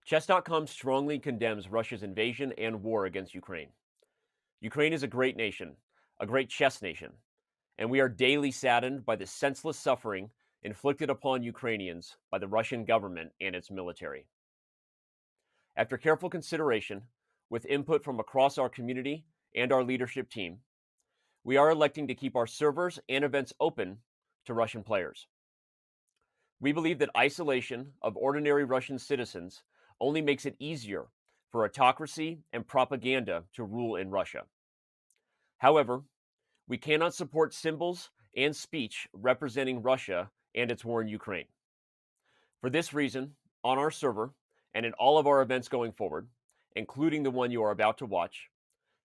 Chess.com strongly condemns Russia's invasion and war against Ukraine. Ukraine is a great nation, a great chess nation, and we are daily saddened by the senseless suffering inflicted upon Ukrainians by the Russian government and its military. After careful consideration, with input from across our community and our leadership team, we are electing to keep our servers and events open to Russian players. We believe that isolation of ordinary Russian citizens only makes it easier for autocracy and propaganda to rule in Russia. However, we cannot support symbols and speech representing Russia and its war in Ukraine. For this reason, on our server and in all of our events going forward, including the one you are about to watch,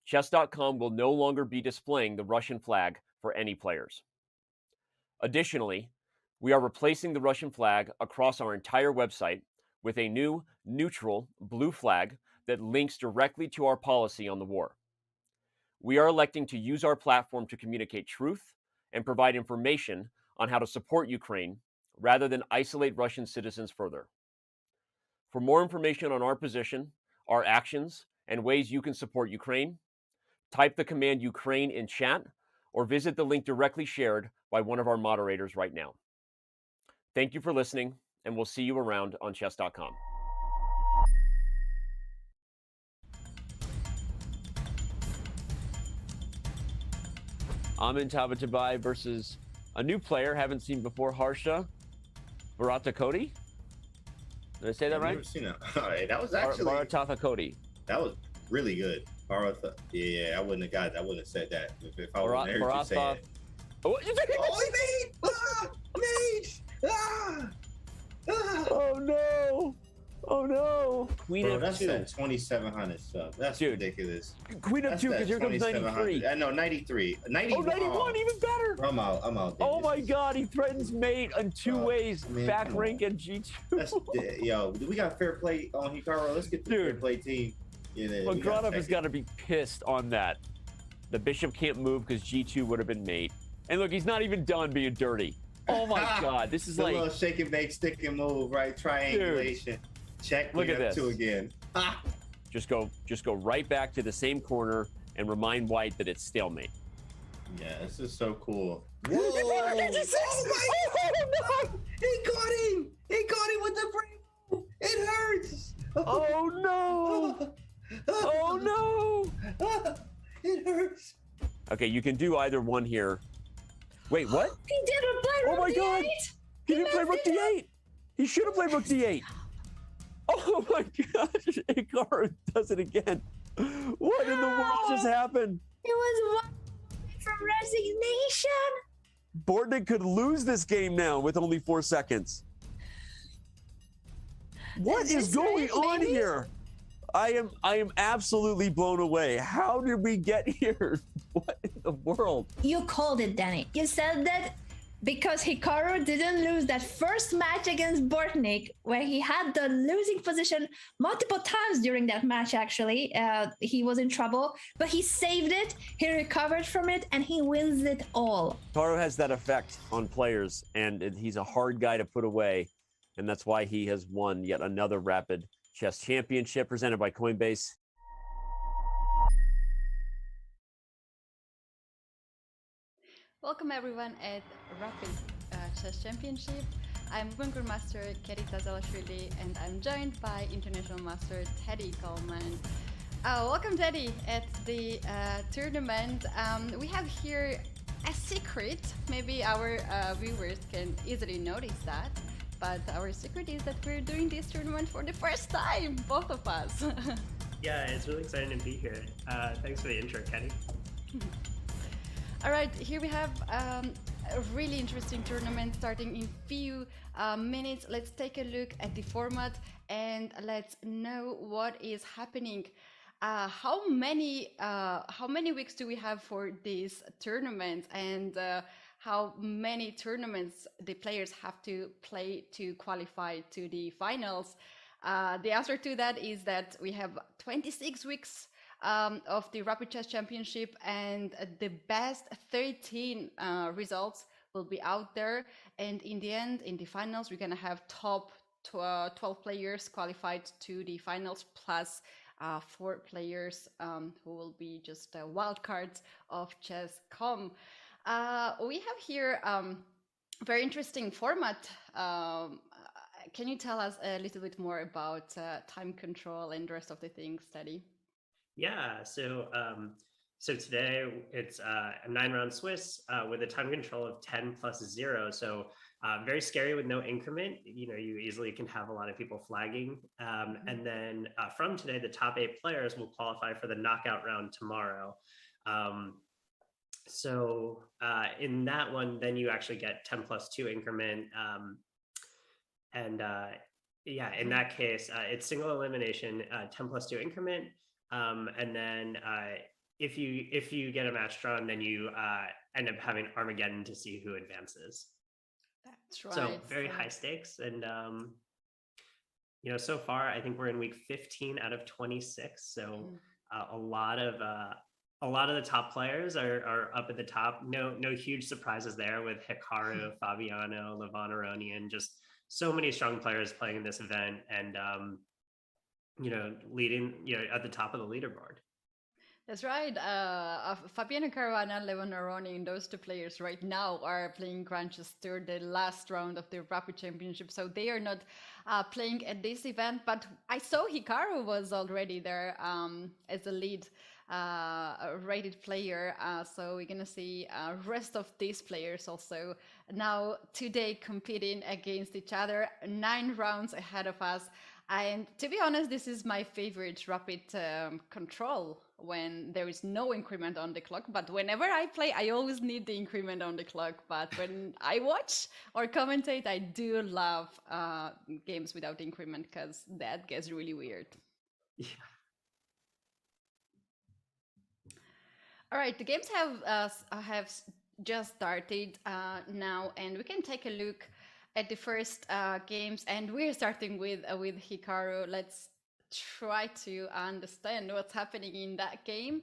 Chess.com will no longer be displaying the Russian flag for any players. Additionally, we are replacing the Russian flag across our entire website with a new neutral blue flag that links directly to our policy on the war. We are electing to use our platform to communicate truth and provide information on how to support Ukraine rather than isolate Russian citizens further. For more information on our position, our actions, and ways you can support Ukraine, type the command Ukraine in chat or visit the link directly shared by one of our moderators right now. Thank you for listening, and we'll see you around on chess.com. Amin Tabatabai versus a new player, haven't seen before, Harsha Baratakoti. Did I say that right? I've never seen it. That was actually Baratakoti. That was really good. Yeah, I wouldn't have said that if I would have heard you say it. Oh, he made! Mage! Oh no! Oh no! Queen Bro, that's that 2,700 stuff. That's ridiculous. Queen of 2 because here comes 93. I know 93. 91. Oh, 91, even better. I'm out. Oh my God, he threatens mate in two ways: man, back rank and G2. Yo, we got fair play on Hikaru. Let's get the fair play team. Well, Granov has got to be pissed on that. The bishop can't move because G2 would have been mate. And look, he's not even done being dirty. Oh my God, this is the like little shake and bake, stick and move, right? Triangulation. Dude. Check. Look at this. 2 again. Just go right back to the same corner and remind White that it's stalemate. Yeah, this is so cool. Whoa! Oh my God! He got him! He got him with the brain. It hurts. Oh no! Oh no! It hurts. Okay, you can do either one here. Wait, what? He didn't play Rook D8. God! He didn't play Rook D8. He should have played Rook D8. Oh my gosh! Hikaru does it again. What in the world just happened? It was one from resignation. Bortnick could lose this game now with only 4 seconds. What is going on here? I am absolutely blown away. How did we get here? What in the world? You called it, Danny. You said that because Hikaru didn't lose that first match against Bortnick, where he had the losing position multiple times during that match, actually. He was in trouble, but he saved it, he recovered from it, and he wins it all. Hikaru has that effect on players, and he's a hard guy to put away, and that's why he has won yet another Rapid Chess Championship presented by Coinbase. Welcome everyone at Rapid Chess Championship. I'm Women Grandmaster Tsatsalashvili and I'm joined by International Master Teddy Coleman. Welcome Teddy at the tournament. We have here a secret. Maybe our viewers can easily notice that. But our secret is that we're doing this tournament for the first time, both of us. Yeah, it's really exciting to be here. Thanks for the intro, Kenny. All right, here we have a really interesting tournament starting in few minutes. Let's take a look at the format and let's know what is happening. How many weeks do we have for this tournament, and how many tournaments the players have to play to qualify to the finals? The answer to that is that we have 26 weeks of the Rapid Chess Championship, and the best 13 results will be out there. And in the end, in the finals, we're gonna have top 12 players qualified to the finals, plus 4 players who will be just wild cards of chess.com. We have here very interesting format. Can you tell us a little bit more about time control and the rest of the things, Teddy? Yeah, so today it's a 9-round Swiss with a time control of 10 plus 0. So very scary with no increment. You know, you easily can have a lot of people flagging. And then from today, the top 8 players will qualify for the knockout round tomorrow. So in that one, then you actually get 10 plus 2 increment. Yeah, in that case, it's single elimination, 10 plus 2 increment. And then if you get a match drawn, then you end up having Armageddon to see who advances. That's right. So very high stakes. And, you know, so far, I think we're in week 15 out of 26. So a lot of the top players are up at the top. No huge surprises there with Hikaru, Fabiano, Levanaronian, just so many strong players playing in this event and, you know, leading, you know, at the top of the leaderboard. That's right. Fabiano Caruana, Levanaronian, those 2 players right now are playing Grandchester, the last round of the Rapid Championship. So they are not playing at this event, but I saw Hikaru was already there as a lead rated player. So we're going to see rest of these players also now today competing against each other, 9 rounds ahead of us. And to be honest, this is my favorite rapid control when there is no increment on the clock. But whenever I play, I always need the increment on the clock. But when I watch or commentate, I do love games without increment because that gets really weird. Yeah. All right, the games have just started now, and we can take a look at the first games, and we're starting with Hikaru. Let's try to understand what's happening in that game.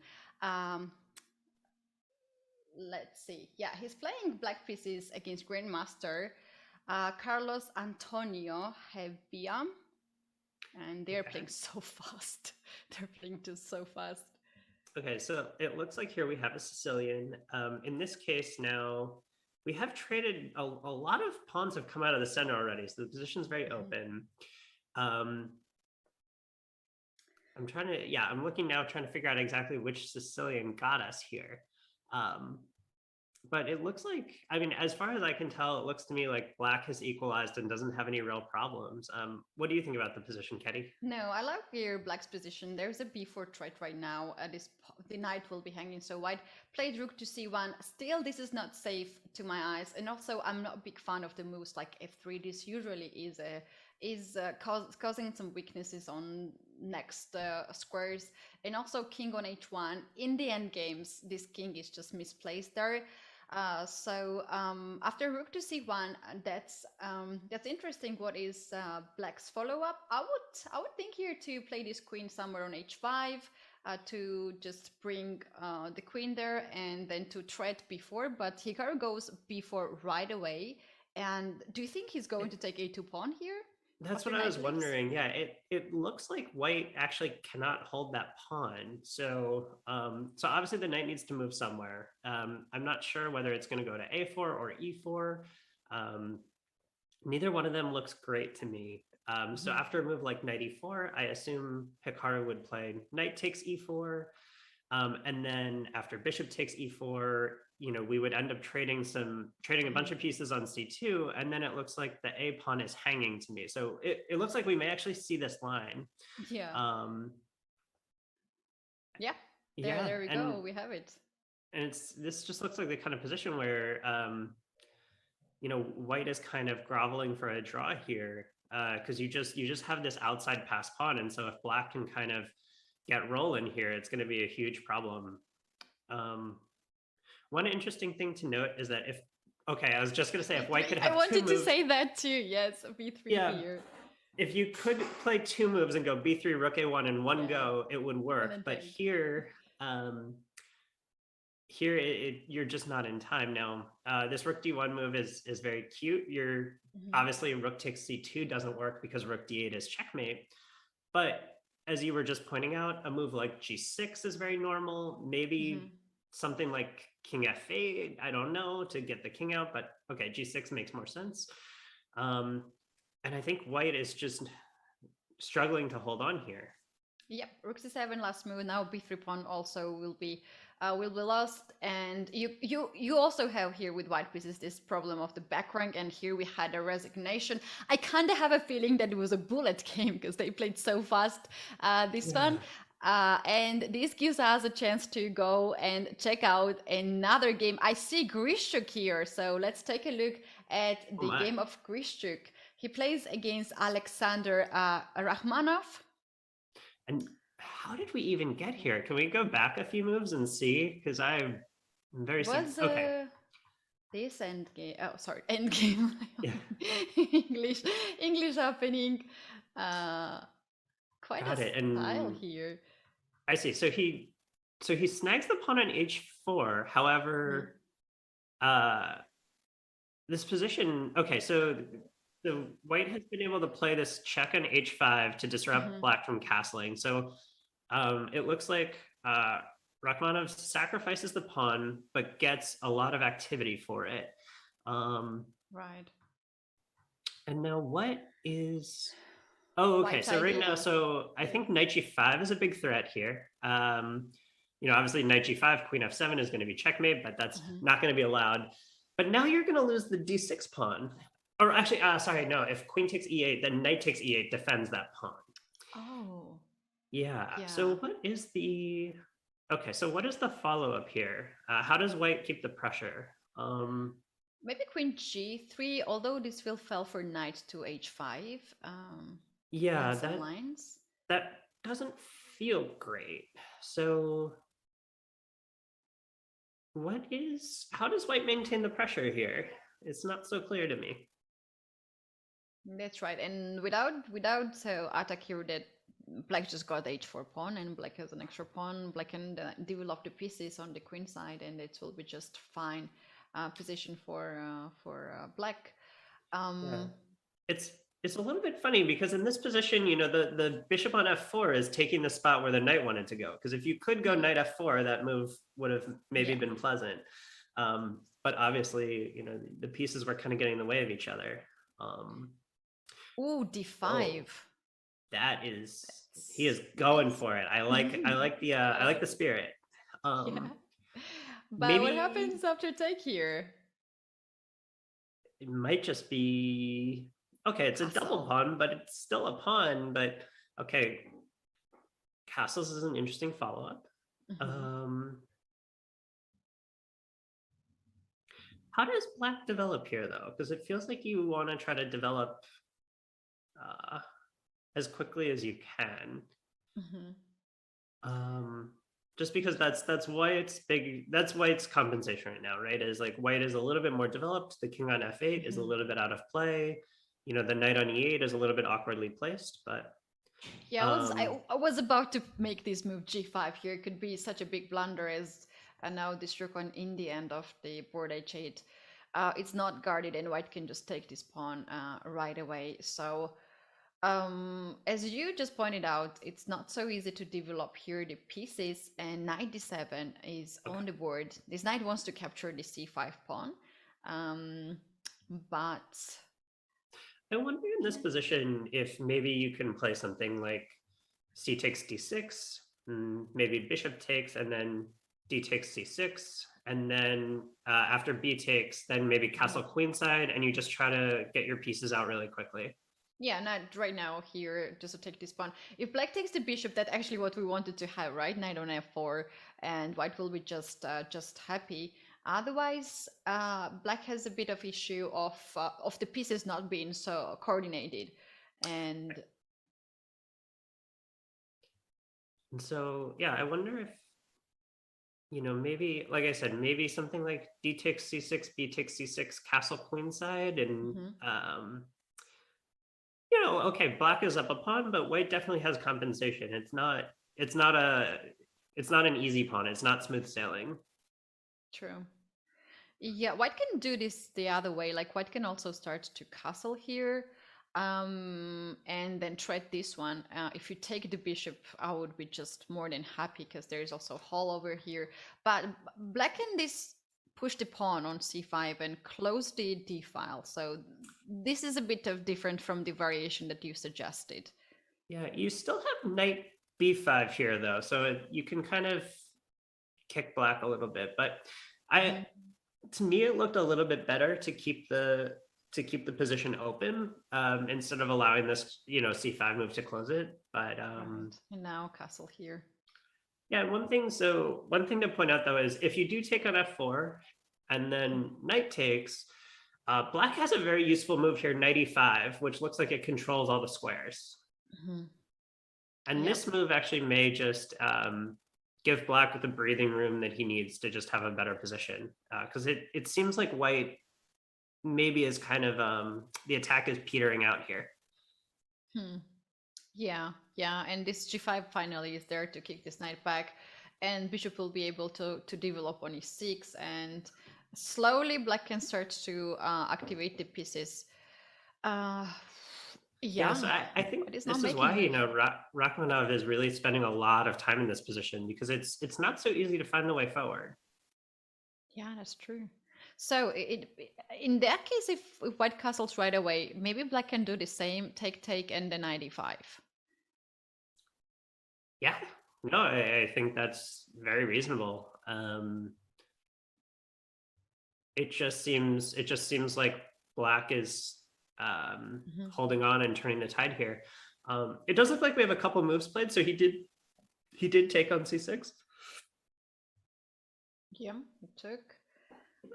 Let's see. Yeah, he's playing black pieces against Grandmaster Carlos Antonio Hevia, and they're playing so fast. They're playing just so fast. Okay, so it looks like here we have a Sicilian. In this case now, we have traded, a lot of pawns have come out of the center already, so the position's very open. I'm looking now, trying to figure out exactly which Sicilian got us here. But it looks like, I mean, as far as I can tell, it looks to me like black has equalized and doesn't have any real problems. What do you think about the position, Ketty? No, I like here black's position. There's a b4 threat right now. The knight will be hanging, so white played rook to c1. Still, this is not safe to my eyes. And also, I'm not a big fan of the moves like f3. This usually is causing some weaknesses on next squares. And also king on h1. In the end games, this king is just misplaced there. So after rook to c1, that's interesting. What is black's follow-up? I would think here to play this queen somewhere on h5 to just bring the queen there and then to threat b4. But Hikaru goes b4 right away. And do you think he's going to take a2 pawn here? That's what I was wondering. Yeah, it looks like white actually cannot hold that pawn. So so obviously the knight needs to move somewhere. I'm not sure whether it's going to go to a4 or e4. Neither one of them looks great to me. So after a move like knight e4, I assume Hikaru would play knight takes e4. And then after bishop takes e4, you know, we would end up trading a bunch of pieces on c2, and then it looks like the a pawn is hanging to me. So it looks like we may actually see this line. Yeah. There we go. We have it. And this just looks like the kind of position where you know, white is kind of groveling for a draw here, because you just have this outside pass pawn, and so if black can kind of get rolling here, it's going to be a huge problem. One interesting thing to note is that I was just going to say if white could have I wanted two moves, to say that too. Yes, b3 here. If you could play 2 moves and go b3, rook a1 in one go, it would work. But here, here you're just not in time now. This rook d1 move is very cute. You're obviously rook takes c2 doesn't work because rook d8 is checkmate. But as you were just pointing out, a move like g6 is very normal. Maybe something like king f8, I don't know, to get the king out, but okay, g6 makes more sense. And I think white is just struggling to hold on here. Yep, rook c7 last move. Now b3 pawn also will be lost. And you also have here with white pieces this problem of the back rank, and here we had a resignation. I kind of have a feeling that it was a bullet game because they played so fast this one. And this gives us a chance to go and check out another game. I see Grishchuk here, so let's take a look at the game of Grishchuk. He plays against Alexander Rachmanov. And how did we even get here? Can we go back a few moves and see? Because I'm very okay. This end game. Oh, sorry, end game. Yeah. English happening. Quite Got a it. style here. I see. So he snags the pawn on h4. However, this position. Okay, so white has been able to play this check on h5 to disrupt black from castling. So it looks like Rachmanov sacrifices the pawn, but gets a lot of activity for it. Right. And now what is... Oh, okay. So right now, so I think knight g5 is a big threat here. Obviously knight g5, queen f7 is going to be checkmate, but that's not going to be allowed. But now you're going to lose the d6 pawn. Or actually, sorry, no. If queen takes e8, then knight takes e8 defends that pawn. Oh. Yeah. So what is the... Okay, so what is the follow-up here? How does white keep the pressure? Maybe queen g3, although this will fall for knight to h5. Yeah, that doesn't feel great. So how does white maintain the pressure here? It's not so clear to me. That's right. And without attack here, that black just got the h4 pawn, and black has an extra pawn. Black can develop the pieces on the queen side, and it will be just fine position for black. It's a little bit funny because in this position, the bishop on f4 is taking the spot where the knight wanted to go. Because if you could go knight f4, that move would have maybe been pleasant. But obviously, the pieces were kind of getting in the way of each other. Ooh, d5. That is, he is going for it. I like the spirit. But maybe, what happens after take here? It might just be, okay, it's a double pawn, but it's still a pawn. But okay, castles is an interesting follow-up. How does black develop here, though? Because it feels like you want to try to develop as quickly as you can. Just because that's white's compensation right now, right? Is like white is a little bit more developed. The king on f8 is a little bit out of play. The knight on e8 is a little bit awkwardly placed, but yeah, I was about to make this move g5 here. It could be such a big blunder as now this rook on in the end of the board h8. It's not guarded, and white can just take this pawn right away. So as you just pointed out, it's not so easy to develop here the pieces, and knight d7 is on the board. This knight wants to capture the c5 pawn, but I wonder in this position if maybe you can play something like c takes d6, maybe bishop takes, and then d takes c6, and then after b takes, then maybe castle queenside, and you just try to get your pieces out really quickly. Yeah, not right now here, just to take this pawn. If black takes the bishop, that's actually what we wanted to have, right? Knight on f4, and white will be just happy. Otherwise, black has a bit of issue of the pieces not being so coordinated, and so yeah, I wonder if maybe, like I said, maybe something like d takes c6, b takes c6, castle queenside, and okay, black is up a pawn, but white definitely has compensation. It's not an easy pawn. It's not smooth sailing. True. Yeah, white can do this the other way. Like white can also start to castle here, and then trade this one. If you take the bishop, I would be just more than happy because there is also hall over here. But black can this push the pawn on c5 and close the d file. So this is a bit of different from the variation that you suggested. Yeah, you still have knight b5 here though, so you can kind of kick black a little bit. But to me, it looked a little bit better to keep the position open instead of allowing this, c5 move to close it. But And now castle here. yeah, one thing to point out though is if you do take on f4 and then knight takes, black has a very useful move here, knight e5, which looks like it controls all the squares. And this move actually may just give black the breathing room that he needs to just have a better position. Because it seems like white maybe is kind of, the attack is petering out here. Yeah, and this g5 finally is there to kick this knight back, and bishop will be able to develop on e6, and slowly black can start to activate the pieces. Yeah, so I think this is why, Rachmanov is really spending a lot of time in this position, because it's not so easy to find the way forward. Yeah, that's true. So in that case, if white castles right away, maybe black can do the same, take, and then knight e5. Yeah, no, I think that's very reasonable. It just seems like black is holding on and turning the tide here. It does look like we have a couple moves played. So he did take on c6. Yeah, he took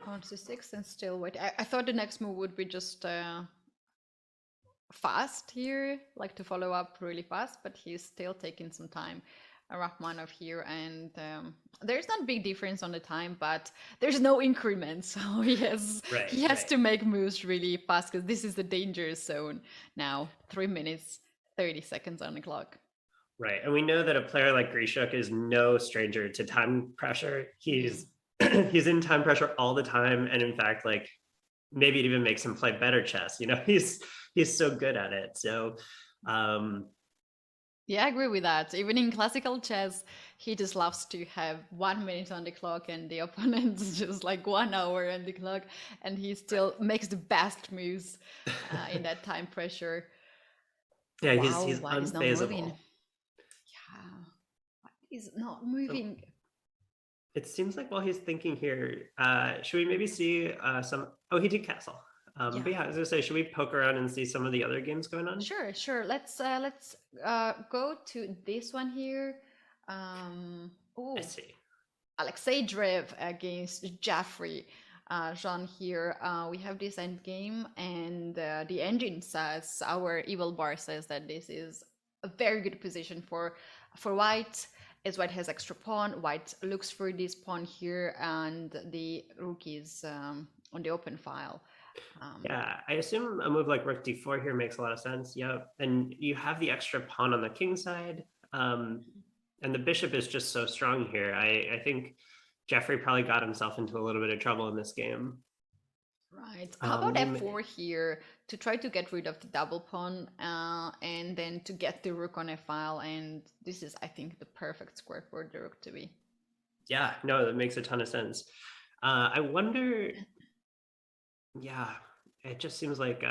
on c6 and still wait. I thought the next move would be just fast here, like to follow up really fast, but he's still taking some time. Rachmanov here, and there's not big difference on the time, but there's no increment, so he has to make moves really fast, because this is the danger zone now. 3 minutes 30 seconds on the clock. Right, and we know that a player like Grishuk is no stranger to time pressure. He's he's in time pressure all the time, and in fact, like, maybe it even makes him play better chess. He's so good at it. So yeah, I agree with that. Even in classical chess, he just loves to have 1 minute on the clock and the opponent's just like 1 hour on the clock, and he still makes the best moves in that time pressure. Yeah, wow, he's unfazable. Yeah, he's not moving. So it seems like while he's thinking here, should we maybe see some? Oh, he did castle. But yeah, I was gonna say, should we poke around and see some of the other games going on? Sure. Let's go to this one here. I see. Alexei Drev against Jeffrey Jean here. We have this end game, and the engine says, our evil bar says that this is a very good position for white, as white has extra pawn. White looks for this pawn here, and the rook is on the open file. Yeah, I assume a move like rook d4 here makes a lot of sense. Yep, and you have the extra pawn on the king side, and the bishop is just so strong here. I think Jeffrey probably got himself into a little bit of trouble in this game. Right. How about f4 here to try to get rid of the double pawn, and then to get the rook on a file? And this is, I think, the perfect square for the rook to be. Yeah, no, that makes a ton of sense. I wonder. Yeah, it just seems like it's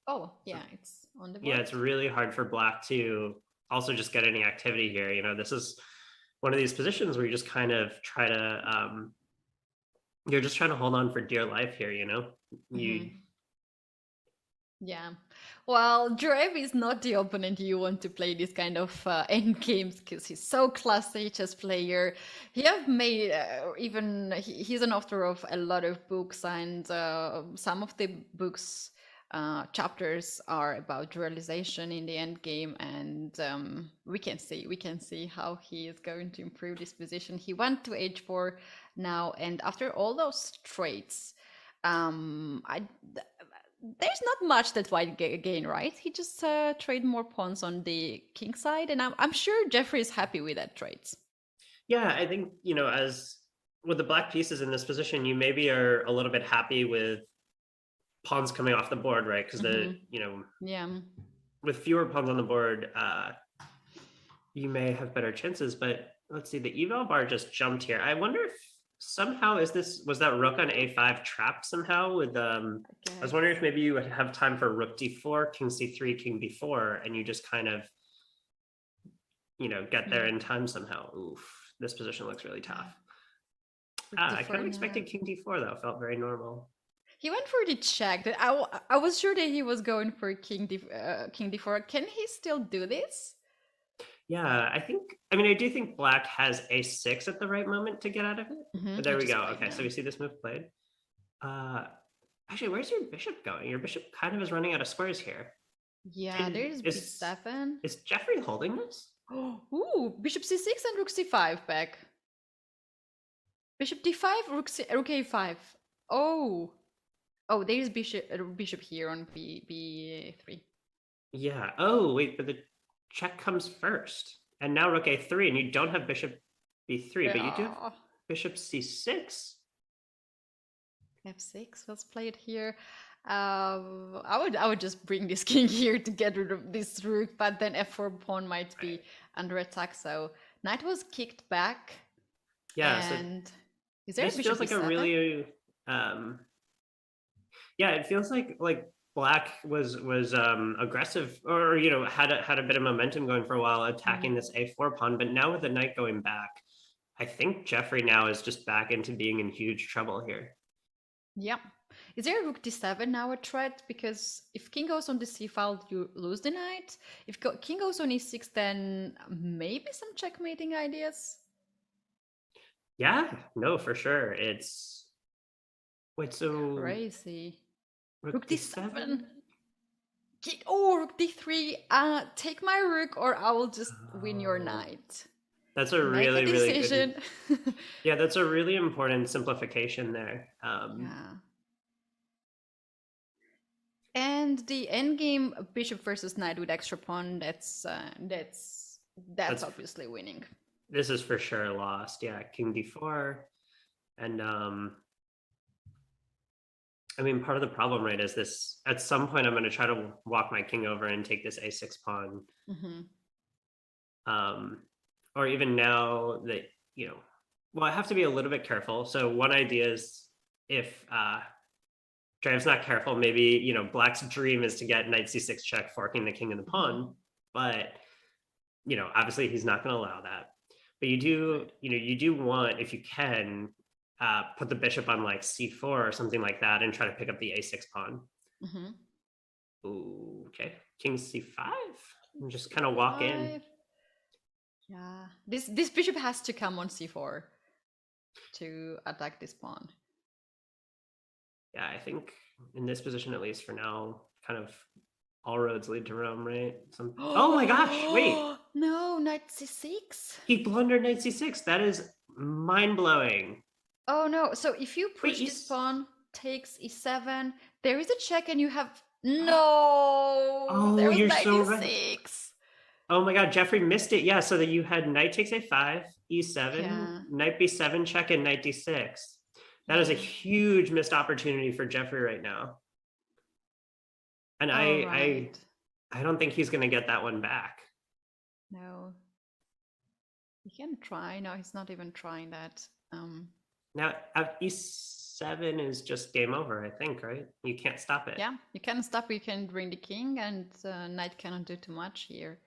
on the board. Yeah, it's really hard for black to also just get any activity here. This is one of these positions where you just kind of try to you're just trying to hold on for dear life here. Yeah, well, Drev is not the opponent you want to play this kind of end games, because he's so classy chess player. He have made he's an author of a lot of books, and some of the books chapters are about realization in the end game, and we can see how he is going to improve this position. He went to h4 now, and after all those traits, there's not much that white gain, right? He just trade more pawns on the king side, and I'm sure Jeffrey is happy with that trades. Yeah, I think, as with the black pieces in this position, you maybe are a little bit happy with pawns coming off the board, right? Because the Yeah. with fewer pawns on the board, you may have better chances. But let's see, the eval bar just jumped here. I wonder if somehow was that rook on a5 trapped somehow with I was wondering if maybe you would have time for rook d4, king c3, king b4, and you just kind of get there in time somehow. Oof, this position looks really tough. I kind of expected king d4 though. Felt very normal. He went for the check. I was sure that he was going for king d4. Can he still do this? Yeah, I do think black has a6 at the right moment to get out of it. But there we go. Okay, so we see this move played. Actually, where's your bishop going? Your bishop kind of is running out of squares here. Yeah, there's b7. Is Jeffrey holding this? Ooh, bishop c6 and rook c5 back. Bishop d5, rook a5. Oh, there's bishop here on b3. Yeah. Oh, wait, but the check comes first, and now rook a3, and you don't have bishop b3, but you do have bishop c6. f6. Let's play it here. I would just bring this king here to get rid of this rook, but then f4 pawn might be under attack. So knight was kicked back. Yeah. And is there this a bishop feels like b7? a really yeah, it feels like black was aggressive, or had a bit of momentum going for a while, attacking this a4 pawn. But now with the knight going back, I think Jeffrey now is just back into being in huge trouble here. Yeah. Is there a rook d7 now a threat? Because if king goes on the c file, you lose the knight. If king goes on e6, then maybe some checkmating ideas. Yeah, no, for sure. It's so crazy. Rook d7. Rook d3. Take my rook, or I will just win your knight. That's a really decision. Good. Yeah, that's a really important simplification there. Yeah. And the endgame bishop versus knight with extra pawn. That's obviously winning. This is for sure lost. Yeah, king d4, and part of the problem, right, is this. At some point, I'm going to try to walk my king over and take this a6 pawn. Or even now that well, I have to be a little bit careful. So one idea is if Drev's not careful, maybe black's dream is to get knight c6 check, forking the king and the pawn. But obviously he's not going to allow that. But you do want, if you can, put the bishop on like c4 or something like that and try to pick up the a6 pawn. Ooh, okay, king c5 and just kind of walk in. Yeah, this bishop has to come on c4 to attack this pawn. Yeah, I think in this position, at least for now, kind of all roads lead to Rome, right? Oh my gosh, wait. No, knight c6. He blundered knight c6. That is mind-blowing. Oh no, so if you push this pawn, takes e7, there is a check and you have... No! Oh, there was you're knight so e6. right. Oh my god, Jeffrey missed it. Yeah, so that you had knight takes a5, e7, knight b7 check, and knight d6. That is a huge missed opportunity for Jeffrey right now. And I don't think he's going to get that one back. No. He can try. No, he's not even trying that. Now, e7 is just game over, I think, right? You can't stop it. Yeah, you can stop it. You can bring the king, and knight cannot do too much here.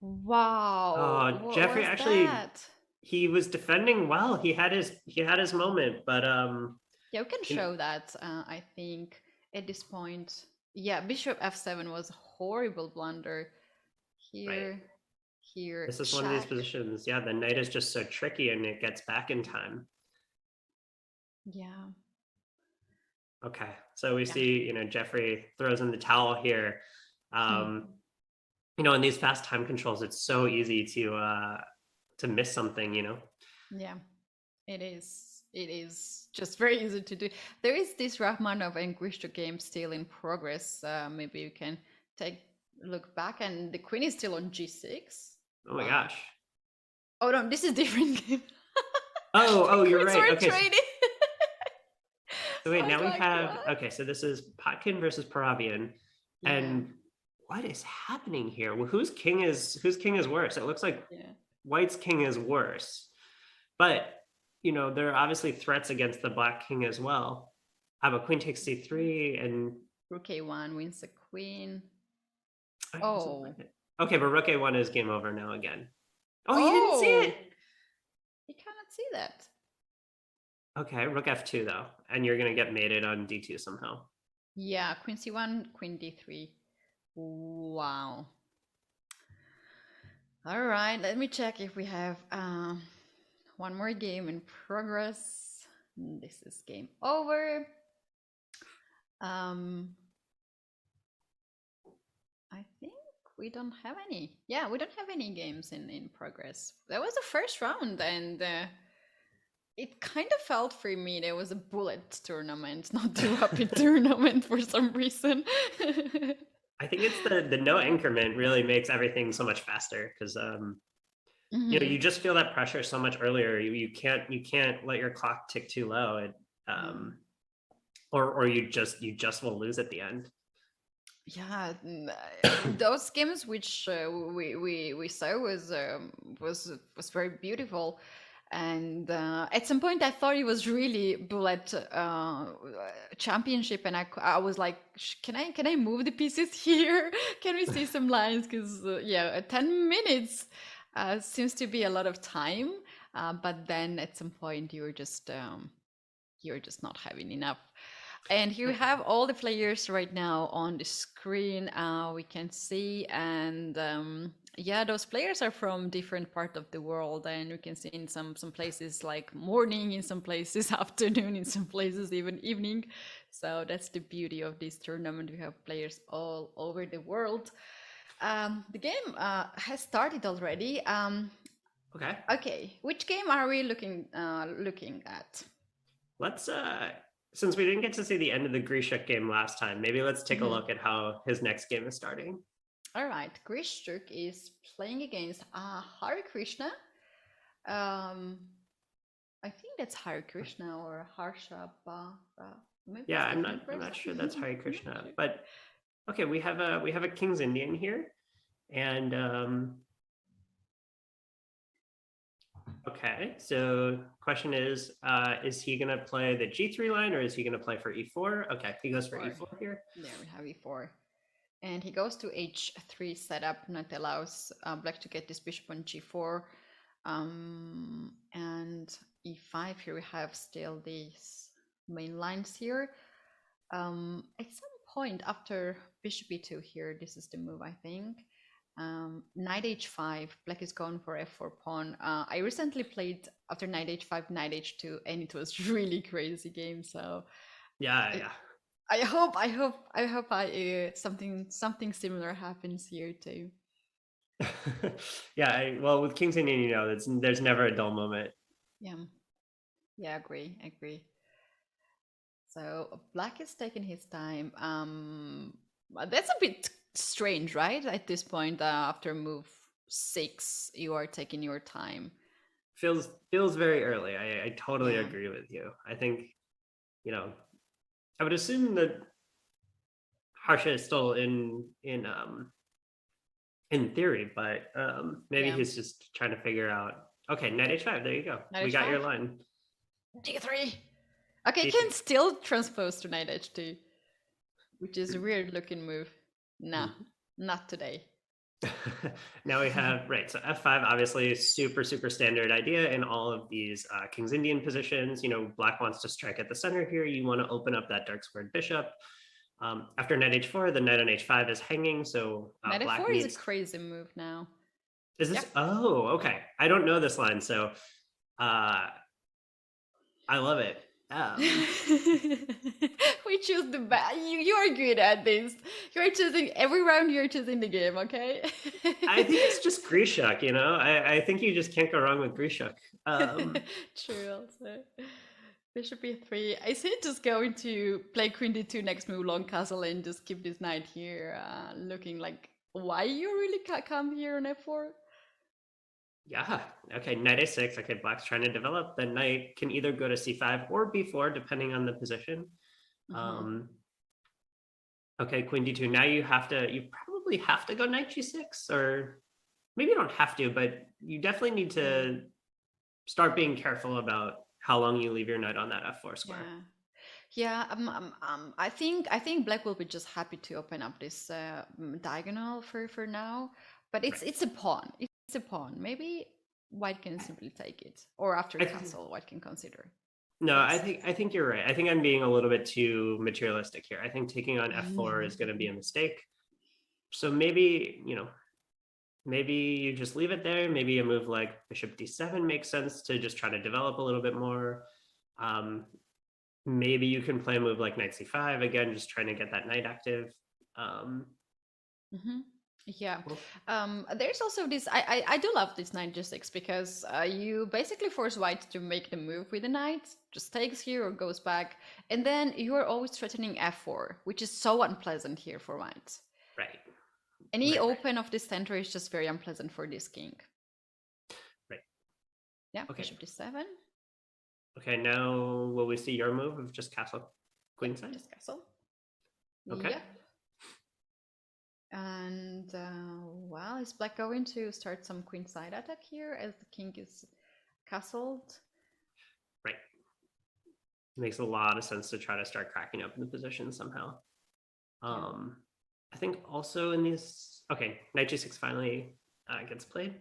Wow. Oh, Jeffrey actually... He was defending well. He had his moment, but yeah, we can show that. I think at this point, yeah, bishop f7 was a horrible blunder. Here. This is one of these positions. Yeah, the knight is just so tricky, and it gets back in time. Yeah. Okay, so we see Jeffrey throws in the towel here. In these fast time controls, it's so easy to miss something, Yeah, it is just very easy to do. There is this Rachmanov and Grishto game still in progress. Maybe you can take a look back, and the queen is still on g6. Oh my gosh. Oh no, this is different game. Oh, you're Queens right. were Okay. trading. So wait, I now was we like, have, what? okay, so this is Potkin versus Paravian. Yeah, And what is happening here? Well, whose king is worse? It looks like yeah. White's king is worse. But, there are obviously threats against the Black king as well. But queen takes c3 and Rook a1 wins the queen. I wasn't Oh. playing it. Okay, but rook a1 is game over now again. Oh, you didn't see it? You cannot see that. Okay, rook f2 though, and you're gonna get mated on d2 somehow. Yeah, queen c1, queen d3. Wow. All right, let me check if we have one more game in progress. This is game over. I think we don't have any. Yeah, we don't have any games in progress. That was the first round, and it kind of felt for me there was a bullet tournament, not a rapid tournament for some reason. I think it's the no increment really makes everything so much faster because you just feel that pressure so much earlier. You can't let your clock tick too low, or you just will lose at the end. Yeah, those games which we saw was very beautiful, and at some point I thought it was really bullet championship, and I was like, can I move the pieces here? Can we see some lines? Because 10 minutes seems to be a lot of time, but then at some point you're just not having enough. And here we have all the players right now on the screen. We can see, and those players are from different part of the world, and we can see in some places like morning, in some places afternoon, in some places even evening. So that's the beauty of this tournament. We have players all over the world. The game has started already. Okay, which game are we looking at? Let's since we didn't get to see the end of the Grishuk game last time, maybe let's take a look at how his next game is starting. All right, Grishuk is playing against Hare Krishna. I think that's Hare Krishna or Harsha. Yeah, I'm not sure that's Hare Krishna, but okay, we have a King's Indian here, and okay, so question is he gonna play the G3 line or is he gonna play for E4? Okay, he goes for E4 here. There we have E4. And he goes to H3 setup, and that allows black to get this bishop on G4. And E5, here we have still these main lines here. At some point after bishop E2 here, this is the move, I think. Knight h5, black is going for f4 pawn. I recently played after knight h5, knight h2, and it was really crazy game. So yeah. I hope something similar happens here too. Yeah, well, with King's Indian, there's never a dull moment. Yeah, agree. So black is taking his time. That's a bit strange, right? At this point, after move 6, you are taking your time. Feels very early. I totally agree with you. I think, I would assume that Harsha is still in theory, but maybe he's just trying to figure out. Okay, knight h5. There you go. We got your line. d3. Okay, can still transpose to knight h2, which is a weird looking move. Nah, not today. Now we have, right, so f5, obviously super standard idea in all of these King's Indian positions. Black wants to strike at the center here. You want to open up that dark squared bishop. After knight h4, the knight on h5 is hanging, so knight black h4 needs... is a crazy move now. Is this? Oh, okay. I don't know this line, so I love it. We choose the best. You are good at this. You're choosing every round. You're choosing the game. Okay. I think it's just Grishuk. I think you just can't go wrong with Grishuk. True. Also, bishop e3. I say just going to play queen d2 next move, long castle, and just keep this knight here, looking like why you really can't come here on f4. Yeah. Okay. Knight a6. Okay. Black's trying to develop. Then knight can either go to c5 or b4, depending on the position. Okay. Queen d2. Now you probably have to go knight g6, or maybe you don't have to, but you definitely need to start being careful about how long you leave your knight on that f4 square. Yeah, I think Black will be just happy to open up this diagonal for now, but it's a pawn. It's a pawn. Maybe White can simply take it, or after castle, White can consider. No, I think you're right. I think I'm being a little bit too materialistic here. I think taking on f4 is going to be a mistake. So maybe, maybe you just leave it there. Maybe a move like bishop d7 makes sense to just try to develop a little bit more. Maybe you can play a move like knight c5, again, just trying to get that knight active. Yeah. There's also this, I do love this knight g6 because you basically force White to make the move with the knight, just takes here or goes back, and then you are always threatening f4, which is so unpleasant here for White. Right. Any open of the center is just very unpleasant for this king. Right. Yeah, okay. Bishop d7. Okay, now will we see your move of just castle queenside? Just castle. Okay. Yeah. And well, is Black going to start some queenside attack here as the king is castled? Right. Makes a lot of sense to try to start cracking up in the position somehow. I think also in these, okay, knight g6 finally gets played.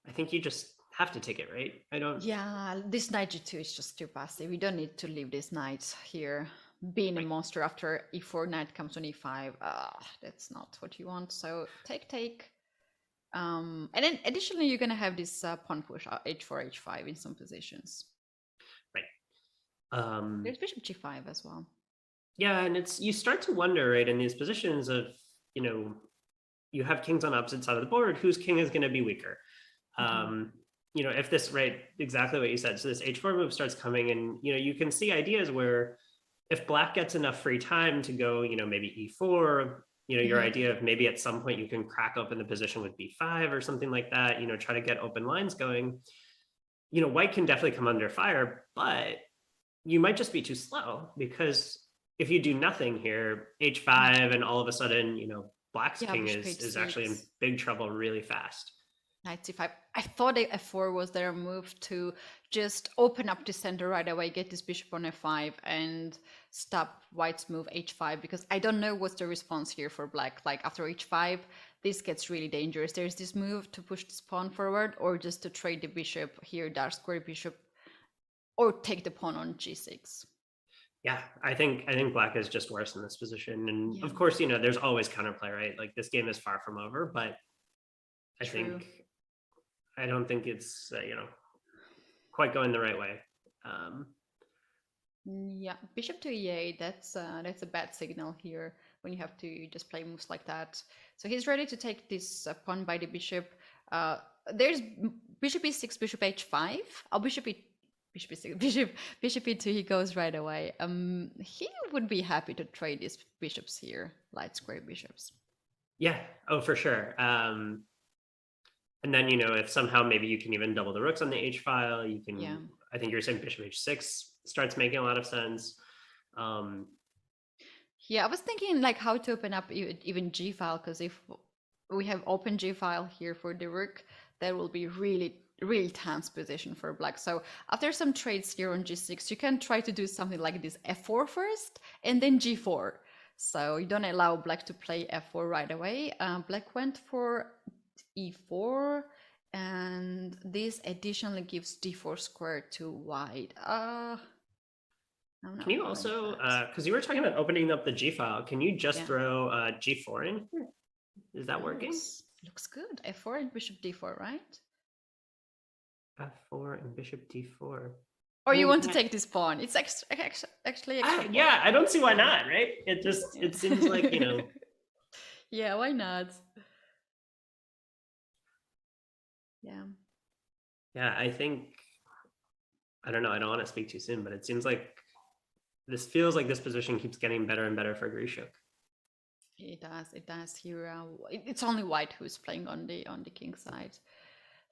I think you just have to take it, right? Yeah, this knight g2 is just too passive. We don't need to leave this knight here being a monster after e4, knight comes on e5. That's not what you want. So take. And then additionally, you're gonna have this pawn push h4, h5 in some positions. Right. There's bishop g5 as well. Yeah, and you start to wonder, right, in these positions of, you have kings on opposite side of the board, whose king is going to be weaker. If this, right, exactly what you said. So this h4 move starts coming, and, you can see ideas where if Black gets enough free time to go, maybe e4, your idea of maybe at some point you can crack open the position with b5 or something like that, try to get open lines going. White can definitely come under fire, but you might just be too slow, because if you do nothing here, h5, and all of a sudden, Black's king is actually in big trouble really fast. Knight c5. I thought f4 was their move to just open up the center right away, get this bishop on f5, and stop White's move h5, because I don't know what's the response here for Black. Like after h5, this gets really dangerous. There's this move to push this pawn forward, or just to trade the bishop here, dark square bishop, or take the pawn on g6. Yeah, I think Black is just worse in this position. And of course, there's always counterplay, right? Like this game is far from over, but I don't think it's, quite going the right way. Yeah, bishop to e8, that's a bad signal here when you have to just play moves like that. So he's ready to take this pawn by the bishop. There's bishop e6, bishop h5. Oh, bishop e2, he goes right away. He would be happy to trade these bishops here, light square bishops. Yeah, oh, for sure. And then, if somehow maybe you can even double the rooks on the h file, you can, I think you're saying bishop h6 starts making a lot of sense. Yeah, I was thinking like how to open up even g file, because if we have open g file here for the rook, that will be really tense position for Black. So after some trades here on g6, you can try to do something like this f4 first and then g4. So you don't allow Black to play f4 right away. Black went for e4, and this additionally gives d4 square to White. Can you also, because you were talking about opening up the g file, can you just throw g4 in here? Is that working? Looks good. f4 and bishop d4, right? f4 and bishop d4. Or you want to take this pawn? It's actually extra. Yeah, I don't see why not, right? It seems like, Yeah, why not? Yeah, I think, I don't know, I don't want to speak too soon, but it seems like this feels like this position keeps getting better and better for Grishuk. It does here. It's only White who's playing on the king side.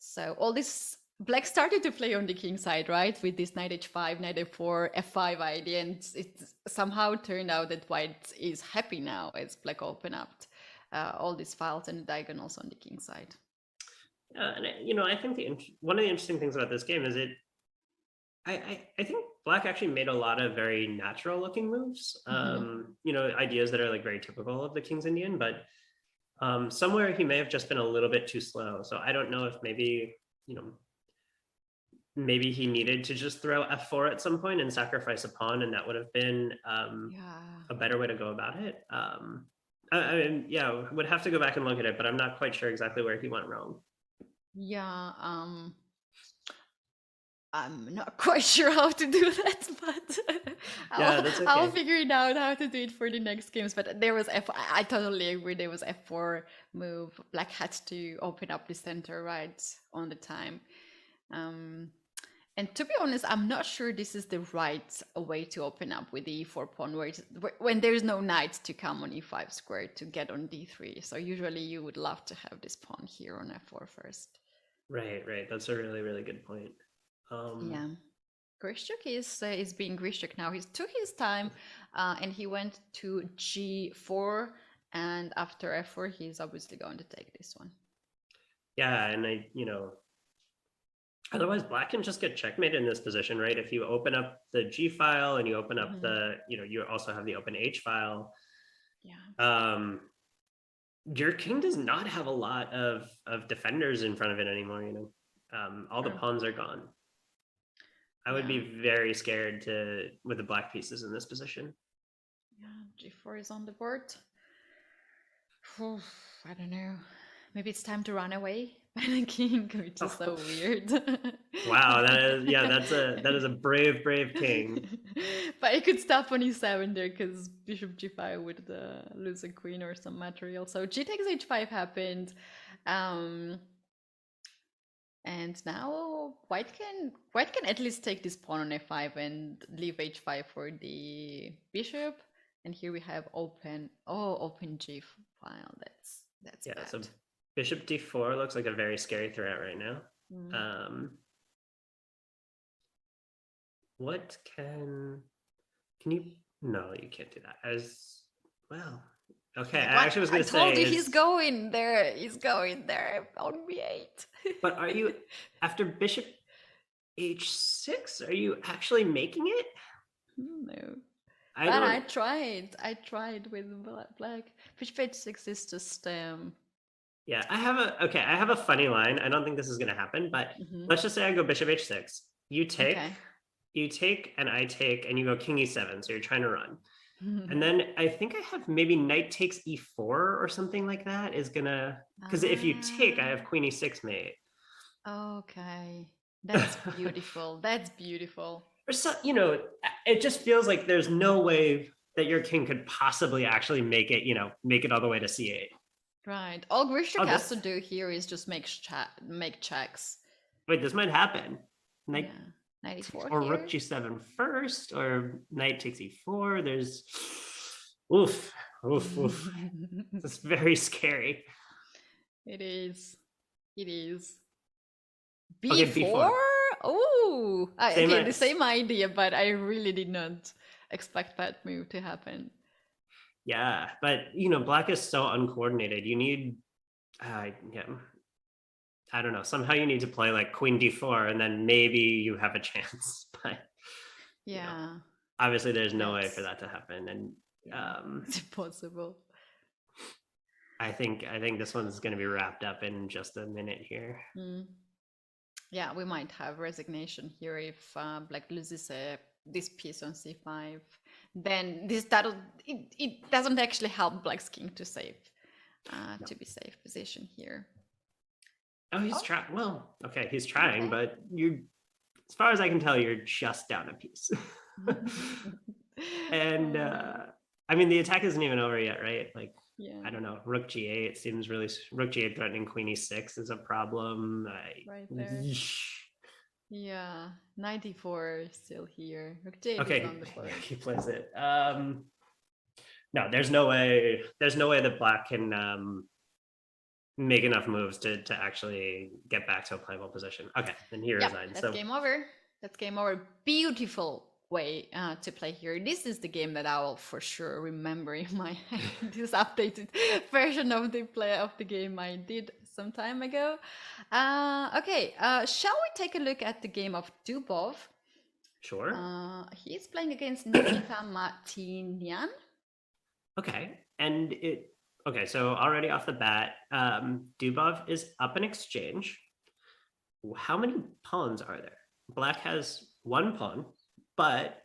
So all this black started to play on the king side, right? With this knight h5, knight f4, f5 idea, and it somehow turned out that white is happy now as black opened up all these files and the diagonals on the king side. And I think one of the interesting things about this game is I think black actually made a lot of very natural looking moves. Ideas that are like very typical of the King's Indian, but somewhere he may have just been a little bit too slow. So I don't know if maybe he needed to just throw f4 at some point and sacrifice a pawn, and that would have been a better way to go about it. Would have to go back and look at it, but I'm not quite sure exactly where he went wrong. Yeah, I'm not quite sure how to do that, but I'll figure it out how to do it for the next games. But there was I totally agree. There was f4 move. Black had to open up the center right on the time. And to be honest, I'm not sure this is the right way to open up with the e4 pawn, when there's no knight to come on e5 square to get on d3. So usually you would love to have this pawn here on f4 first. Right. That's a really, really good point. Yeah, Grishchuk is being Grishchuk now. He took his time, and he went to g4, and after f4, he's obviously going to take this one. Yeah, and otherwise black can just get checkmate in this position, right? If you open up the G file and you open up the, you also have the open H file. Yeah. Your king does not have a lot of defenders in front of it anymore, all the pawns are gone. I would be very scared with the black pieces in this position. Yeah, G4 is on the board. I don't know. Maybe it's time to run away by the king, which is so weird. Wow, that is a brave king. But it could stop on e7 there, because bishop g5 would lose a queen or some material. So g takes h5 happened. And now white can at least take this pawn on f5 and leave h5 for the bishop. And here we have open g file. That's bad. So bishop d4 looks like a very scary threat right now. What can you? No, you can't do that. As well. Okay, I actually was going to say. I told you he's going there. He's going there on b8. But are you, after bishop h6, are you actually making it? No. I tried with black. Bishop h6 is just Yeah, I have a funny line. I don't think this is going to happen, but let's just say I go bishop h6. You take, and I take, and you go king e7. So you're trying to run. And then I think I have maybe knight takes e4 or something like that is gonna, because if you take, I have queen e6 mate. Okay, that's beautiful. That's beautiful. Or so, it just feels like there's no way that your king could possibly actually make it all the way to c8. Right. All Grishchuk has to do here is just make checks. Wait, this might happen. Knight e4 or here. rook g7 first, or knight takes e4. There's oof. It's very scary. It is. B4? Okay, b4. Oh, okay, the same idea, but I really did not expect that move to happen. Yeah, but black is so uncoordinated. You need, I don't know. Somehow you need to play like queen d4, and then maybe you have a chance. But obviously there's no way for that to happen, and it's impossible. I think this one's going to be wrapped up in just a minute here. Yeah, we might have resignation here if black loses this piece on c5. Then it doesn't actually help black's king to to be safe position here. Oh, he's trying. Well, okay, he's trying, but as far as I can tell, you're just down a piece. And I mean, the attack isn't even over yet, right? Like, I don't know. Rook g8 it seems really. Rook g8 threatening queen e6 is a problem. Right there. Yeah, 94 still here. Rook g8 okay, is on the board. He plays it. No, there's no way that black can make enough moves to actually get back to a playable position. Okay, then he Yeah, resigned. that's So game over. That's game over. Beautiful way to play here. This is the game that I will for sure remember in my this updated version of the game I did some time ago. Okay, shall we take a look at the game of Dubov? sure. He's playing against Nikita Martinian. Okay, and okay, so already off the bat, Dubov is up in exchange. How many pawns are there? Black has one pawn, but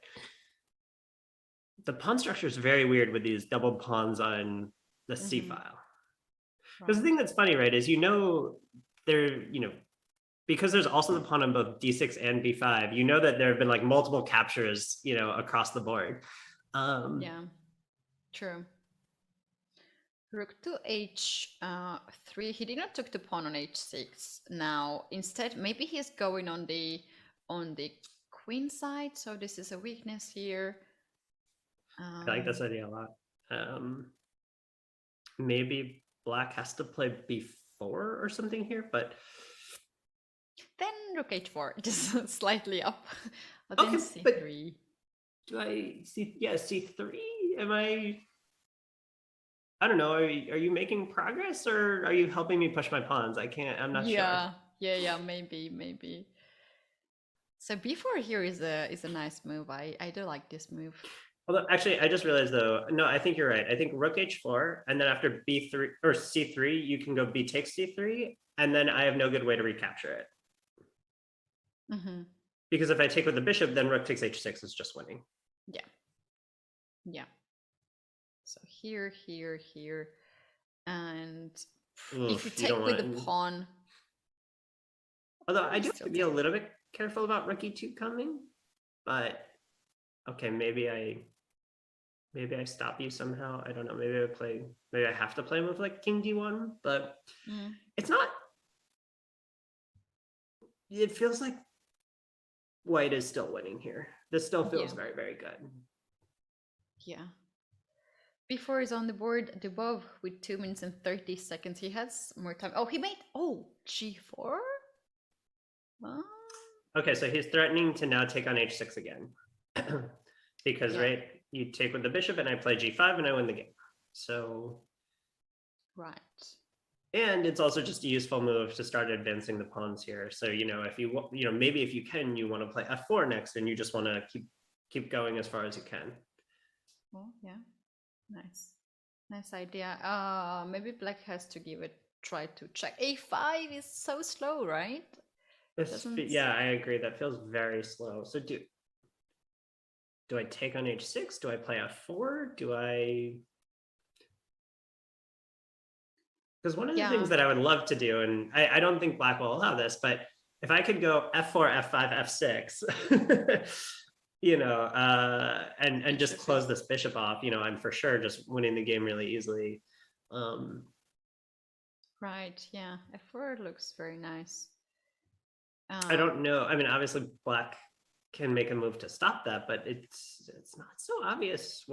the pawn structure is very weird with these double pawns on the C file. Because the thing that's funny, right, is there, because there's also the pawn on both D6 and B5, you know that there have been like multiple captures, across the board. Yeah, true. Rook to H3. He did not took the pawn on H6. Now instead, maybe he's going on the queen side. So this is a weakness here. I like this idea a lot. Maybe Black has to play B4 or something here, but then Rook H4, just slightly up. But okay, then C3. Do I see? Yeah, C3. Am I don't know. Are you making progress, or are you helping me push my pawns? I'm not sure. Yeah. Maybe. So B4 here is a nice move. I do like this move. Although, actually, I just realized though. No, I think you're right. I think Rook H4, and then after B3 or C3, you can go B takes C3, and then I have no good way to recapture it. Because if I take with the bishop, then Rook takes H6 is just winning. Yeah. So here, and if you take with the pawn. Although I do have to be a little bit careful about Rook E2 coming, but okay, maybe I stop you somehow. I don't know. Maybe I have to play with like King D1, but it's not. It feels like White is still winning here. This still feels very, very good. Yeah. B4 is on the board above with 2 minutes and 30 seconds. He has more time. Oh, he made G4? Oh. Okay, so he's threatening to now take on H6 again. Because right, you take with the bishop and I play G5 and I win the game. So right. And it's also just a useful move to start advancing the pawns here. So, if you maybe if you can, you want to play F4 next and you just want to keep going as far as you can. Oh, yeah. Nice idea. Maybe Black has to give it try to check. A5 is so slow, right? Yeah, I agree. That feels very slow. So do I take on H6? Do I play F4? Because one of the things that I would love to do, and I don't think Black will allow this, but if I could go F4, F5, F6, and just close this bishop off, I'm for sure just winning the game really easily. Right, yeah. F4 looks very nice. I don't know. I mean, obviously Black can make a move to stop that, but it's not so obvious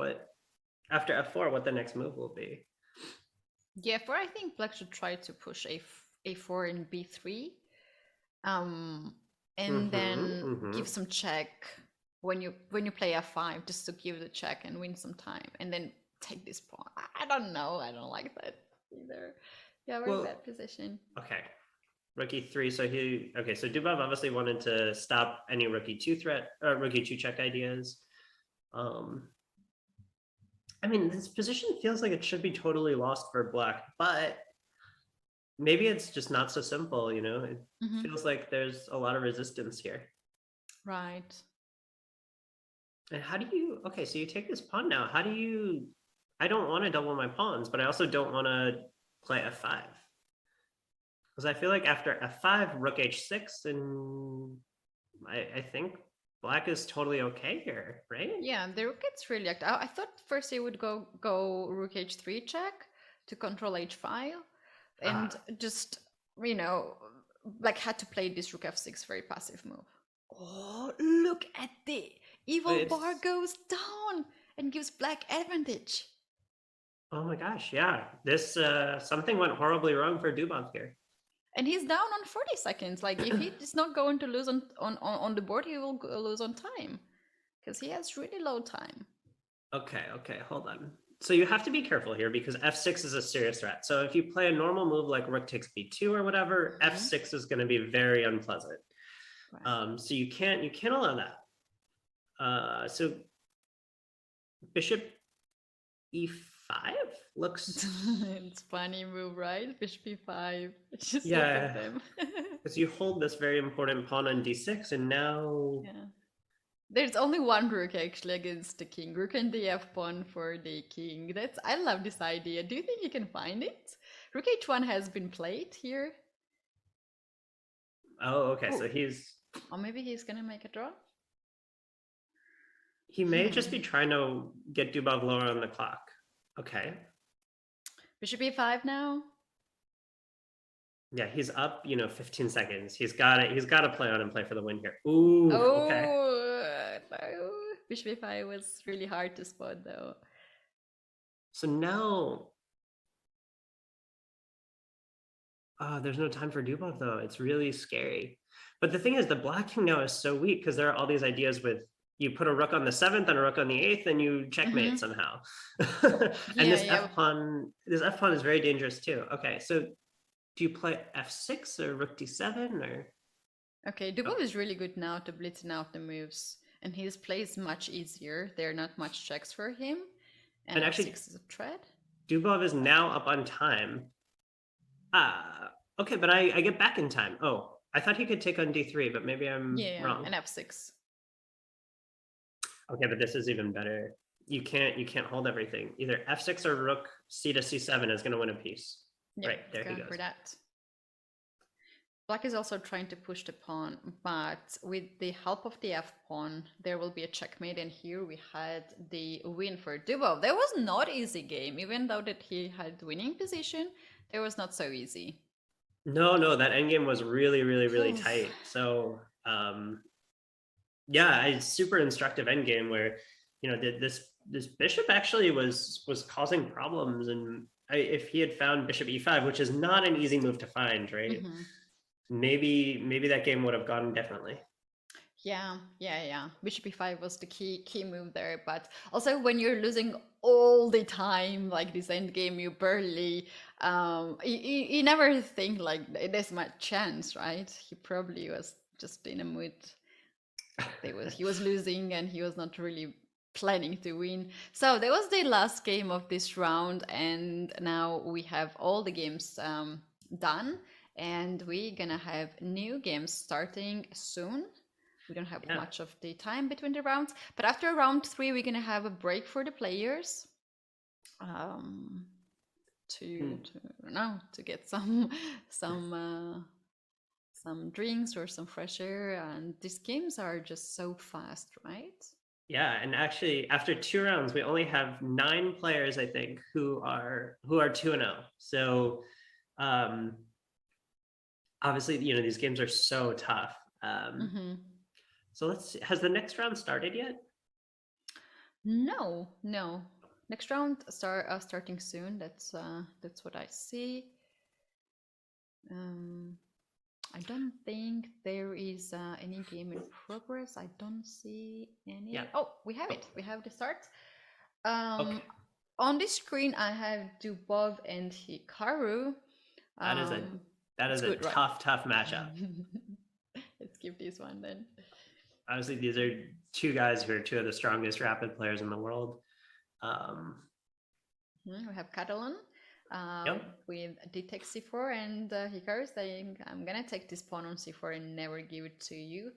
after F4 what the next move will be. Yeah, I think Black should try to push A4 and B3. And then give some check when you play F5, just to give the check and win some time, and then take this pawn. I don't know. I don't like that either. Yeah, very bad position. Okay. Rook E3. So Dubov obviously wanted to stop any Rook E2 threat, Rook E2 check ideas. I mean, this position feels like it should be totally lost for Black, but maybe it's just not so simple, It feels like there's a lot of resistance here. Right. And how do you, so you take this pawn now. I don't want to double my pawns, but I also don't want to play F5. Because I feel like after F5, Rook H6, and I think Black is totally okay here, right? Yeah, the Rook gets really active. I thought first he would go Rook H3 check to control H5, and just, Black had to play this Rook F6 very passive move. Oh, look at the evil bar goes down and gives Black advantage. Oh my gosh, yeah. This something went horribly wrong for Dubov here. And he's down on 40 seconds. Like if he is not going to lose on the board, he will lose on time because he has really low time. Okay, hold on. So you have to be careful here because f6 is a serious threat. So if you play a normal move like rook takes b2 or whatever, f6 is going to be very unpleasant. Right. So you can't allow that. So bishop e5 looks. It's funny move, right? Bishop e5. Just yeah, look at them. because you hold this very important pawn on d6, and now. Yeah. There's only one rook actually against the king. Rook and the f pawn for the king. I love this idea. Do you think you can find it? Rook h1 has been played here. Oh, okay. So he's. Or maybe he's gonna make a draw. He may just be trying to get Dubov lower on the clock. Okay. Bishop e5 now. Yeah, he's up, 15 seconds. He's got to play on and play for the win here. Ooh, okay. Bishop e5 was really hard to spot though. So now, there's no time for Dubov though. It's really scary. But the thing is, the black king now is so weak because there are all these ideas with you put a rook on the 7th and a rook on the 8th, and you checkmate somehow. And this f pawn is very dangerous too. Okay, so do you play f6 or rook d7 or? Okay, Dubov is really good now to blitzen out the moves, and his play is much easier. There are not much checks for him, and actually, f6 is a threat. Dubov is now up on time. Okay, but I get back in time. Oh, I thought he could take on d3, but maybe I'm wrong. And f6. Okay, but this is even better. You can't hold everything. Either f6 or rook c to c7 is going to win a piece. Yep, right, there he goes. For that. Black is also trying to push the pawn, but with the help of the f pawn, there will be a checkmate. And here we had the win for Dubov. That was not easy game, even though that he had winning position. It was not so easy. No, that endgame was really, really, really tight. So, yeah, a super instructive endgame where, this bishop actually was causing problems, and if he had found bishop e5, which is not an easy move to find, right? Maybe that game would have gone differently. Yeah. Bishop e5 was the key move there, but also when you're losing all the time, like this endgame, you barely, you never think like there's much chance, right? He probably was just in a mood. He was losing and he was not really planning to win. So that was the last game of this round, and now we have all the games done, and we're gonna have new games starting soon. We don't have much of the time between the rounds, but after round 3 we're gonna have a break for the players to get some drinks or some fresh air. And these games are just so fast, right? Yeah, and actually after 2 rounds we only have 9 players, I think, who are 2-0. So obviously, these games are so tough. So let's see. Has the next round started yet? No. Next round starting soon. That's what I see. I don't think there is any game in progress. I don't see any. Yeah. Oh, we have it. We have the start. On this screen, I have Dubov and Hikaru. That is a good, tough matchup. Let's skip this one then. Obviously, these are 2 guys who are 2 of the strongest rapid players in the world. We have Catalan with d takes c4, and Hikaru saying, I'm gonna take this pawn on c4 and never give it to you.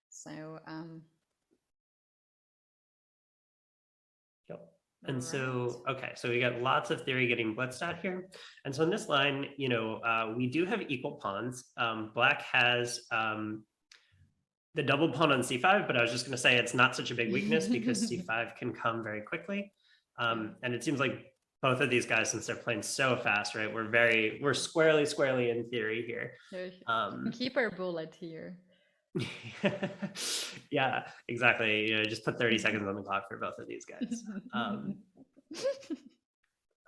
So And so, okay, so we got lots of theory getting blitzed out here. And so in this line, we do have equal pawns. Black has the double pawn on c5, but I was just going to say it's not such a big weakness because c5 can come very quickly. And it seems like both of these guys, since they're playing so fast, right, we're squarely in theory here. Keep our bullet here. Yeah, exactly. Just put 30 seconds on the clock for both of these guys.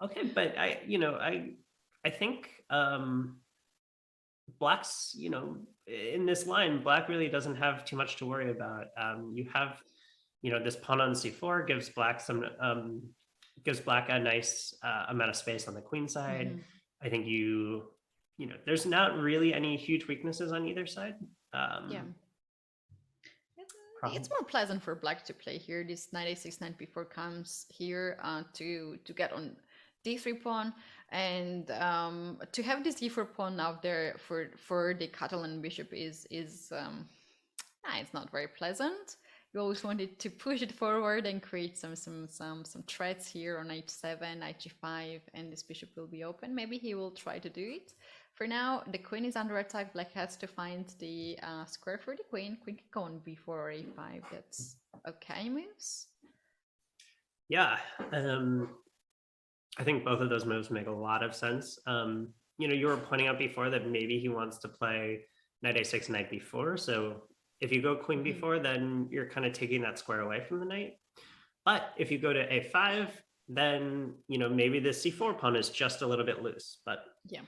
Okay, but I think Black's, in this line, Black really doesn't have too much to worry about. You have, this pawn on c4 gives Black a nice amount of space on the queen side. Mhm. I think there's not really any huge weaknesses on either side. Yeah. It's more pleasant for Black to play here. This knight a6, knight b4 comes here to get on d3 pawn, and to have this d4 pawn out there for the Catalan bishop is it's not very pleasant. You always wanted to push it forward and create some threats here on h7, knight g5, and this bishop will be open. Maybe he will try to do it. For now, the queen is under attack. Black has to find the square for the queen. Queen can go on b4 or a5. That's okay moves. Yeah, I think both of those moves make a lot of sense. You were pointing out before that maybe he wants to play knight a6, knight b4. So if you go queen b4, then you're kind of taking that square away from the knight. But if you go to a5, then maybe the c4 pawn is just a little bit loose. But yeah.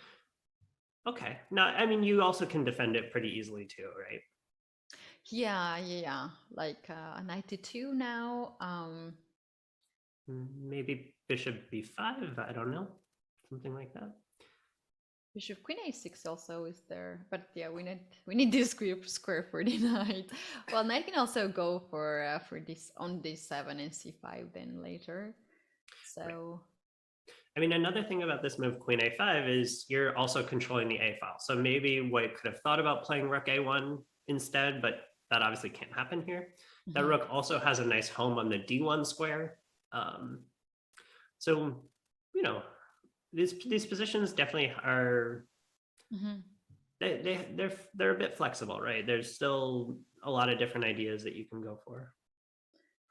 Okay. Now, I mean, you also can defend it pretty easily too, right? Yeah. Like knight d2 now. Maybe bishop b5. I don't know, something like that. Bishop queen a6 also is there, but yeah, we need this square for the knight. Well, knight can also go for this on d7 and c5 then later. So. Right. I mean, another thing about this move, queen a5, is you're also controlling the a file. So maybe White could have thought about playing rook a1 instead, but that obviously can't happen here. That rook also has a nice home on the d1 square. So, these positions definitely are, they're a bit flexible, right? There's still a lot of different ideas that you can go for.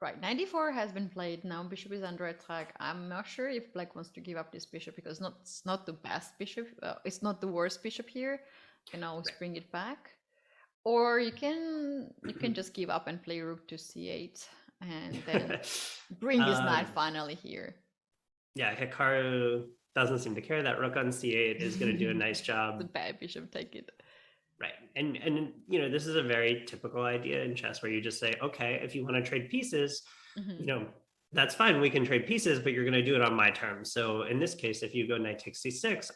Right, knight d4 has been played. Now bishop is under attack. I'm not sure if Black wants to give up this bishop because it's not the best bishop. It's not the worst bishop here. You can always bring it back, or you can just give up and play rook to c8 and then bring his knight finally here. Yeah, Hikaru doesn't seem to care. That rook on c8 is going to do a nice job. The bad bishop, take it. Right. And this is a very typical idea in chess where you just say, okay, if you want to trade pieces, that's fine. We can trade pieces, but you're going to do it on my terms. So in this case, if you go knight takes c6,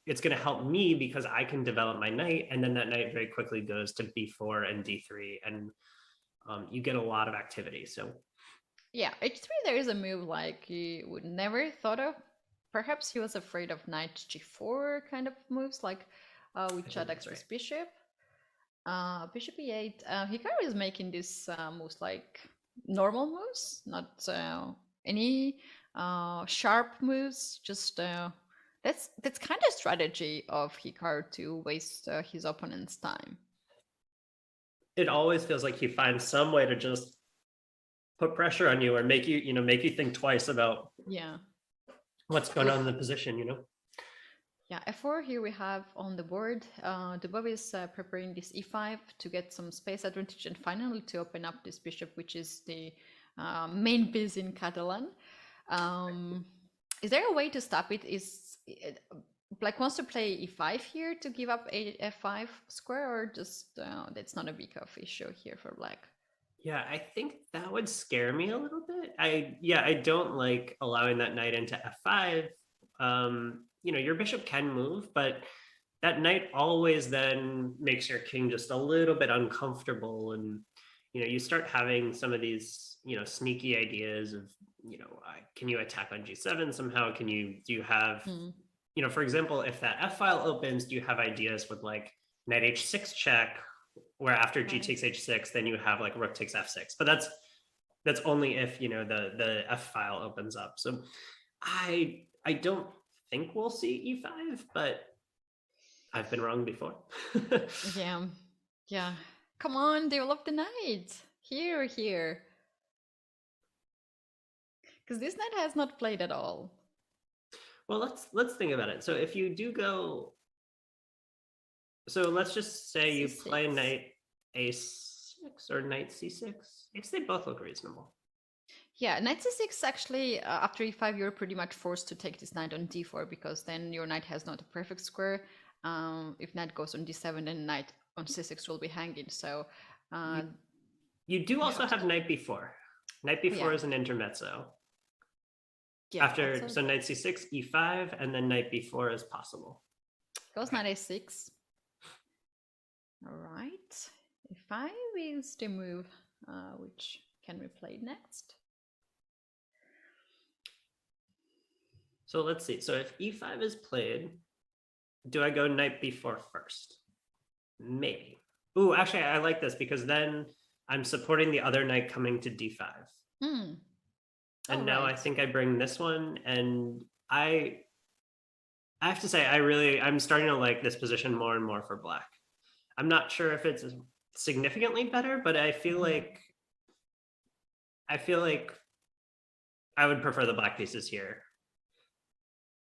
it's going to help me because I can develop my knight. And then that knight very quickly goes to b4 and d3. And you get a lot of activity. So yeah, h3, there is a move like he would never thought of. Perhaps he was afraid of knight g4 kind of moves, like with Chadak's bishop. Bishop e8. Hikaru is making these moves like normal moves, not any sharp moves. Just that's kind of strategy of Hikaru to waste his opponent's time. It always feels like he finds some way to just put pressure on you or make you think twice about what's going on in the position. Yeah, f4 here we have on the board. Dubov is preparing this e5 to get some space advantage and finally to open up this bishop, which is the main piece in Catalan. Is there a way to stop it? Black wants to play e5 here to give up a f5 square, or just that's not a big enough issue here for Black? Yeah, I think that would scare me a little bit. I don't like allowing that knight into f5. Your bishop can move, but that knight always then makes your king just a little bit uncomfortable. And, you start having some of these, sneaky ideas of, can you attack on g7 somehow? Do you have, for example, if that f file opens, do you have ideas with like knight h6 check, where after g takes h6, then you have like rook takes f6. But that's only if, the f file opens up. So I don't think we'll see e5, but I've been wrong before. Yeah. Come on, develop the knight. Here. Because this knight has not played at all. Well, let's think about it. So if you do go, so let's just say you C6. play knight a6 or knight c6. I guess they both look reasonable. Yeah, knight c6 actually, after e5, you're pretty much forced to take this knight on d4 because then your knight has not a perfect square. If knight goes on d7, then knight on c6 will be hanging. So you do also have to... knight b4. Knight b4 Yeah. is an intermezzo. Yeah, After, so knight c6, e5, and then knight b4 is possible. Goes knight a6. All right. e5 is the move, which can we play next? So let's see. So if e5 is played, do I go knight b4 first? Maybe. Ooh, actually, I like this because then I'm supporting the other knight coming to d5. And now I think I bring this one, and I have to say, I'm starting to like this position more and more for black. I'm not sure if it's significantly better, but I feel like I would prefer the black pieces here.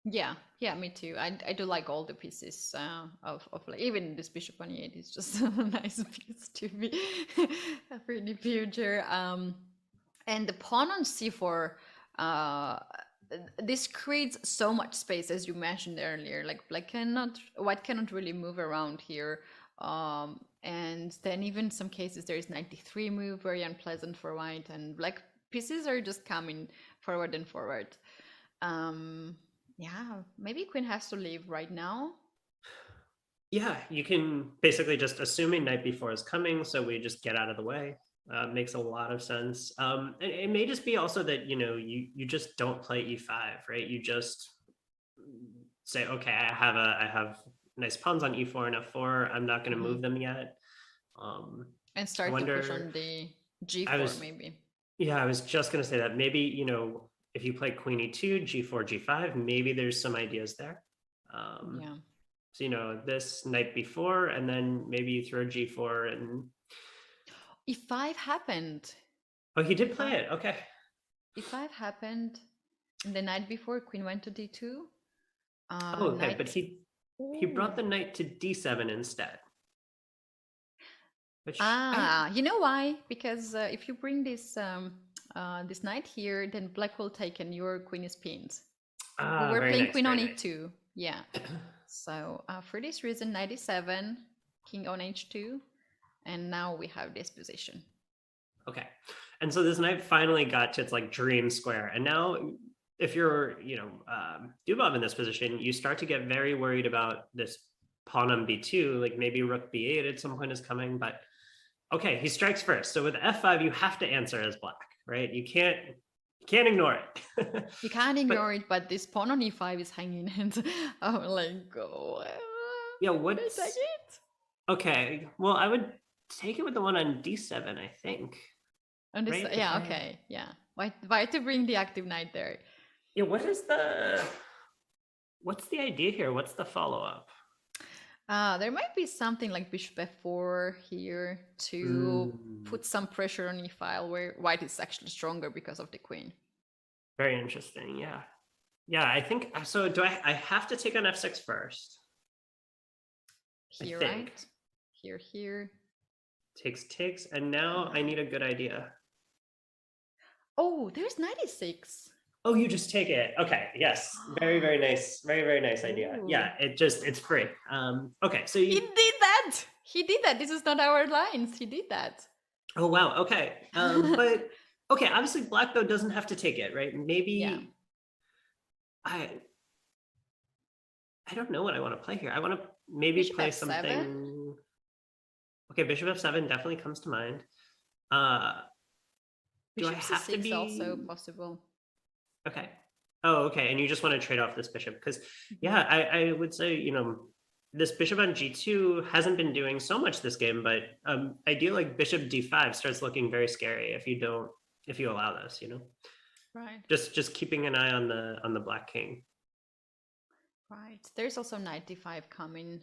Yeah, me too. I do like all the pieces of like, even this bishop on e8 is just a nice piece to be for the future. And the pawn on c4, this creates so much space, as you mentioned earlier. Like white cannot really move around here. And then even some cases there is 93 move, very unpleasant for white, and black pieces are just coming forward and forward. Yeah, maybe queen has to leave right now. Yeah, you can basically just assuming knight b4 is coming, so we just get out of the way. Makes a lot of sense. It may just be also that, you just don't play e5, right? You just say, okay, I have nice pawns on e4 and f4. I'm not going to move them yet. And start to push on the g4 maybe. Yeah, I was just going to say that. Maybe, if you play queen e2, g4, g5, maybe there's some ideas there. Yeah. So, this knight b4, and then maybe you throw g4 and... e5 happened. Oh, he did play it. Okay. e5 happened. And the knight before, queen went to d2. Okay, but he brought the knight to d7 instead. Which you know why? Because if you bring this this knight here, then black will take and your queen is pinned. We were playing queen on e2. Yeah. So for this reason, knight e7, king on h2, and now we have this position. Okay. And so this knight finally got to its like dream square. And now if you're, Dubov in this position, you start to get very worried about this pawn on b2, like maybe rook b8 at some point is coming, but okay, he strikes first. So with f5, you have to answer as black, right? You can't ignore it. You can't ignore it, but this pawn on e5 is hanging, and I'm like, oh, yeah, what is it? Okay, well, I would take it with the one on d7, I think. On this, right? Yeah, okay, yeah. Why to bring the active knight there? Yeah, what's the idea here? What's the follow-up? There might be something like bishop f4 here to put some pressure on e5 where white is actually stronger because of the queen. Very interesting, yeah. Yeah, I think, so do I have to take on f6 first? Here, right? Here. Takes, and now I need a good idea. Oh, there's knight e6. Oh, you just take it. Okay, yes. Very, very nice. Very, very nice idea. Ooh. Yeah, it's free. Okay, so He did that! He did that. This is not our lines. He did that. Oh, wow. Okay. But, okay, obviously black, though, doesn't have to take it, right? Maybe... Yeah. I don't know what I want to play here. I want to maybe bishop play F7? Something... Okay, bishop f7 definitely comes to mind. Bishop do I have to be... also possible. Okay. Oh, okay. And you just want to trade off this bishop because, yeah, I would say, this bishop on g2 hasn't been doing so much this game, but idea like bishop d5 starts looking very scary if you allow this, Right. Just keeping an eye on the black king. Right. There's also knight d5 coming.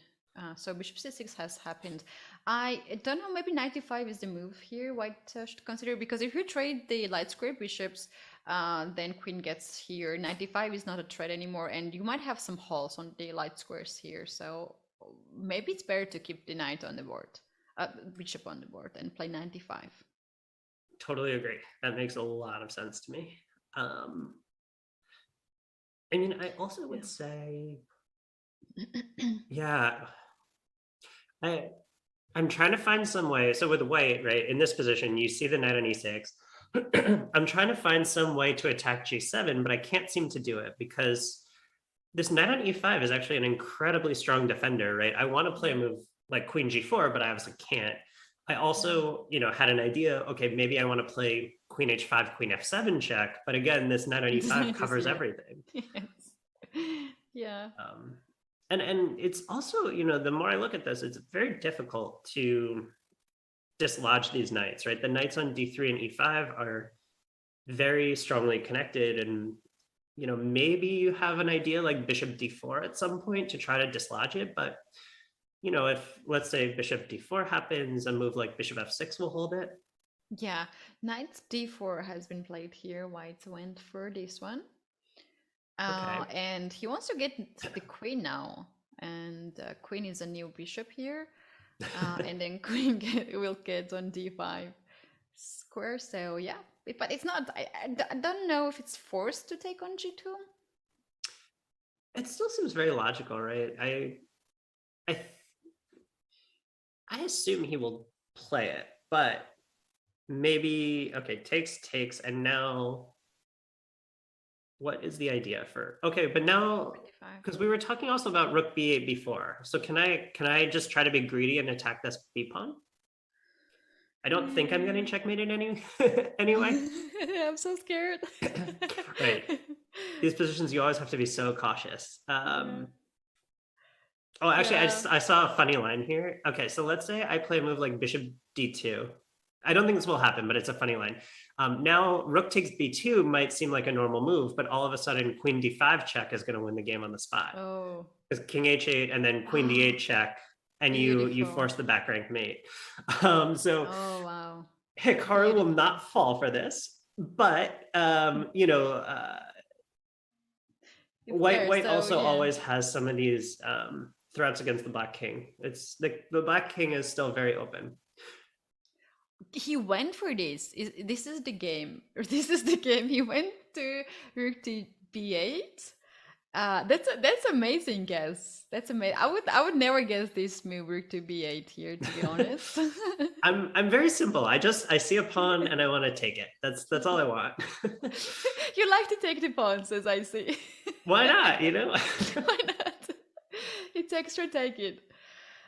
So bishop c6 has happened. I don't know, maybe knight d5 is the move here white should consider, because if you trade the light square bishops, then queen gets here. Knight d5 is not a threat anymore, and you might have some holes on the light squares here. So maybe it's better to keep the knight on the board, bishop on the board, and play knight d5. totally agree. That makes a lot of sense to me. I mean, I also would say, yeah, I'm trying to find some way. So with white, right, in this position, you see the knight on e6. I'm trying to find some way to attack g7, but I can't seem to do it because this knight on e5 is actually an incredibly strong defender, right? I want to play a move like queen g4, but I obviously can't. I also, had an idea, okay, maybe I want to play queen h5, queen f7 check, but again, this knight on e5 covers everything. Yes. Yeah. And it's also, the more I look at this, it's very difficult to dislodge these knights, right? The knights on d3 and e5 are very strongly connected, and maybe you have an idea like bishop d4 at some point to try to dislodge it, but if, let's say, bishop d4 happens, a move like bishop f6 will hold it. Yeah, knight d4 has been played here. White went for this one. Okay. And he wants to get the queen now. And queen is a new bishop here. And then queen will get on d5 square. So yeah, but it's not, I don't know if it's forced to take on g2. It still seems very logical, right? I assume he will play it, but maybe, okay, takes, and now what is the idea for, okay, but now, because we were talking also about rook b8 before, so can I just try to be greedy and attack this b pawn? I don't think I'm getting checkmated anyway. I'm so scared. Right. These positions, you always have to be so cautious. Oh, actually, Yeah. I saw a funny line here. Okay, so let's say I play a move like bishop d2. I don't think this will happen, but it's a funny line. Now, rook takes b2 might seem like a normal move, but all of a sudden, queen d5 check is going to win the game on the spot. Oh. Because king h8 and then queen d8 check, and you Beautiful. force the back rank mate. So Oh, wow. Hikaru will not fall for this, but White So, also yeah. always has some of these threats against the black king. It's the black king is still very open. He went for this. This is the game. This is the game. He went to rook to b8. That's amazing guess. That's amazing. I would never guess this move rook to b8 here, to be honest. I'm very simple. I see a pawn and I want to take it. That's all I want. You like to take the pawns, as I see. Why not? Why not? It's extra, take it.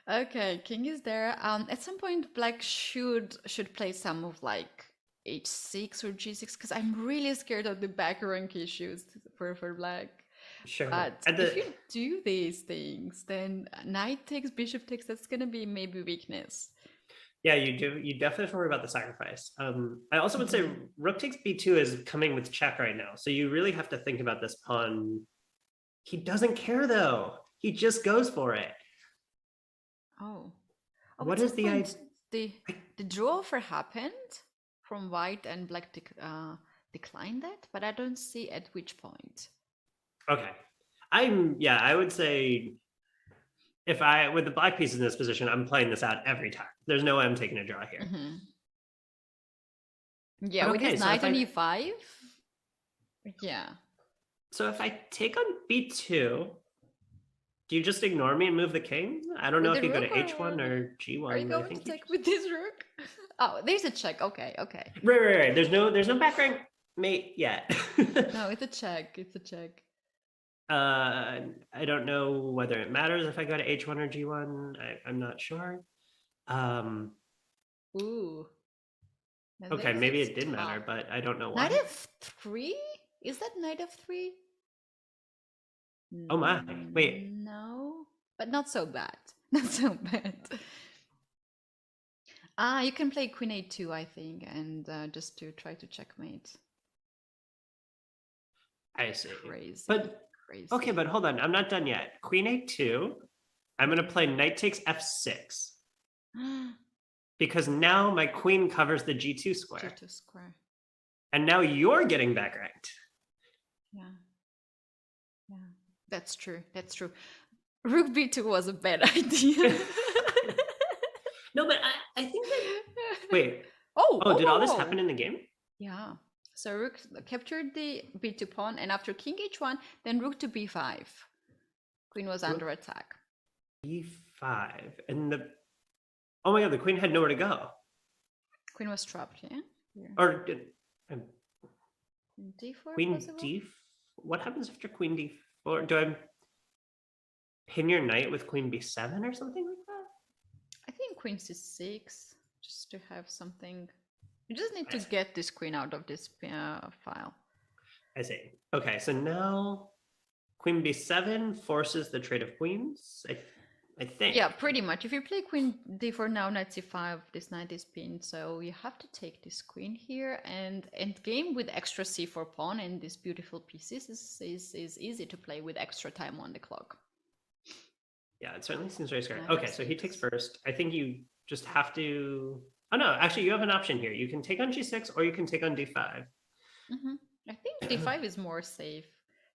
Okay, king is there. At some point, black should play some move like h6 or g6, because I'm really scared of the back rank issues for black. Sure. But if you do these things, then knight takes, bishop takes, that's gonna be maybe weakness. Yeah, you do. You definitely have to worry about the sacrifice. I also would say rook takes b2 is coming with check right now. So you really have to think about this pawn. He doesn't care though. He just goes for it. Oh. What is the idea? The draw offer happened from white, and black declined that, but I don't see at which point. Okay. I would say if with the black piece in this position, I'm playing this out every time. There's no way I'm taking a draw here. Mm-hmm. Yeah, But with okay, his so knight if on I- e5. Yeah. So if I take on b2, do you just ignore me and move the king? I don't know With if the you go to rook h1 or g1. Are you I going think to you take with this rook? Oh, there's a check. Okay. Right. There's no back rank mate yet. No, it's a check. It's a check. I don't know whether it matters if I go to h1 or g1. I'm not sure. Ooh. Now Okay, this maybe is it did matter, tough. but I don't know why. Knight f3? Is that knight f3? Oh my, wait. No, but not so bad. Not so bad. You can play queen a2, I think, and just to try to checkmate. I see. Crazy. But crazy. okay, but hold on, I'm not done yet. Queen a2. I'm gonna play knight takes f6 because now my queen covers the g2 square, G2 square. and now you're getting back ranked. Yeah. That's true. Rook b2 was a bad idea. No, but I think that. Wait, Oh, did all this whoa. happen in the game? Yeah. So rook captured the b2 pawn, and after king h1, then rook to b5. Queen was under attack. B5. And oh my god, the queen had nowhere to go. Queen was trapped, yeah? Here. Or d4 queen possible? d. What happens after queen d4? Do I pin your knight with queen b7 or something like that? I think queen c6, just to have something. You just need to get this queen out of this file. I see. Okay, so now queen b7 forces the trade of queens. I think. Yeah, pretty much. If you play queen d4 now, knight c5, this knight is pinned, so you have to take this queen here, and end game with extra c4 pawn and these beautiful pieces is easy to play with extra time on the clock. Yeah, it certainly seems very scary. Nice. Okay, so he takes first. I think you just have to. Oh no, actually, you have an option here. You can take on g6 or you can take on d5. I think d5 is more safe.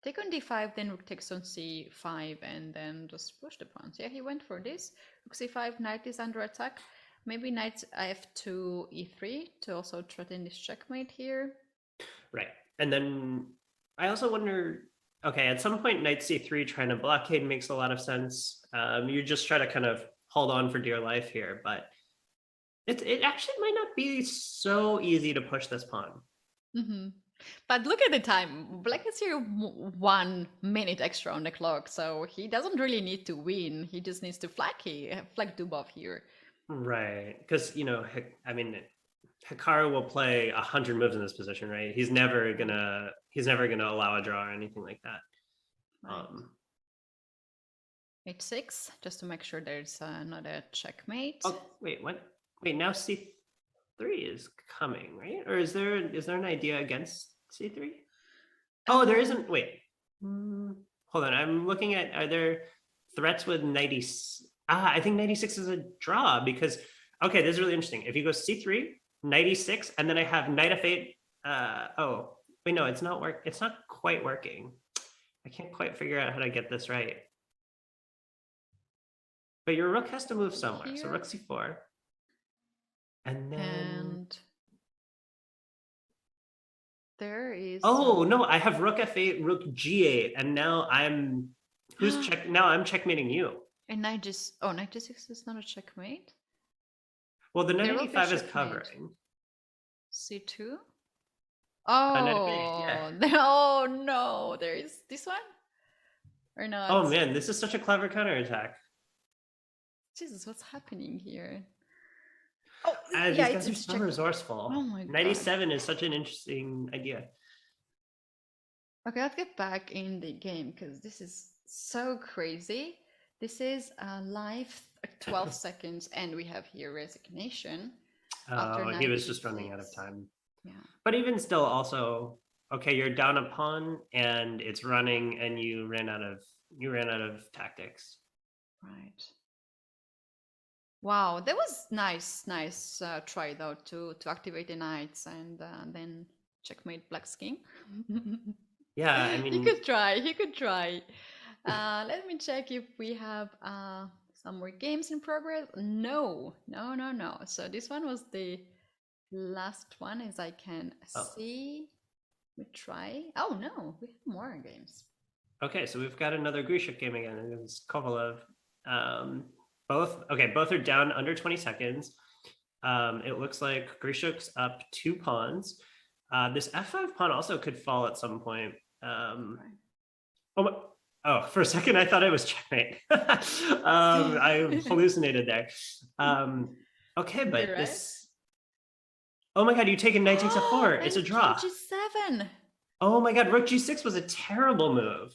Take on d5, then rook takes on c5, and then just push the pawns. Yeah, he went for this. Rook c5, knight is under attack. Maybe knight f2, e3 to also threaten this checkmate here. Right. And then I also wonder, okay, at some point, knight c3 trying to blockade makes a lot of sense. You just try to kind of hold on for dear life here, but it actually might not be so easy to push this pawn. But look at the time. Black is here 1 minute extra on the clock, so he doesn't really need to win. He just needs to flag Dubov here. Right, because I mean, Hikaru will play 100 moves in this position, right? He's never gonna allow a draw or anything like that. Right. H6, just to make sure there's not a checkmate. Oh wait, what? Wait, now c3 is coming, right? Or is there an idea against c3? Oh, there isn't. Wait, hold on. I'm looking at, are there threats with 90? I think 96 is a draw because, okay, this is really interesting. If you go c3, 96, and then I have knight f8. Oh, wait, no, it's not It's not quite working. I can't quite figure out how to get this right. But your rook has to move somewhere. Here. So rook c4. And then... And there is... Oh, no, I have rook f8, rook g8, and now I'm... Now I'm checkmating you. And knight just... Oh, knight g6 is not a checkmate? Well, the knight There will be e5 is checkmate. covering. C2? knight Oh, f8, oh no, there is this one? Or not? Oh man, this is such a clever counterattack. Jesus, what's happening here? Oh, These yeah, guys are it's so check. resourceful. Oh my god. 97 is such an interesting idea. Okay, let's get back in the game because this is so crazy. This is live 12 seconds, and we have here resignation. Oh, he was just running out of time. Yeah. But even still, also, okay, you're down a pawn and it's running, and you ran out of tactics. Right. Wow, that was nice try though to activate the knights and then checkmate Black's king. Yeah, I mean, he could try. Let me check if we have some more games in progress. No. So this one was the last one, as I can see. We try. Oh no, we have more games. Okay, so we've got another Grishuk game again, and it's Kovalev. Both are down under 20 seconds. It looks like Grishuk's up 2 pawns. This f5 pawn also could fall at some point. For a second I thought it was checkmate. I hallucinated there. Okay, but You're this. Oh my god, you take a knight takes f4. It's a draw. G7. Oh my god, rook g6 was a terrible move.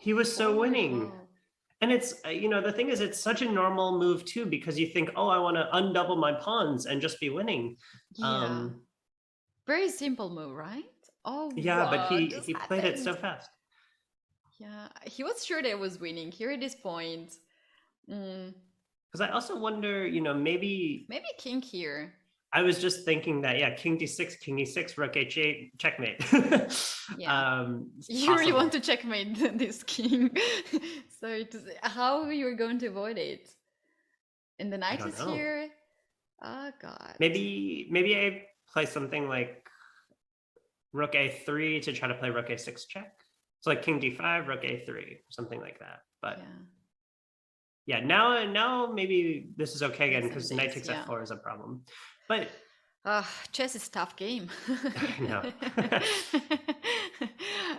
He was so winning. And it's, the thing is, it's such a normal move too, because you think, oh, I want to undouble my pawns and just be winning. Yeah. Very simple move, right? Oh, yeah, but he played it so fast. Yeah, he was sure that it was winning here at this point. Because I also wonder, maybe king here. I was just thinking that, yeah, king d6, king e6, rook h8, checkmate. Yeah. You really want to checkmate this king. So how you're going to avoid it? And the knight is here. Oh God. Maybe I play something like rook a3 to try to play rook a6 check. So like king d5, rook a3, something like that. But yeah, now maybe this is okay again because knight takes f4 is a problem. But chess is a tough game. No.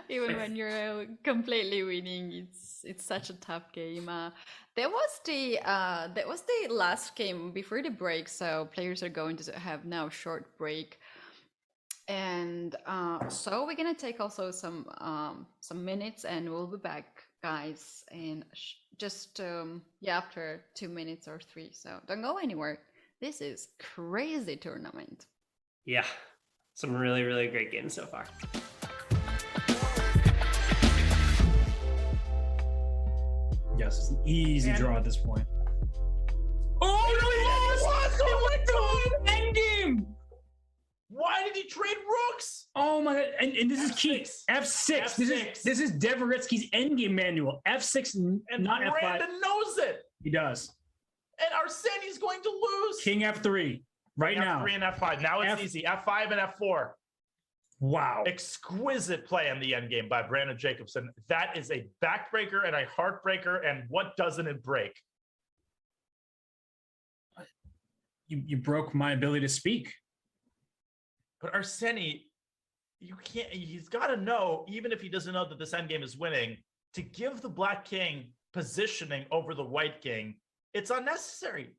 Even when you're completely winning, it's such a tough game. That was the last game before the break, so players are going to have now short break. And so we're gonna take also some minutes, and we'll be back, guys, and just after 2 minutes or 3. So don't go anywhere. This is crazy tournament. Yeah, some really, really great games so far. Yes, it's an easy draw at this point. Oh no, he lost! He went to endgame! Why did he trade rooks? Oh my god! And this is key. F6. F6. This is Dvoretsky's endgame manual. F6, And not F5. Brandon knows it. He does. And Arseni's going to lose. King F3 right now. F3 and F5. Now it's easy. F5 and F4. Wow. Exquisite play in the endgame by Brandon Jacobson. That is a backbreaker and a heartbreaker. And what doesn't it break? You broke my ability to speak. But Arseni, he's got to know, even if he doesn't know that this endgame is winning, to give the black king positioning over the white king, it's unnecessary.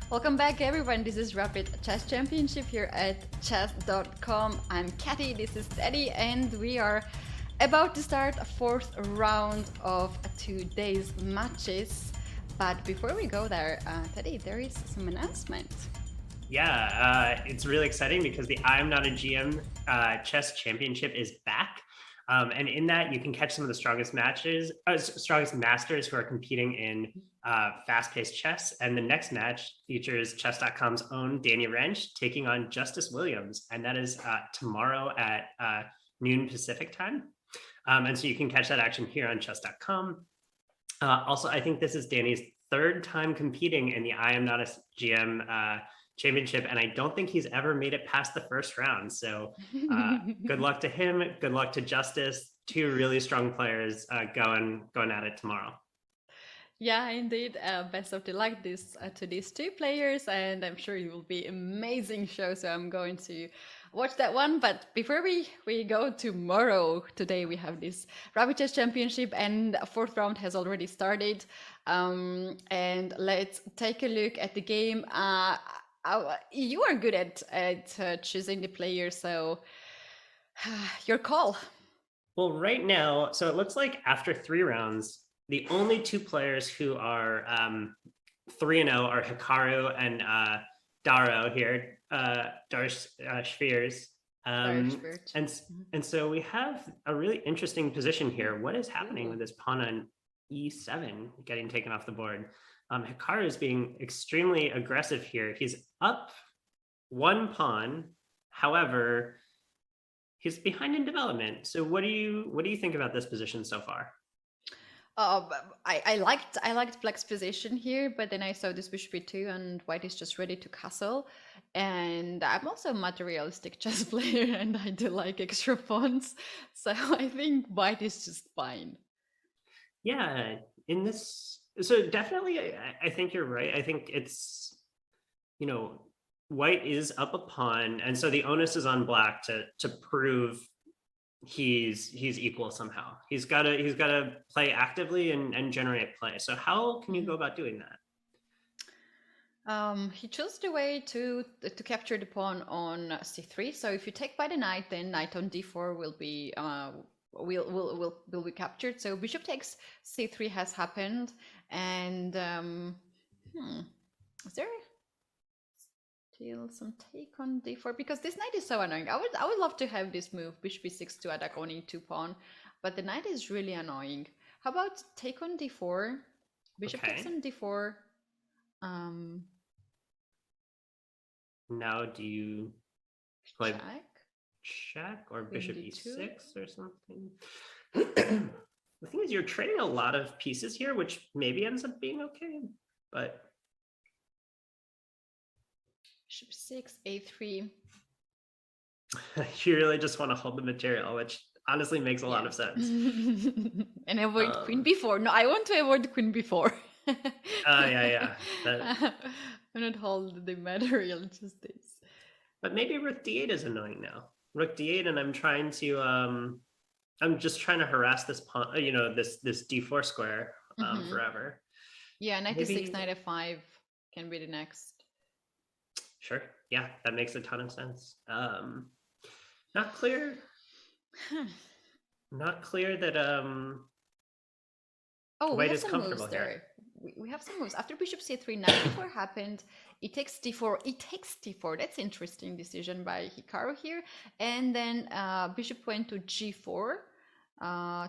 Welcome back, everyone. This is Rapid Chess Championship here at chess.com. I'm Katty, this is Teddy, and we are about to start a fourth round of today's matches. But before we go there, Teddy, there is some announcement. Yeah, it's really exciting because the I Am Not a GM Chess Championship is back. And in that, you can catch some of the strongest masters who are competing in fast-paced chess. And the next match features chess.com's own Danny Wrench taking on Justice Williams. And that is tomorrow at noon Pacific time. And so you can catch that action here on chess.com. Also, I think this is Danny's third time competing in the I Am Not a GM championship, and I don't think he's ever made it past the first round. So good luck to him. Good luck to Justice. Two really strong players going at it tomorrow. Yeah, indeed. Best of the luck to these two players, and I'm sure it will be an amazing show. So I'm going to watch that one. But before we go tomorrow, today we have this Rapid Chess Championship, and fourth round has already started. And let's take a look at the game. You are good at choosing the player, so your call. Well, right now, so it looks like after 3 rounds, the only 2 players who are 3-0 are Hikaru and Daro here, Tsatsalashvili. And so we have a really interesting position here. What is happening with this pawn on E7 getting taken off the board? Hikaru is being extremely aggressive here. He's up 1 pawn. However, he's behind in development. So what do you think about this position so far? I liked Black's position here, but then I saw this bishop e2 and White is just ready to castle. And I'm also a materialistic chess player, and I do like extra pawns. So I think White is just fine. Yeah, in this. So definitely, I think you're right. I think it's, White is up a pawn, and so the onus is on Black to prove he's equal somehow. He's got to play actively and generate play. So how can you go about doing that? He chose the way to capture the pawn on c3. So if you take by the knight, then knight on d4 will be will be captured. So bishop takes c3 has happened, and is there still some take on d4? Because this knight is so annoying. I would love to have this move bishop e6 to attack on e2 pawn, but the knight is really annoying. How about take on d4? Bishop takes on d4. Now do you play check or bishop e6 or something? The thing is, you're trading a lot of pieces here, which maybe ends up being okay, but bishop 6 a3. You really just want to hold the material, which honestly makes a lot of sense. And avoid queen b4. No, I want to avoid queen b4. Yeah. I'm not hold the material, just this. But maybe rook d8 is annoying now. Rook d8, and I'm just trying to harass this pawn, this d4 square forever. Yeah, knight e6, knight f5 can be the next. Sure. Yeah, that makes a ton of sense. Not clear. Not clear that White is comfortable here. We have some moves. After bishop c3, knight d4 happened. It takes d4. It takes d4. That's interesting decision by Hikaru here. And then bishop went to g4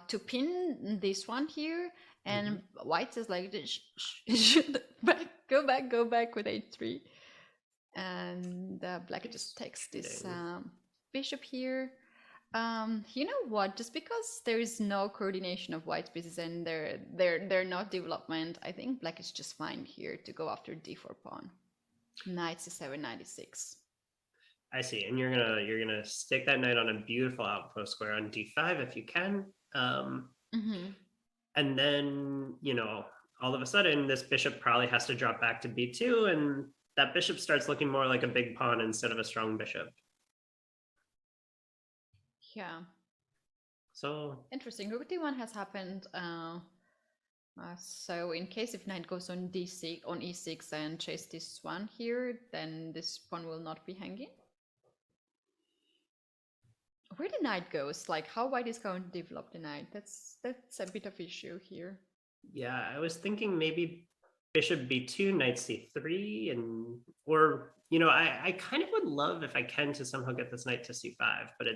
to pin this one here. And White says like, should go back with h3. And Black just takes this bishop here. You know what? Just because there is no coordination of White's pieces and they're not development, I think Black is just fine here to go after d4 pawn. Knight c7, knight e6. I see, and you're gonna stick that knight on a beautiful outpost square on d5 if you can, and then all of a sudden this bishop probably has to drop back to b2, and that bishop starts looking more like a big pawn instead of a strong bishop. Yeah. So interesting. Rook d1 has happened. So in case if knight goes on d6 on e6 and chase this one here, then this pawn will not be hanging. Where the knight goes, like how white is going to develop the knight? That's a bit of issue here. Yeah, I was thinking maybe bishop b2, knight c3, and or I kind of would love if I can to somehow get this knight to c5, but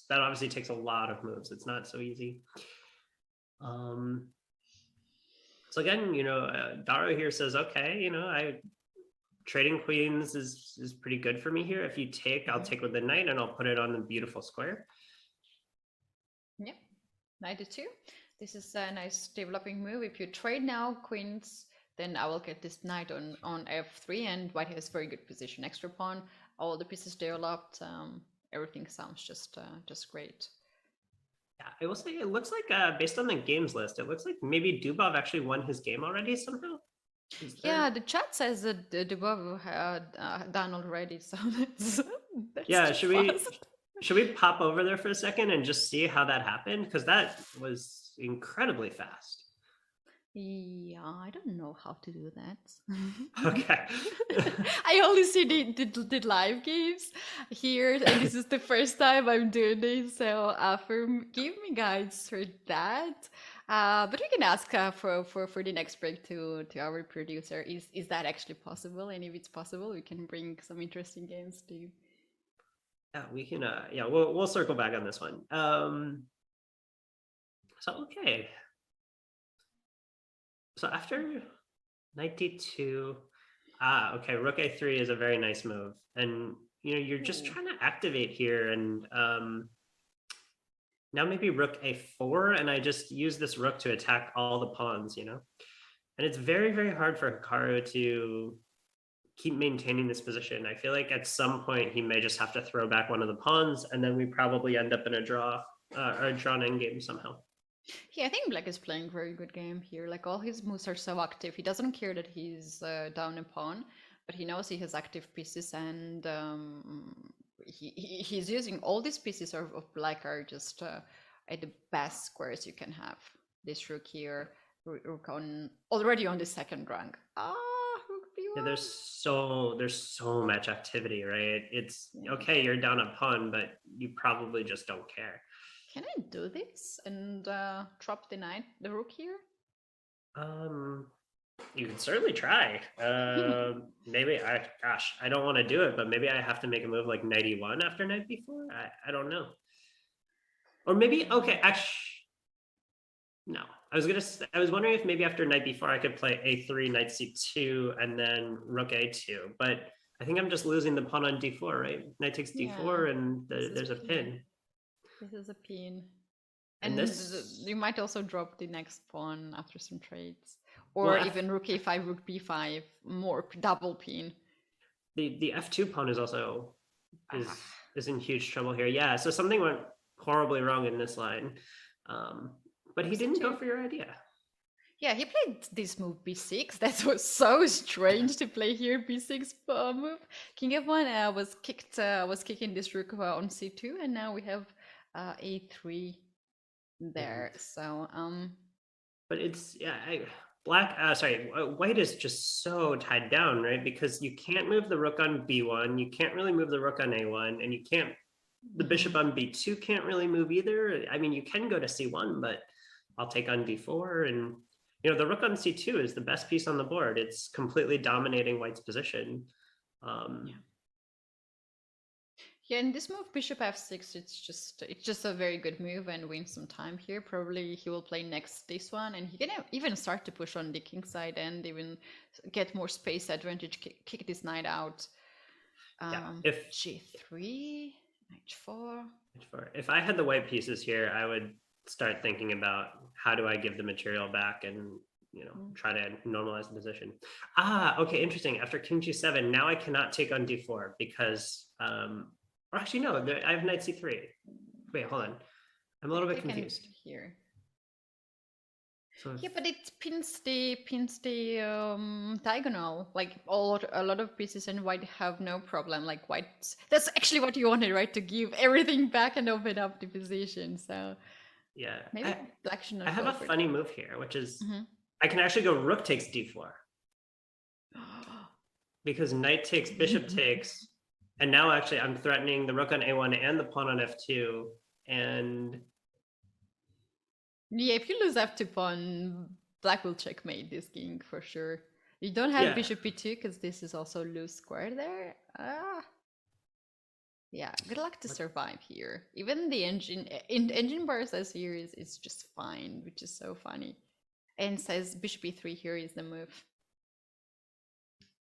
that obviously takes a lot of moves. It's not so easy. So again, Daro here says, okay, trading queens is pretty good for me here. If you take, I'll take with the knight and I'll put it on the beautiful square. Yeah, knight e2. This is a nice developing move. If you trade now queens, then I will get this knight on f3, and white has very good position. Extra pawn, all the pieces developed. Everything sounds just great. Yeah, I will say it looks like based on the games list, it looks like maybe Dubov actually won his game already somehow. Yeah, the chat says that Dubov had done already, so that's yeah. fast. Should we pop over there for a second and just see how that happened? Because that was incredibly fast. Yeah, I don't know how to do that. Okay. I only see the live games here, and this is the first time I'm doing this, so give me guides for that. But we can ask for the next break to our producer. Is that actually possible? And if it's possible, we can bring some interesting games to you. Yeah, we can. Yeah, we'll circle back on this one. So okay. So after knight d2, okay, rook a3 is a very nice move, and you're just trying to activate here, and now maybe rook a4, and I just use this rook to attack all the pawns, and it's very, very hard for Hikaru to keep maintaining this position. I feel like at some point he may just have to throw back one of the pawns, and then we probably end up in a draw or a drawn endgame somehow. Yeah, I think Black is playing a very good game here. Like all his moves are so active. He doesn't care that he's down a pawn, but he knows he has active pieces, and he's using all these pieces of Black are just at the best squares you can have. This rook here, rook already on the second rank. Rook b1. Yeah, there's so much activity, right? It's okay, you're down a pawn, but you probably just don't care. Can I do this and drop the rook here? You can certainly try. Maybe I don't want to do it, but maybe I have to make a move like knight e1 after knight b4. I don't know. Or maybe actually no. I was wondering if maybe after knight b4 I could play a3, knight c2, and then rook a2. But I think I'm just losing the pawn on d4, right? Knight takes d4, and there's a pin. This is a pin. And you might also drop the next pawn after some trades. Or even rook a5, rook b5, more double pin. The f2 pawn is also is in huge trouble here. Yeah, so something went horribly wrong in this line. But he didn't go for your idea. Yeah, he played this move b6. That was so strange to play here b6 move. King f1 was kicking this rook on c2, and now we have a3 there. So but it's white is just so tied down, right? Because you can't move the rook on b1, you can't really move the rook on a1, and the bishop on b2 can't really move either. I mean, you can go to c1, but I'll take on d4, and the rook on c2 is the best piece on the board. It's completely dominating white's position. Yeah, in this move, bishop f6, it's just a very good move and win some time here. Probably he will play next this one, and he can even start to push on the king side and even get more space advantage, kick this knight out. If g3, knight 4. If I had the white pieces here, I would start thinking about how do I give the material back and try to normalize the position. Okay, interesting. After king g7, now I cannot take on d4 because or actually, no, I have knight c3. Wait, hold on. I'm a little bit confused here. So yeah, but it pins the diagonal. Like a lot of pieces, and white have no problem. Like white, that's actually what you wanted, right? To give everything back and open up the position. So yeah, maybe black should not. I have a funny move here, which is I can actually go rook takes d4. Because knight takes, bishop takes, and now actually I'm threatening the rook on a1 and the pawn on f2, and Yeah, if you lose f2 pawn, black will checkmate this king for sure. You don't have Yeah. bishop b2 because this is also loose square there. Yeah, good luck to survive here. Even the engine bar says here is just fine, which is so funny. And says bishop e3 here is the move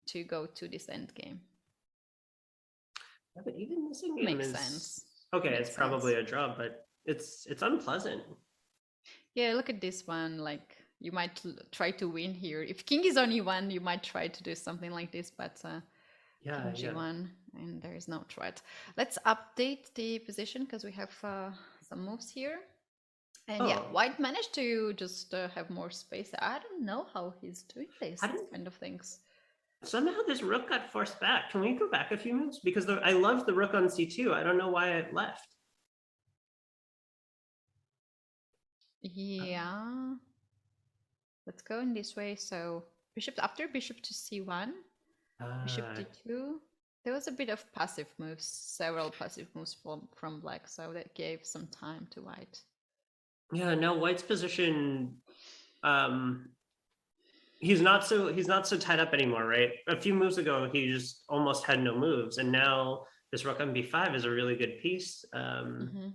to go to this endgame. yeah, but even this game Makes is sense. okay. Makes It's probably a draw, but it's unpleasant. Yeah, look at this one. Like you might try to win here. If king is on e1, you might try to do something like this, but Yeah, king yeah. g1, and there is no threat. Let's update the position because we have some moves here. And yeah, Oh. white managed to just have more space. I don't know how he's doing this kind of things. Somehow this rook got forced back. Can we go back a few moves? Because I love the rook on c2. I don't know why it left. Yeah. Let's go in this way. So bishop after bishop to c1, bishop d2. There was a bit of passive moves, several passive moves from black, so that gave some time to white. Yeah, now white's position, he's not so tied up anymore, right? A few moves ago he just almost had no moves, and now this rook on b5 is a really good piece. I'm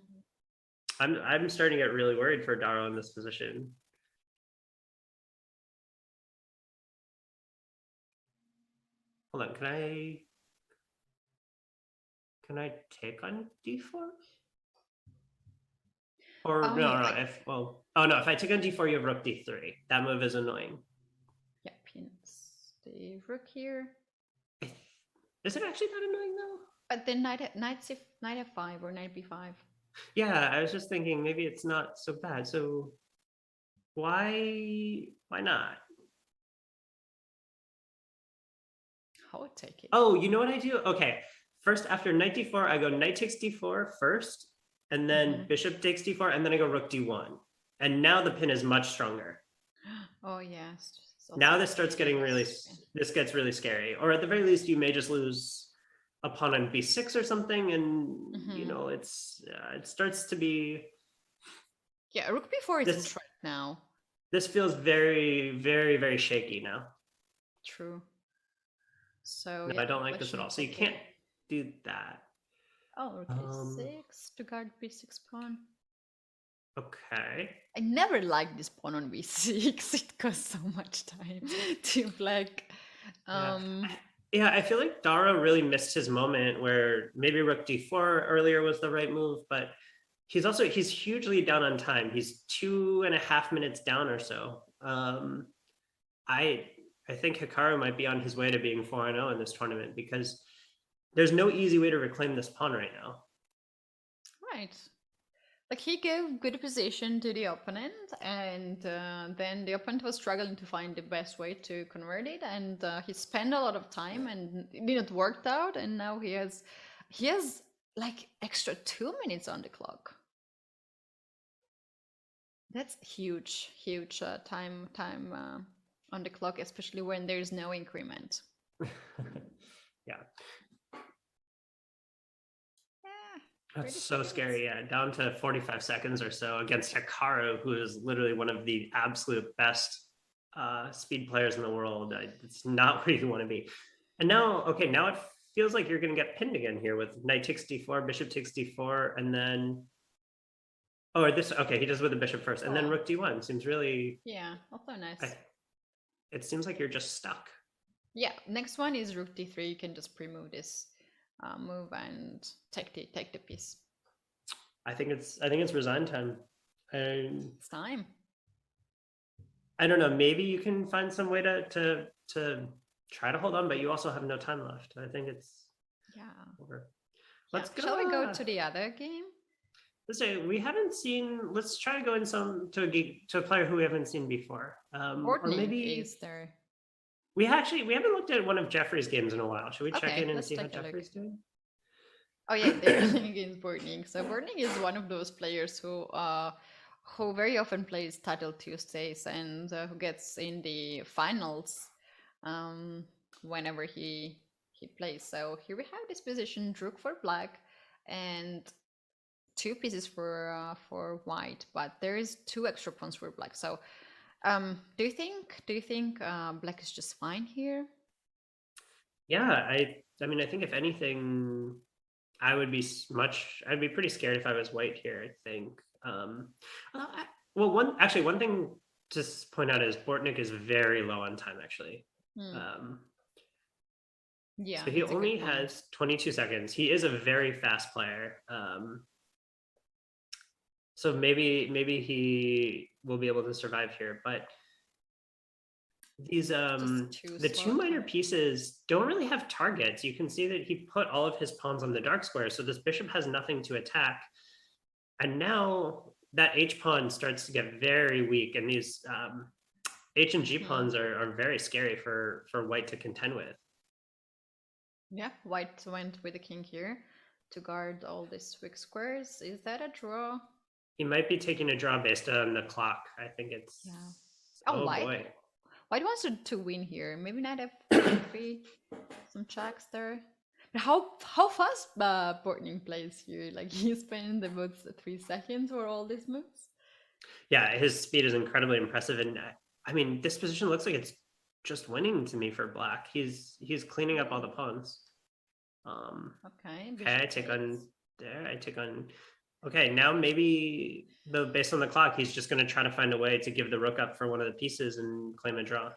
starting to get really worried for Daro in this position. Hold on, can I take on d4? Or no, yeah, if if I take on d4, you have rook d3. That move is annoying. Yeah, pins the rook here. Is it actually that annoying though? But then knight f5 or knight b5. Yeah, I was just thinking maybe it's not so bad. So why not? I would take it. Oh, you know what I do? Okay, first after knight d4, I go knight takes d4 first, and then bishop takes d4, and then I go rook d1. And now the pin is much stronger. Oh yes. Now this starts getting this gets really scary. Or at the very least, you may just lose a pawn on b6 or something, and you know it starts to be. Yeah, rook b4 is in threat now. This feels very, very, very shaky now. True. So no, yeah, I don't like this at all. So you can't do that. Oh, rook a6 to guard b6 pawn. Okay. I never liked this pawn on b6. It costs so much time to black. Yeah, I feel like Daro really missed his moment where maybe rook d4 earlier was the right move, but he's hugely down on time. He's 2.5 minutes down or so. I think Hikaru might be on his way to being 4-0 in this tournament because there's no easy way to reclaim this pawn right now. Right. Like he gave good position to the opponent, and then the opponent was struggling to find the best way to convert it, and he spent a lot of time and it didn't work out, and now he has like extra 2 minutes on the clock. That's huge time on the clock, especially when there's no increment. Yeah. That's so scary. Yeah, down to 45 seconds or so against Hikaru, who is literally one of the absolute best speed players in the world. It's not where you want to be. And now, okay, now it feels like you're going to get pinned again here with knight takes d4, bishop takes d4, and then okay, he does with the bishop first, and then rook d1 seems really also nice. It seems like you're just stuck. Yeah, next one is rook d3. You can just pre-move this move and take the piece. I think it's resign time. It's time. I don't know. Maybe you can find some way to try to hold on, but you also have no time left. I think it's over. Let's go. Shall we go to the other game? Let's say we haven't seen. Let's try to go in to a player who we haven't seen before. Or maybe is there. We haven't looked at one of Jeffrey's games in a while. Should we check in and see how Jeffrey's doing? Oh yeah, they're playing against Bortnik. So Bortnik is one of those players who who very often plays Title Tuesdays and who gets in the finals whenever he plays. So here we have this position, Rook for black and 2 pieces for white, but there is 2 extra pawns for black. So do you think black is just fine here? Yeah, I mean, I think if anything, I'd be pretty scared if I was white here, I think. One thing to point out is Bortnik is very low on time, actually. Yeah. So he only has 22 seconds. He is a very fast player. So maybe he will be able to survive here, but these the 2 minor pieces don't really have targets. You can see that he put all of his pawns on the dark square, so this bishop has nothing to attack. And now that H pawn starts to get very weak, and these H and G pawns are very scary for white to contend with. Yeah, white went with the king here to guard all these weak squares. Is that a draw? He might be taking a draw based on the clock. I think it's... Yeah. Oh boy. White wants to win here. Maybe knight f3, some checks there. But how fast Bortnik plays here? Like he spent about 3 seconds for all these moves. Yeah, his speed is incredibly impressive, and I mean, this position looks like it's just winning to me for black. He's cleaning up all the pawns. Okay. I take on there. I take on. Okay, now maybe based on the clock, he's just going to try to find a way to give the rook up for one of the pieces and claim a draw.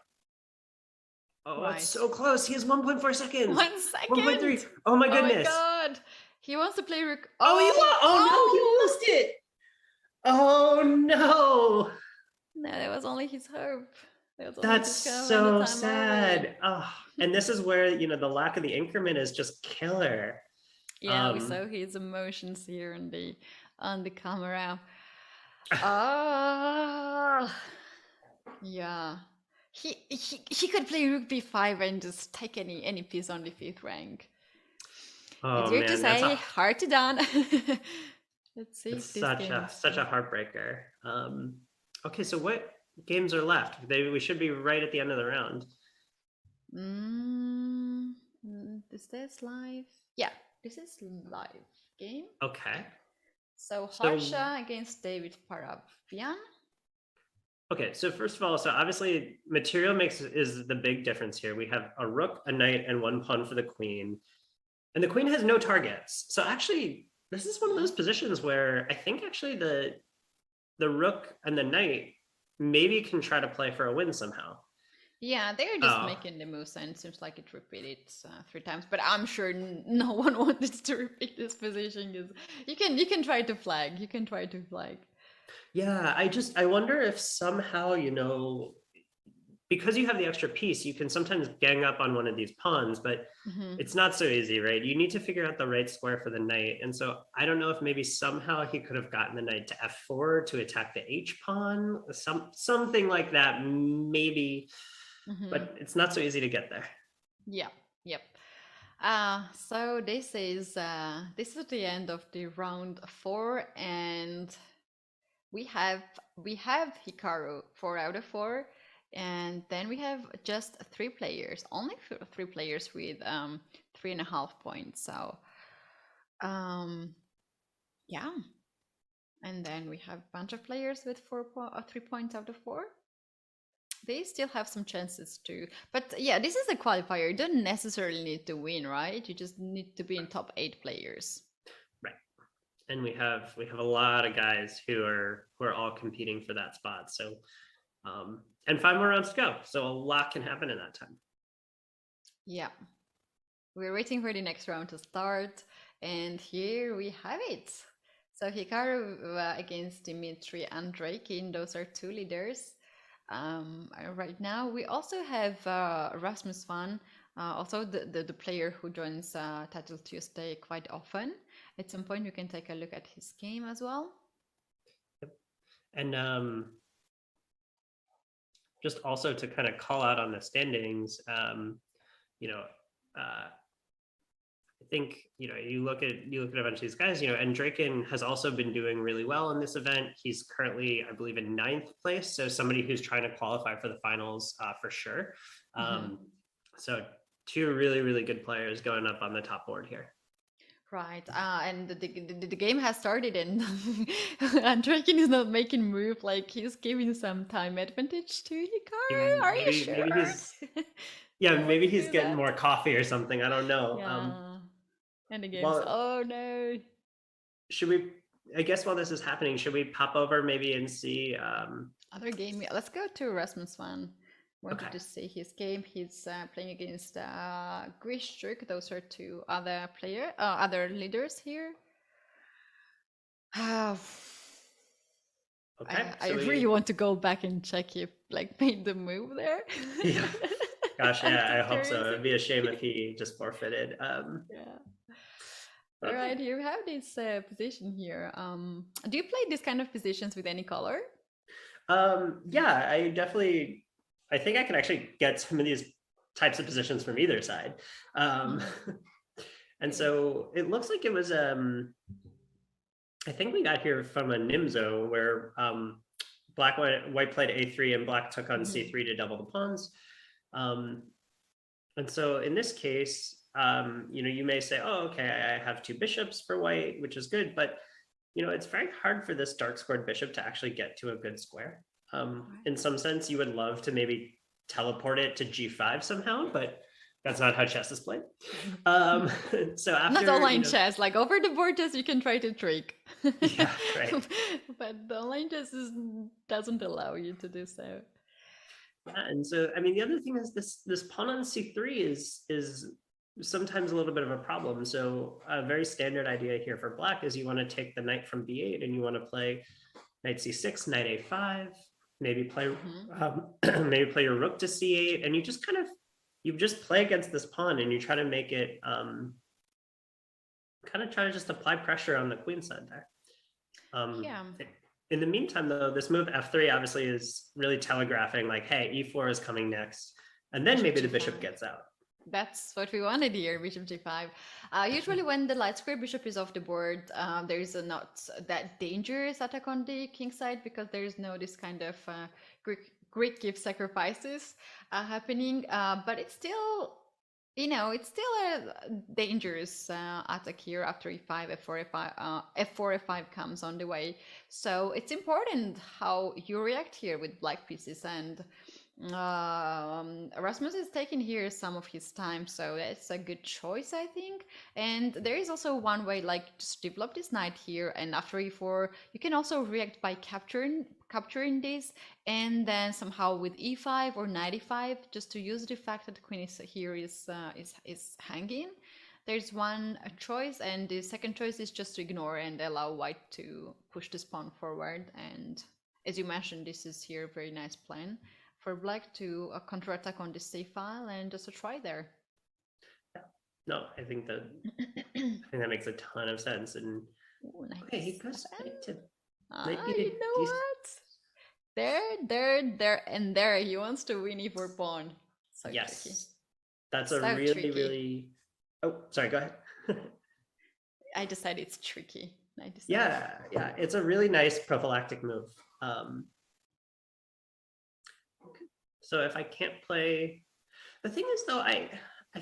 Oh, right. It's so close. He has 1.4 seconds. 1 second. 1.3. Oh my goodness. Oh my god. He wants to play rook. Oh, he lost. Oh no, he lost it. Oh no. No, that was only his hope. That's so sad. Oh, and this is where, the lack of the increment is just killer. Yeah, we saw his emotions here on the camera. Oh, yeah. He could play rook b5 and just take any piece on the 5th rank. Oh, it's weird to say, hard to done. Let's see. It's such a heartbreaker. Okay, so what games are left? We should be right at the end of the round. Is this live? Yeah, this is live game. Okay. So Harsha against David Paravian. Okay, so first of all, obviously material mix is the big difference here. We have a rook, a knight, and 1 pawn for the queen. And the queen has no targets. So actually, this is one of those positions where I think actually the rook and the knight maybe can try to play for a win somehow. Yeah, they're just making the moves, and it seems like it repeated 3 times. But I'm sure no one wanted to repeat this position. Because you can try to flag. You can try to flag. Yeah, I wonder if somehow, because you have the extra piece, you can sometimes gang up on one of these pawns, but it's not so easy, right? You need to figure out the right square for the knight. And so I don't know if maybe somehow he could have gotten the knight to f4 to attack the h pawn, something like that, maybe. But it's not so easy to get there. Yeah. Yep. So this is the end of the round 4, and we have Hikaru 4 out of 4, and then we have just 3 players, only 3 players with 3.5 points. So yeah, and then we have a bunch of players with 3 points out of 4. They still have some chances to, but yeah, this is a qualifier. You don't necessarily need to win, right? You just need to be in top 8 players. Right. And we have a lot of guys who are all competing for that spot. So and 5 more rounds to go. So a lot can happen in that time. Yeah. We're waiting for the next round to start, and here we have it. So Hikaru against Dimitri Andreikin. Those are 2 leaders. Right now we also have Rasmus Van, also the player who joins Title Tuesday quite often. At some point we can take a look at his game as well. Yep. And just also to kind of call out on the standings, I think, you look at a bunch of these guys, and Draken has also been doing really well in this event. He's currently, I believe, in 9th place. So somebody who's trying to qualify for the finals for sure. So 2 really, really good players going up on the top board here. Right, and the game has started, and and Draken is not making move. Like he's giving some time advantage to Hikaru. Are you sure? Maybe he's maybe he's getting more coffee or something. I don't know. Yeah. And the game's well, oh no. Should we? I guess while this is happening, should we pop over maybe and see? Other game. Yeah, let's go to Rasmus one. Wanted Okay. to see his game. He's playing against Grishtruk. Those are 2 other other leaders here. Okay. I really want to go back and check if Black made the move there. Yeah. Gosh, yeah, I hope so. Curious. It'd be a shame if he just forfeited. Yeah. All Okay. right, you have this position here. Do you play this kind of positions with any color? Yeah, I think I can actually get some of these types of positions from either side. And so it looks like it was, I think we got here from a Nimzo where white played A3 and black took on C3 to double the pawns. And so in this case, you may say, oh, okay, I have 2 bishops for white, which is good, but it's very hard for this dark squared bishop to actually get to a good square. In some sense, you would love to maybe teleport it to G5 somehow, but that's not how chess is played. So after not online chess, like over the board chess, you can try to trick. Yeah, right. But the online chess doesn't allow you to do so. Yeah, and so I mean, the other thing is this pawn on C3 is sometimes a little bit of a problem. So a very standard idea here for black is you want to take the knight from B8 and you want to play knight C6, knight A5, maybe play maybe play your rook to C8, and you just play against this pawn and you try to make it try to just apply pressure on the queen side there. Yeah. In the meantime, though, this move F3 obviously is really telegraphing like, hey, E4 is coming next, and then maybe the bishop gets out. That's what we wanted here, bishop g5. Usually when the light square bishop is off the board, there is not that dangerous attack on the king side because there is no this kind of Greek gift sacrifices happening, but it's still, it's still a dangerous attack here after e5, f4, f5, f4, f5 comes on the way. So it's important how you react here with black pieces, and Rasmus is taking here some of his time, so it's a good choice, I think. And there is also one way, like just develop this knight here, and after e4 you can also react by capturing this, and then somehow with e5 or knight e5, just to use the fact that the queen is here is hanging. There's one choice, and the second choice is just to ignore and allow white to push this pawn forward. And as you mentioned, this is here a very nice plan for black to counterattack on this c file and just a try there. No, I think that makes a ton of sense. And ooh, nice. Okay, he goes knight to you know what? There he wants to win e4 pawn. So yes, tricky. That's so a really tricky. really. Oh, sorry. Go ahead. I decided it's tricky. Yeah, it's a really nice prophylactic move. Okay. So if I can't play, the thing is though, I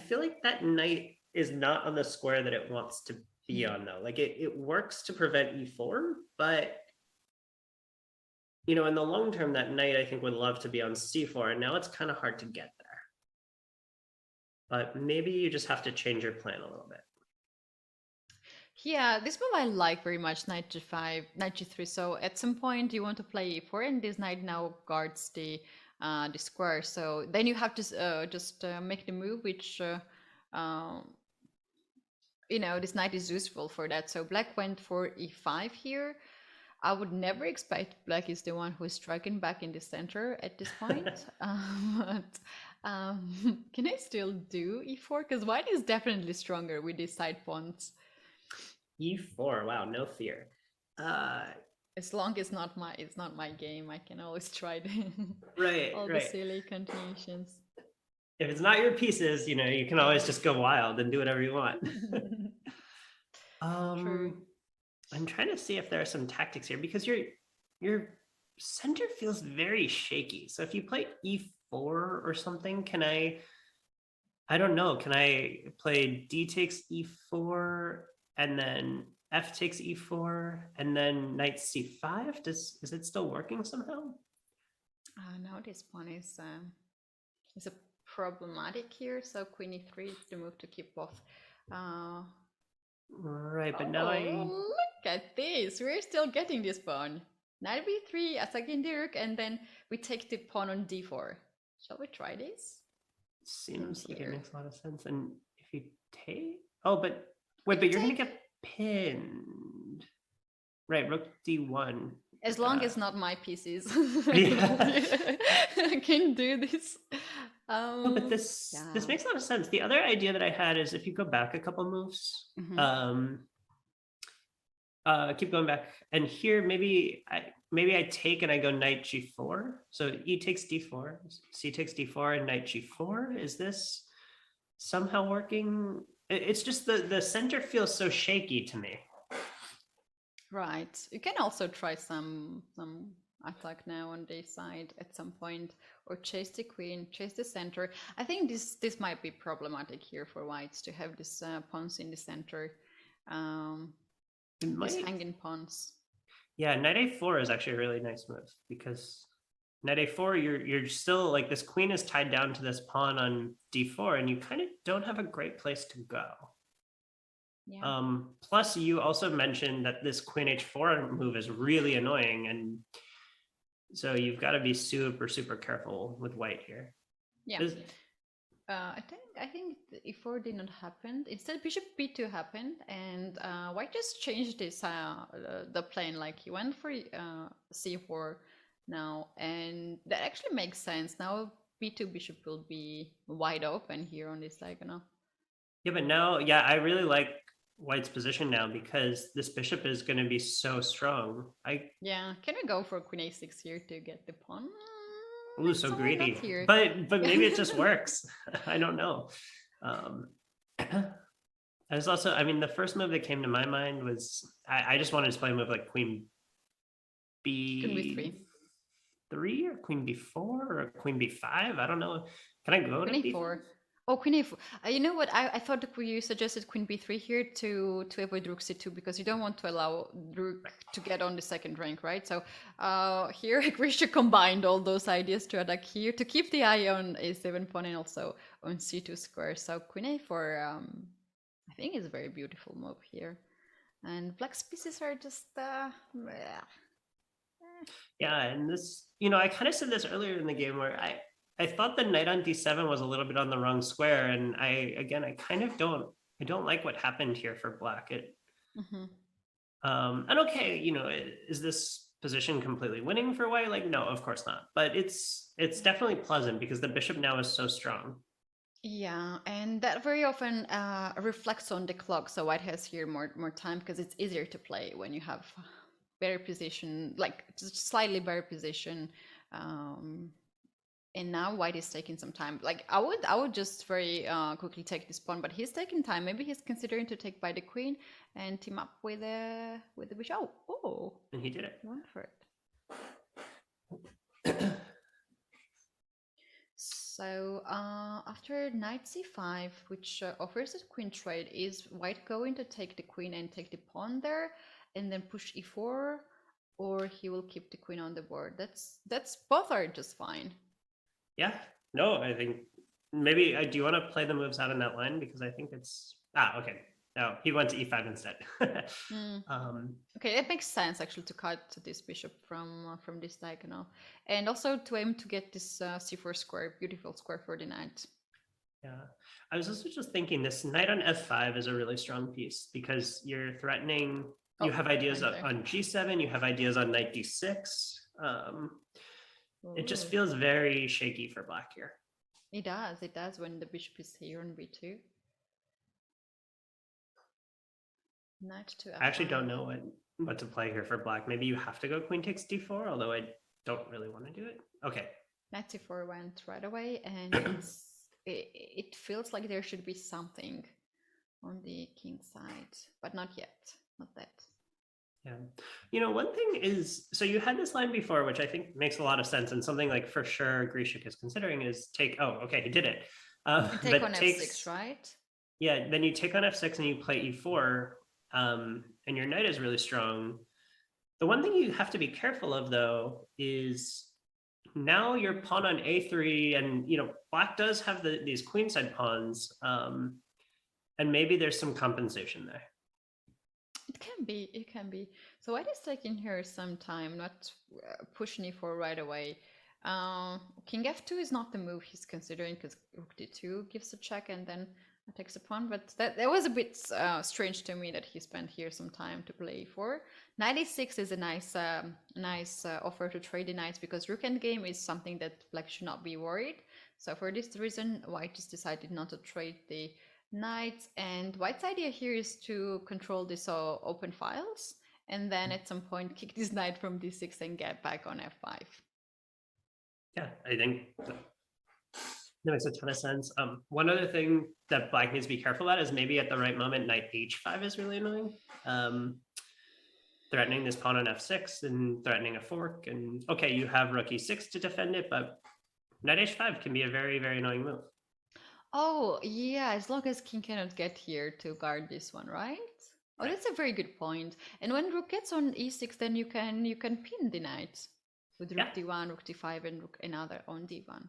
feel like that knight is not on the square that it wants to be on though. Like it works to prevent e4, but in the long term, that knight I think would love to be on c4, and now it's kind of hard to get there. But maybe you just have to change your plan a little bit. Yeah, this move I like very much, knight g5, knight g3. So at some point you want to play e4, and this knight now guards the square. So then you have to just make the move, which this knight is useful for that. So black went for e5 here. I would never expect black is the one who is striking back in the center at this point. Can I still do e4? Because white is definitely stronger with these side pawns. e4, wow, no fear. As long as it's not my game, I can always try right, all the silly continuations. if it's not your pieces, you know, you can always just go wild and do whatever you want. True. I'm trying to see if there are some tactics here because your center feels very shaky. So if you play e4 or something, can I don't know, can I play d takes e4 and then f takes e4 and then knight c5? Is it still working somehow? Now this pawn is a problematic here. So queen e3 is the move to keep both. Right, but now Look at this. We're still getting this pawn. Knight b3, attacking the rook, and then we take the pawn on d4. Shall we try this? Seems like here. it makes a lot of sense. And if you take, oh, but wait, but you're gonna get pinned. Right, rook d1. As long as not my pieces. Yeah. I can do this. No, but this makes a lot of sense. The other idea that I had is if you go back a couple moves, keep going back, and here maybe I take and I go knight g4. So e takes d4, c takes d4, and knight g4. Is this somehow working? It's just the center feels so shaky to me. Right. You can also try some attack now on this side at some point, or chase the queen, chase the center. I think this might be problematic here for whites to have this pawns in the center. These hanging pawns. Yeah, knight a4 is actually a really nice move because knight a4, you're still like this queen is tied down to this pawn on d4, and you kind of don't have a great place to go. Yeah. Plus, you also mentioned that this queen h4 move is really annoying, and so you've got to be super careful with white here. Yeah. I think e4 did not happen. Instead, bishop b2 happened, and white just changed this the plan. Like he went for c4 now, and that actually makes sense. Now b2 bishop will be wide open here on this diagonal. Yeah, but now, yeah, I really like white's position now because this bishop is going to be so strong. Yeah, can we go for queen a6 here to get the pawn? Ooh, so greedy. But maybe it just works. I don't know. I was also, I mean, the first move that came to my mind was I just wanted to play a move like queen b3 or queen b4 or queen b5. I don't know. Can I go to b4? Oh, queen a4. You know what? I thought that you suggested queen b3 here to avoid rook c2 because you don't want to allow rook to get on the second rank, right? So here we should combine all those ideas to attack here to keep the eye on a7 pawn and also on c2 square. So queen a4, I think is a very beautiful move here. And black's pieces are just... Yeah, and this, you know, I kind of said this earlier in the game where I thought the knight on d7 was a little bit on the wrong square, and I kind of don't like what happened here for black. And okay, you know, is this position completely winning for white? Like, no, of course not. But it's definitely pleasant because the bishop now is so strong. Yeah, and that very often reflects on the clock. So white has here more time because it's easier to play when you have better position, like just slightly better position. And now white is taking some time. Like I would just very quickly take this pawn, but he's taking time. Maybe he's considering to take by the queen and team up with the bishop. Oh, and he did it. He went for it. So after knight c5, which offers a queen trade, is white going to take the queen and take the pawn there, and then push e4, or he will keep the queen on the board? That's both are just fine. Yeah, no, I think maybe do you want to play the moves out in that line? Because I think it's, okay. No, he went to e5 instead. Okay, it makes sense actually to cut this bishop from this diagonal. And also to aim to get this c4 square, beautiful square for the knight. Yeah, I was also just thinking this knight on f5 is a really strong piece because you're threatening, you have ideas on g7, you have ideas on knight d6. It just feels very shaky for black here. It does when the bishop is here on b2. Knight to f5. I actually don't know what to play here for black. Maybe you have to go queen takes d4, although I don't really want to do it. Okay. Knight c4 went right away, and it feels like there should be something on the king side, but not yet. Not that. Yeah. One thing is, so you had this line before, which I think makes a lot of sense, and something like for sure Grishik is considering is take, oh, okay, he did it. You take on f6, right? Yeah, then you take on f6 and you play e4, and your knight is really strong. The one thing you have to be careful of, though, is now your pawn on a3, and black does have these queenside pawns, and maybe there's some compensation there. It can be. So white is taking here some time, not pushing e4 right away. King f2 is not the move he's considering, because rook d2 gives a check and then takes a pawn, but that was a bit strange to me that he spent here some time to play e4. Knight e6 is a nice offer to trade the knights, because rook endgame is something that black should not be worried. So for this reason, white just decided not to trade the knights, and white's idea here is to control these open files, and then at some point kick this knight from d6 and get back on f5. Yeah, I think that makes a ton of sense. One other thing that black needs to be careful about is maybe at the right moment, knight h5 is really annoying. Threatening this pawn on f6 and threatening a fork. And okay, you have rook e6 to defend it, but knight h5 can be a very, very annoying move. Oh, yeah, as long as king cannot get here to guard this one, right? Oh, that's a very good point. And when rook gets on e6, then you can pin the knight with rook d1, rook d5, and rook another on d1.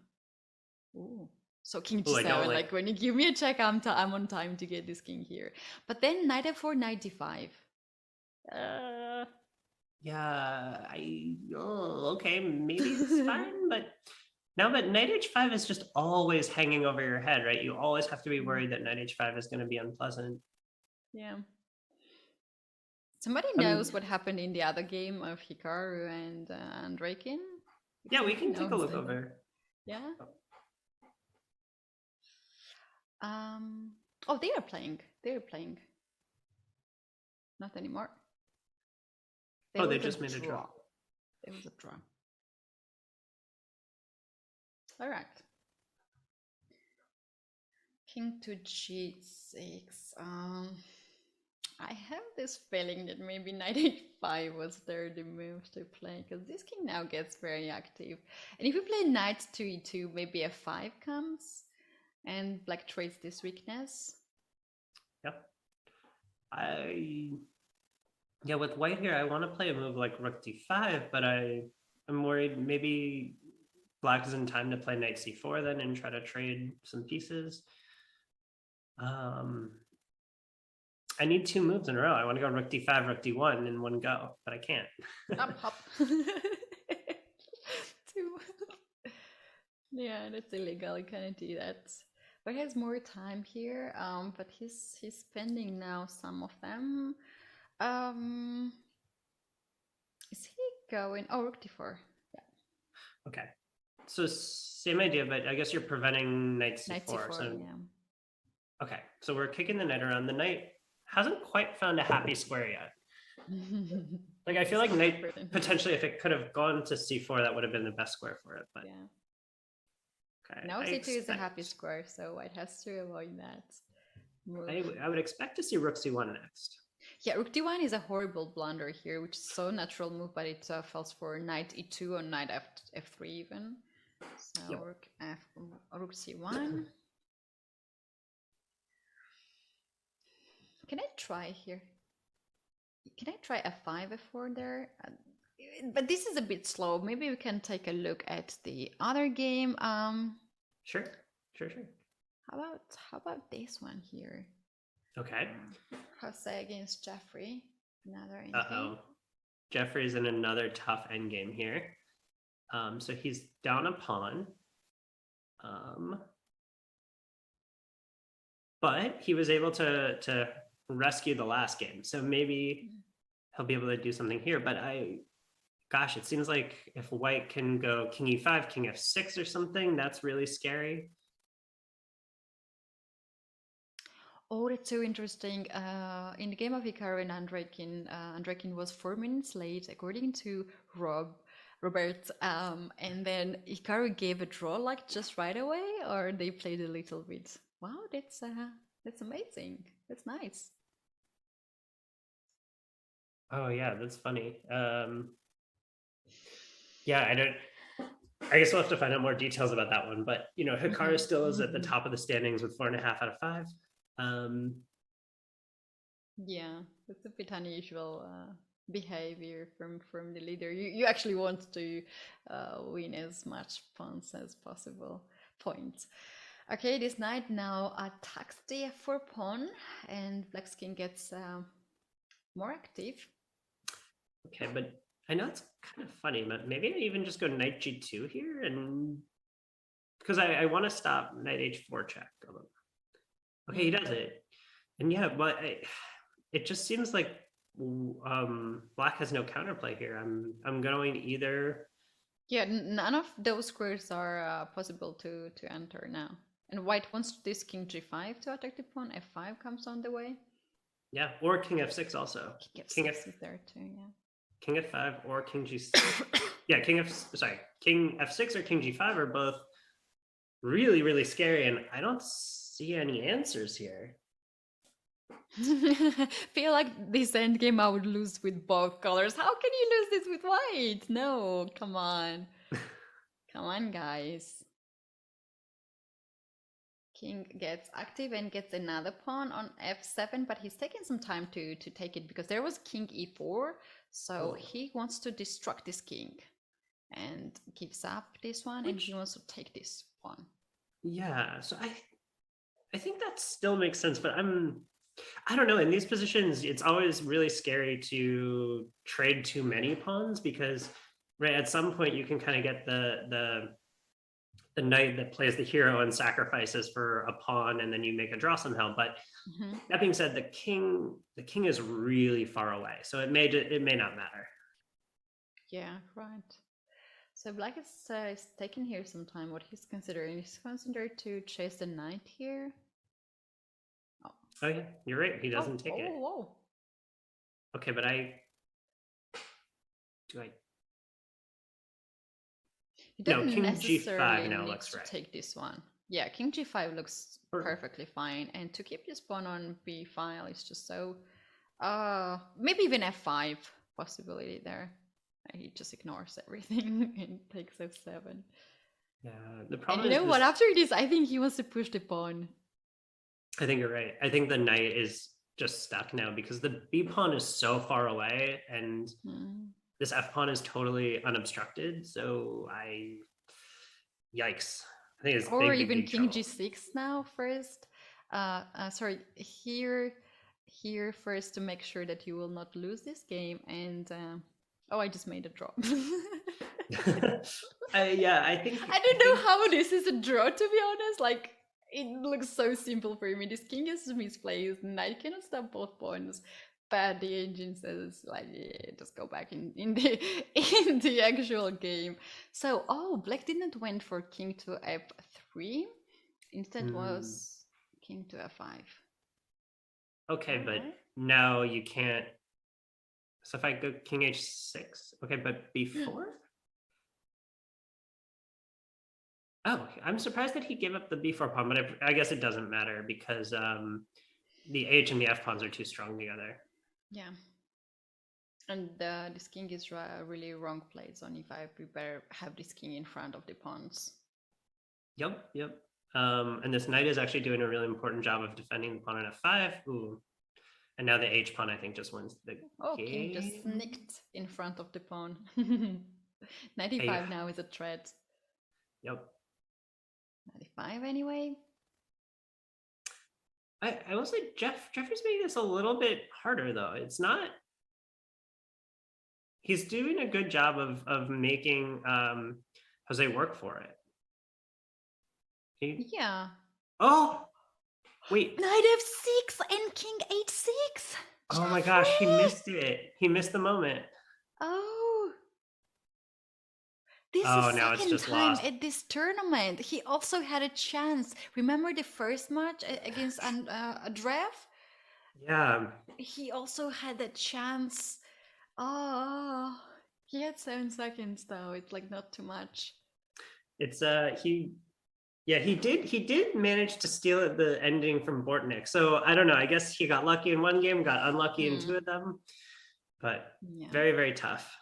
Ooh. So king g7, like when you give me a check, I'm on time to get this king here. But then knight f4, knight d5. Yeah, okay, maybe it's fine, but now that knight h5 is just always hanging over your head, right? You always have to be worried that knight h5 is going to be unpleasant. Yeah. Somebody knows what happened in the other game of Hikaru and Andreikin? Yeah, we can take a look over. Yeah. Oh, they are playing. They're playing. Not anymore. They just made a draw. It was a draw. All right. King to g6. I have this feeling that maybe knight h5 was there the move to play, because this king now gets very active. And if we play knight to e2, maybe f5 comes and black trades this weakness. Yep. Yeah, with white here, I want to play a move like rook d5, but I'm worried maybe black is in time to play knight c4 then and try to trade some pieces. I need two moves in a row. I want to go rook d5, rook d1 in one go, but I can't. Hop. Yeah, that's illegal. You cannot do that. But he has more time here. But he's spending now some of them. Is he going? Oh, rook d4. Yeah. Okay. So same idea, but I guess you're preventing knight c4. Knight c4, so, yeah. Okay, so we're kicking the knight around. The knight hasn't quite found a happy square yet. Like, I feel like knight, potentially, if it could have gone to c4, that would have been the best square for it. But yeah. Okay. Now c2 is a happy square, so white has to avoid that move. I would expect to see rook c1 next. Yeah, rook d1 is a horrible blunder here, which is so natural move, but it falls for knight e2 or knight f3 even. So Yep. rook c1. Can I try here? Can I try f5, f4 there? But this is a bit slow. Maybe we can take a look at the other game. Sure. How about this one here? Okay. Jose against Jeffrey. Another endgame. Uh-oh. Jeffrey's in another tough endgame here. So he's down a pawn. But he was able to rescue the last game. So maybe he'll be able to do something here. But gosh, it seems like if white can go king e5, king f6 or something, that's really scary. Oh, that's so interesting. In the game of Hikaru and Andreikin, Andreikin was 4 minutes late, according to Rob. Robert. And then Hikaru gave a draw like just right away, or they played a little bit. Wow, that's amazing. That's nice. Oh yeah, that's funny. Yeah, I guess we'll have to find out more details about that one. But you know, Hikaru still is at the top of the standings with 4.5 out of 5. Yeah, it's a bit unusual behavior from the leader. You actually want to win as much points as possible. Points. Okay, this knight now attacks the f4 pawn, and Black's king gets more active. Okay, but I know it's kind of funny, but maybe I even just go knight g2 here, and because I want to stop knight h4 check. Okay, he does it, and yeah, but it just seems like Black has no counterplay here. I'm going either. Yeah, none of those squares are possible to enter now. And White wants this king g5 to attack the pawn. f5 comes on the way. Yeah, or king f6 also. King f6 is there too. Yeah. King f5 or king g6. Yeah, king f6 or king g5 are both really, really scary, and I don't see any answers here. Feel like this endgame I would lose with both colors. How can you lose this with white? No, come on. Come on, guys. King gets active and gets another pawn on f7, but he's taking some time to take it because there was king e4, so he wants to destruct this king and gives up this one, and he wants to take this pawn. Yeah, so I think that still makes sense, but I don't know, in these positions it's always really scary to trade too many pawns because right at some point you can kind of get the knight that plays the hero and sacrifices for a pawn, and then you make a draw somehow. But that being said, the king is really far away, so it may not matter. Yeah, right. So Black is taking here some time. What he's considering, he's considered to chase the knight here. Oh yeah, you're right. He doesn't take it. Whoa. Okay, but no, king g5 now looks right. Take this one. Yeah, king g5 looks perfectly fine, and to keep this pawn on b file is just so. Maybe even f5 possibility there. He just ignores everything and takes f7. Yeah, the problem. And you know what? After this, I think he wants to push the pawn. I think you're right. I think the knight is just stuck now because the b pawn is so far away, and this f pawn is totally unobstructed. So yikes! I think it's or even king g6 now first. Sorry, here first to make sure that you will not lose this game. And I just made a draw. Yeah, I think I don't know how this is a draw, to be honest. Like, it looks so simple for me. This king is misplaced, knight cannot stop both pawns, but the engine says like, yeah, just go back in the actual game. So Black didn't went for king to f3, instead was king to f5. Okay, but now you can't. So if I go king h6, okay, but b4. Oh, I'm surprised that he gave up the b4 pawn, but I guess it doesn't matter because the h and the f pawns are too strong together. Yeah. And this king is really wrong place on e5. We better have this king in front of the pawns. Yep. And this knight is actually doing a really important job of defending the pawn on f5. Ooh. And now the h pawn, I think, just wins the game. King just sneaked in front of the pawn. 95 now is a threat. Yep. 95 anyway. I will say Jeffrey's making this a little bit harder though. It's not. He's doing a good job of making Jose work for it. Yeah. Oh, wait. Knight f6 and king h6. Oh my gosh, he missed it. He missed the moment. This is now it's just time lost. At this tournament. He also had a chance. Remember the first match against Andreev? Yeah. He also had a chance. He had 7 seconds though. It's like not too much. It's he did manage to steal at the ending from Bortnik. So I don't know. I guess he got lucky in one game, got unlucky in 2 of them. But Yeah. very, very tough.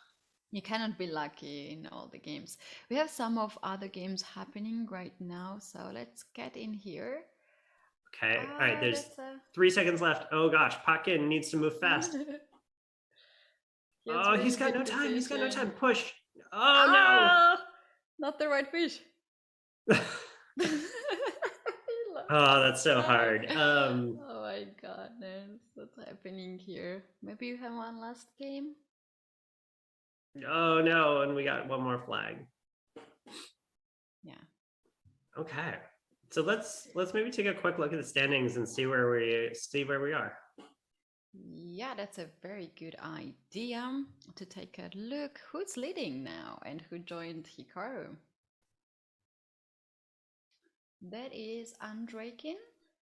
You cannot be lucky in all the games. We have some of other games happening right now, so let's get in here. Okay. All right. There's that's a... 3 seconds left. Oh gosh, Pakin needs to move fast. Oh, he's got no time. He's got no time. Push. Oh Not the right fish. no. Oh, that's so hard. Oh my goodness, what's happening here? Maybe you have one last game. Oh no, and we got one more flag. Yeah. Okay. So let's maybe take a quick look at the standings and see where we are. Yeah, that's a very good idea to take a look. Who's leading now and who joined Hikaru? That is Andrekin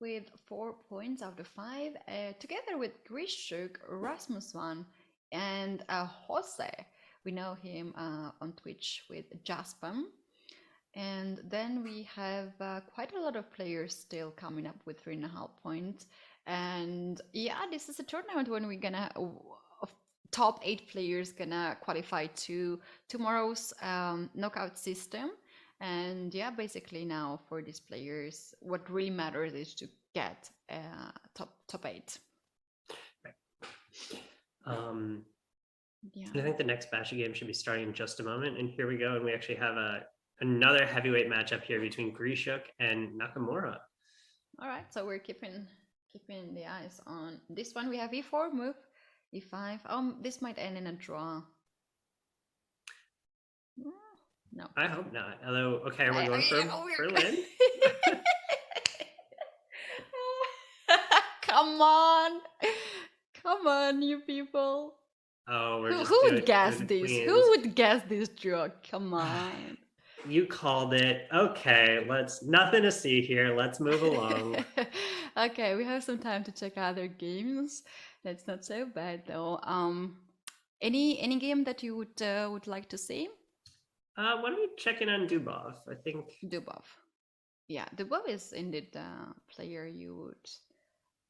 with 4 points out of 5, together with Grishuk, Rasmusson, and Jose. We know him on Twitch with Jaspam. And then we have quite a lot of players still coming up with 3.5 points. And yeah, this is a tournament when we're gonna top 8 players gonna qualify to tomorrow's knockout system. And yeah, basically now for these players, what really matters is to get top 8. Right. Yeah. I think the next batch of games should be starting in just a moment. And here we go. And we actually have another heavyweight matchup here between Grishuk and Nakamura. All right, so we're keeping the eyes on this one. We have e4 move, e5. This might end in a draw. No, I hope not. Although, okay, we're going for Lynn. Come on, you people. Oh, who would guess this? Who would guess this draw? Come on. You called it. Okay, nothing to see here. Let's move along. Okay, we have some time to check other games. That's not so bad though. Any game that you would like to see? Why don't we check in on Dubov? I think Dubov. Yeah, Dubov is indeed a player you would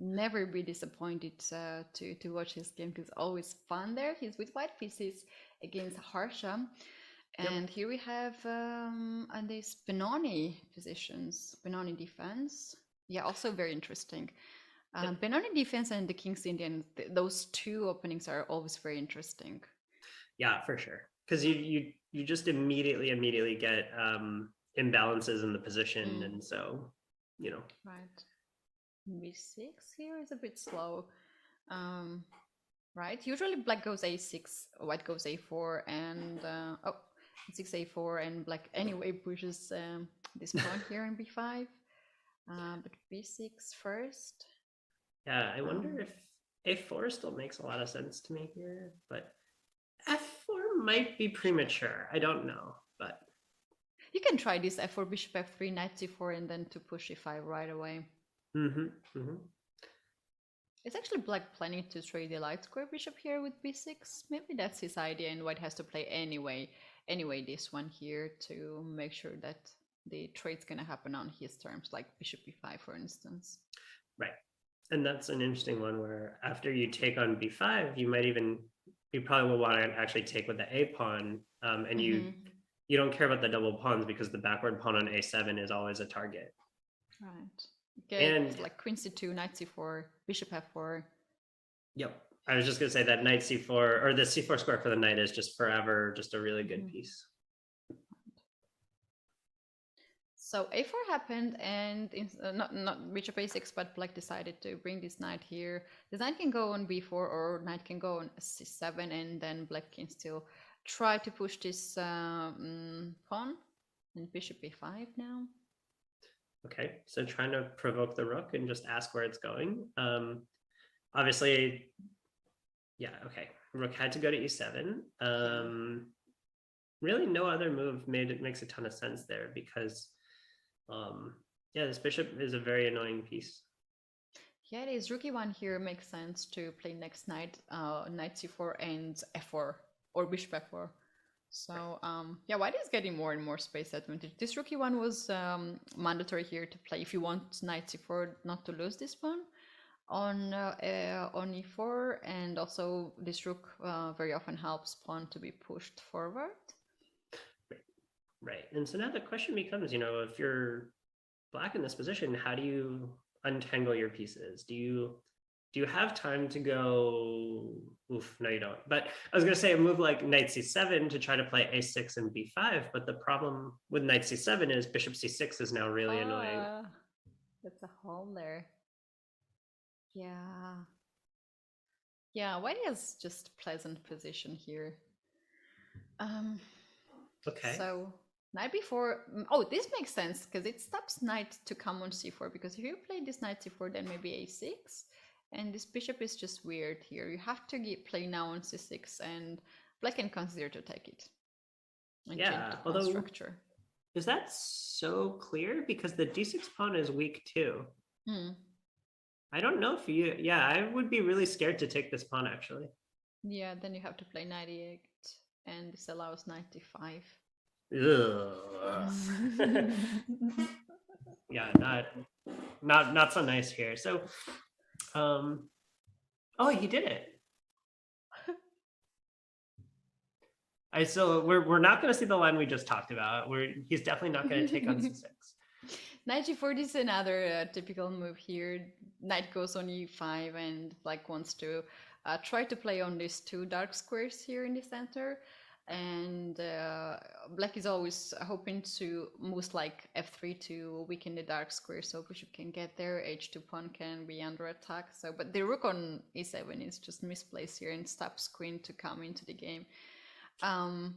never be disappointed to watch his game. It's always fun there. He's with white pieces against Harsha. And here we have and these Benoni positions, Benoni defense. Yeah, also very interesting. Benoni defense and the King's Indian, those 2 openings are always very interesting. Yeah, for sure. Because you just immediately get imbalances in the position, and so Right. B6 here is a bit slow. Right. Usually black goes a6, white goes a4, and 6 a4, and black anyway pushes this pawn here in b5. But b6 first. Yeah, I wonder if a4 still makes a lot of sense to me here, but f4 might be premature. I don't know, but you can try this f4, bishop f3, knight c4, and then to push e5 right away. It's actually black planning to trade the light square bishop here with b6. Maybe that's his idea, and white has to play anyway this one here to make sure that the trade's gonna happen on his terms, like bishop e5, for instance. Right. And that's an interesting one where after you take on b5, you probably will want to actually take with the a pawn, and you don't care about the double pawns because the backward pawn on a7 is always a target. Right. Okay, and like queen c2, knight c4, bishop f4. Yep. I was just going to say that knight c4, or the c4 square for the knight, is just forever just a really good piece. So a4 happened, and not bishop a6, but black decided to bring this knight here. The knight can go on b4, or knight can go on c7, and then black can still try to push this pawn. And bishop a5 now. Okay, so trying to provoke the rook and just ask where it's going. Obviously, yeah, okay. Rook had to go to e7. Really no other move makes a ton of sense there because, yeah, this bishop is a very annoying piece. Yeah, it is. Rook e1 here makes sense to play next knight, knight c4 and f4 or bishop f4. So yeah, white is getting more and more space advantage. This rookie one was mandatory here to play if you want knight c4 not to lose this pawn on e4, and also this rook very often helps pawn to be pushed forward. Right. And so now the question becomes, if you're black in this position, how do you untangle your pieces? Do you have time to go? Oof, no, you don't. But I was going to say a move like knight c7 to try to play a6 and b5. But the problem with knight c7 is bishop c6 is now really annoying. That's a hole there. Yeah. Yeah, white has just pleasant position here. Okay. So knight b4. Oh, this makes sense because it stops knight to come on c4. Because if you play this knight c4, then maybe a6. And this bishop is just weird here. You have to play now on c6, and black can consider to take it. And Yeah, change the pawn structure. Is that so clear? Because the d6 pawn is weak too. I don't know if you... Yeah, I would be really scared to take this pawn, actually. Yeah, then you have to play knight e8, and this allows knight d5. Yeah, not so nice here. So... oh, he did it. We're not going to see the line we just talked about. He's definitely not going to take on c6. Knight g4 is another typical move here. Knight goes on e5, and black wants to try to play on these two dark squares here in the center. And black is always hoping to moves like f3 to weaken the dark square, so bishop can get there, h2 pawn can be under attack. So, but the rook on e7 is just misplaced here and stops queen to come into the game. So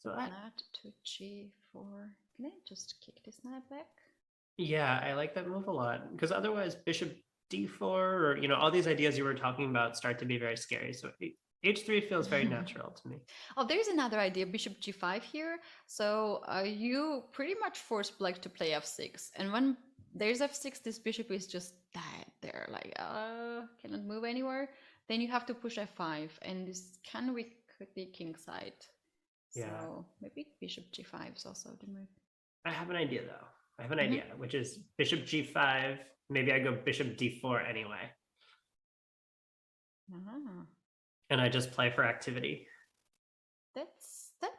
knight to g4. Can I just kick this knight back? Yeah, I like that move a lot, because otherwise bishop d4 or all these ideas you were talking about start to be very scary. So h3 feels very natural to me. Oh, there's another idea, bishop g5 here. So you pretty much force black to play f6. And when there's f6, this bishop is just dead there, like, cannot move anywhere. Then you have to push f5, and this can weak the king side. Yeah. So maybe bishop g5 is also the move. I have an idea, though. I have an idea, which is bishop g5. Maybe I go bishop d4 anyway. And I just play for activity. That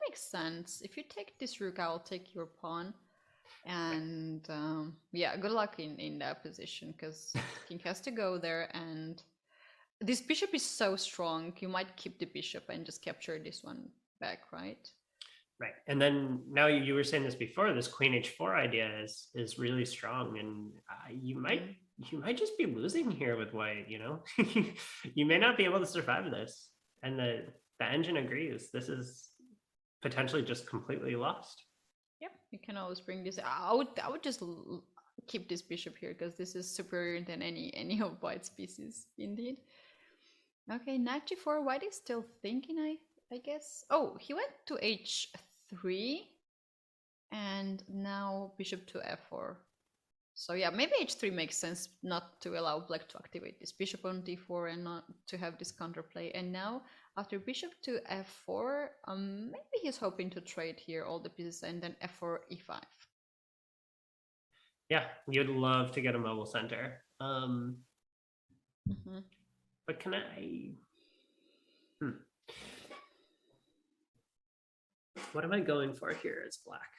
makes sense. If you take this rook, I'll take your pawn. And yeah, good luck in that position, because king has to go there, and this bishop is so strong. You might keep the bishop and just capture this one back, right? Right. And then now you were saying this before, this queen h4 idea is really strong, and you might just be losing here with white, you may not be able to survive this. And the engine agrees. This is potentially just completely lost. Yeah, you can always bring this. I would just keep this bishop here, because this is superior than any of white's pieces, indeed. Okay, knight g4. White is still thinking, I guess. Oh, he went to h3, and now bishop to f4. So yeah, maybe h3 makes sense, not to allow black to activate this bishop on d4 and not to have this counterplay. And now after bishop to f4, maybe he's hoping to trade here all the pieces, and then f4 e5. Yeah, you'd love to get a mobile center. But can I... What am I going for here as black?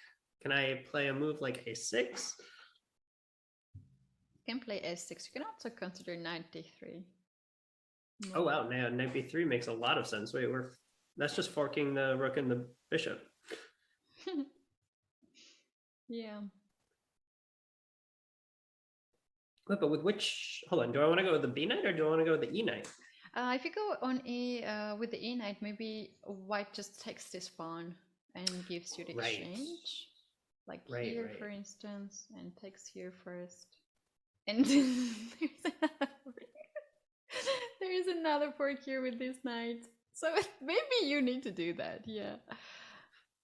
Can I play a move like a6? You can play s6. You can also consider knight d3. No. Oh wow, now knight b3 makes a lot of sense. Wait, that's just forking the rook and the bishop. Yeah. Wait, but with which... Hold on, do I want to go with the b knight, or do I want to go with the e knight? If you go on with the e knight, maybe white just takes this pawn and gives you the exchange. Like here, for instance, and takes here first. And there is another fork here with this knight. So maybe you need to do that, yeah.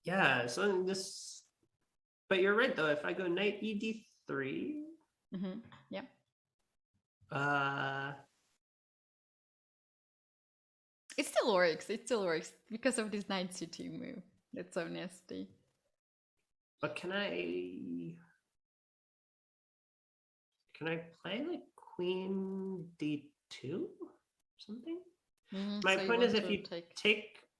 Yeah, so this... But you're right, though. If I go knight e d3... Yeah. It's still works. It still works because of this knight c2 move. That's so nasty. But can I play like queen d2 something? My So you point is, want if to you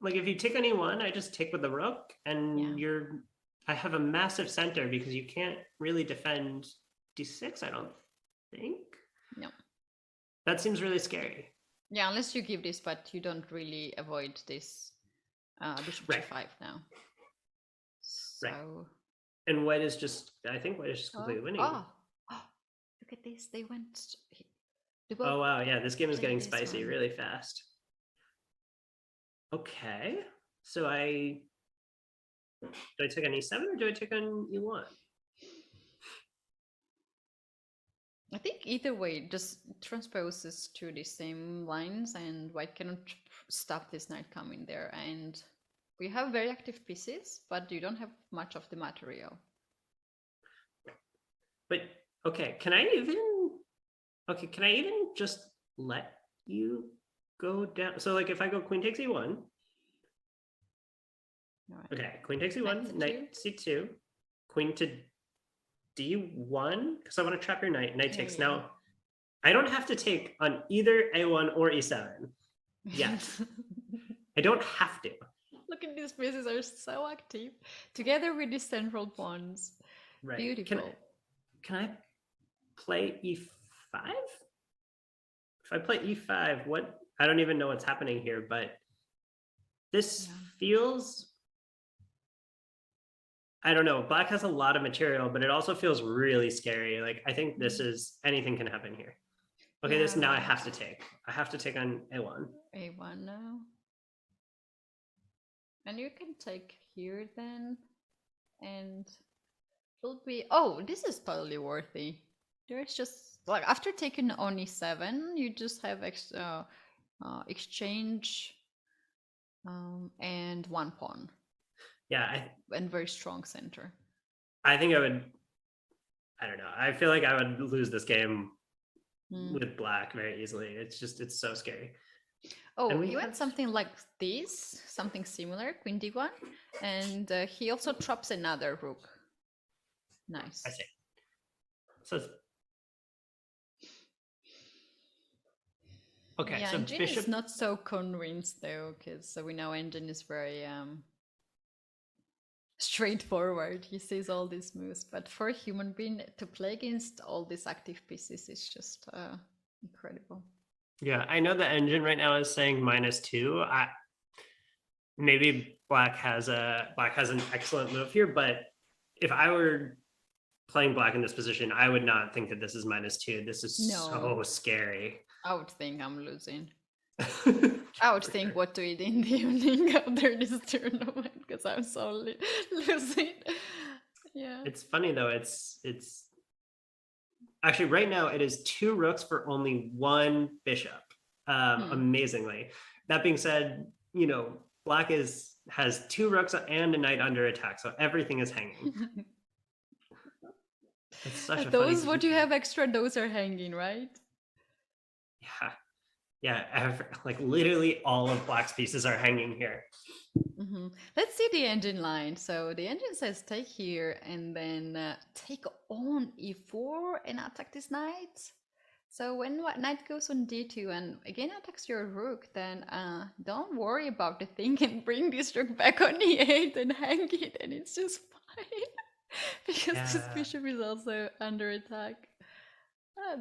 if you take on e1, I just take with the rook, and I have a massive center because you can't really defend d6. I don't think. No. That seems really scary. Yeah, unless you give this, but you don't really avoid this bishop Right. g5 now. So... Right. And white is just, I think white is just completely winning. Oh, look at this. They went... Oh, wow. Yeah, this game is played getting this spicy one. really fast. Okay. So do I take on e7 or do I take on e1? I think either way just transposes to the same lines, and white cannot stop this knight coming there. And we have very active pieces, but you don't have much of the material. But okay, can I even just let you go down? So like if I go queen takes e1, All right. okay, queen takes e1, Knight knight c2, queen to d1, because I want to trap your knight. Knight takes. Yeah. Now, I don't have to take on either a1 or e7 yet. I don't have to. Look at these pieces are so active together with these central pawns. Right. Beautiful. Can I play e5? If I play e5, what? I don't even know what's happening here, but this feels... I don't know. Black has a lot of material, but it also feels really scary. Like, I think this is... anything can happen here. Okay, this now I have to take. I have to take on a1. A1 now. And you can take here then. And will be... oh, this is totally worthy. There's just... like, after taking on e7, you just have exchange and one pawn. Yeah, and very strong center. I think I would... I don't know. I feel like I would lose this game with black very easily. It's just... it's so scary. Oh, you had something like this, something similar, queen d1, and he also traps another rook. Nice. I see. So it's... okay, yeah, so Engine bishop... is not so convinced though, because we know Engine is very straightforward. He sees all these moves, but for a human being to play against all these active pieces is just incredible. Yeah, I know the engine right now is saying -2. Maybe black has an excellent move here, but if I were playing black in this position, I would not think that this is -2. This is so scary. I would think I'm losing. I would think what to eat in the evening after this tournament, because I'm so losing. Yeah. It's funny though. It's actually right now it is 2 rooks for only 1 bishop. Amazingly. That being said, you know, black has 2 rooks and a knight under attack, so everything is hanging. It's such a those funny what you have extra, those are hanging, right? Yeah, like literally all of black's pieces are hanging here. Let's see the engine line. So the engine says take here and then take on e4 and attack this knight. So when knight goes on d2 and again attacks your rook, then don't worry about the thing and bring this rook back on e8 and hang it, and it's just fine. Because this bishop is also under attack.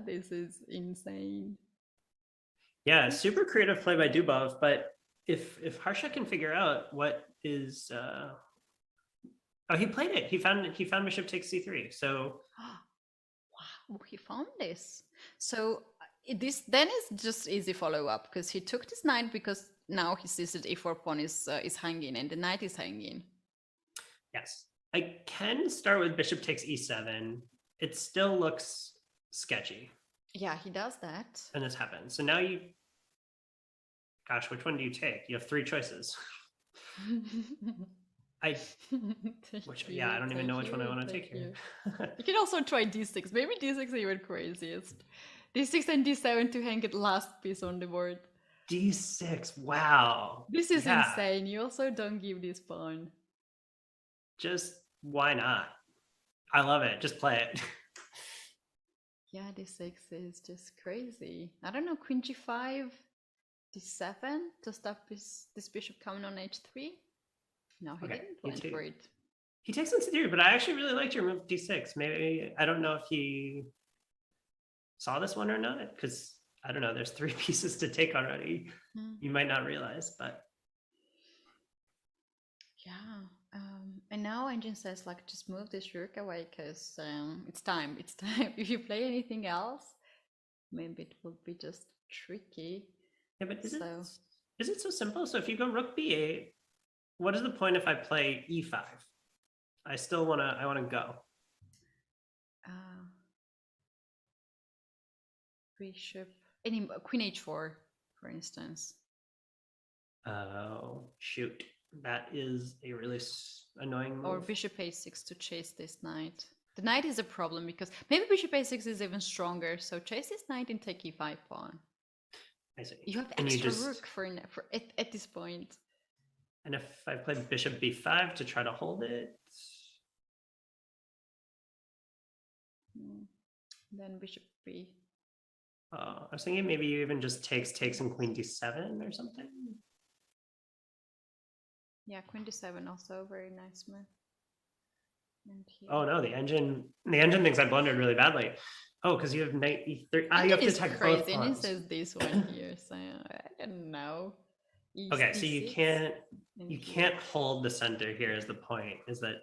This is insane. Yeah, super creative play by Dubov, but if Harsha can figure out what is oh, he played it. He found bishop takes c3. So wow, he found this. So this then is just easy follow-up, because he took this knight because now he sees that e4 pawn is hanging and the knight is hanging. Yes. I can start with bishop takes e7. It still looks sketchy. Yeah, he does that. And this happens. So now you... gosh, which one do you take? You have 3 choices. I don't even know which one I want to take here. You can also try d6. Maybe d6 is even craziest. d6 and d7 to hang it last piece on the board. D6. Wow. This is Yeah. insane. You also don't give this pawn. Just why not? I love it. Just play it. Yeah, D6 is just crazy. I don't know, Queen G5, D7 to stop this bishop coming on H3. No, he Okay, didn't he went for it. He takes into theory, but I actually really liked your move D6. Maybe I don't know if he saw this one or not, because I don't know. There's 3 pieces to take already. You might not realize, but yeah. And now Engine says like just move this rook away because it's time. It's time. If you play anything else, maybe it will be just tricky. yeah. But is it so simple? So if you go rook B8, what is the point if I play E5? I still I wanna go. Bishop, Queen H4, for instance. Oh shoot, that is a really annoying move. Or Bishop A6 to chase this knight. The knight is a problem because maybe Bishop A6 is even stronger. So chase this knight and take E5 pawn. I see. You have And extra rook for at this point. And if I play Bishop B5 to try to hold it, then Bishop B. I was thinking maybe you even just takes and Queen D7 or something. Yeah, Queen D7 also very nice move. And Oh no, the engine thinks I blundered really badly. Oh, because you have knight E3. You have to attack crazy, both and it pawns. says this one here, so I don't know. Okay, so you can't here. hold the center here. Is the point? Is that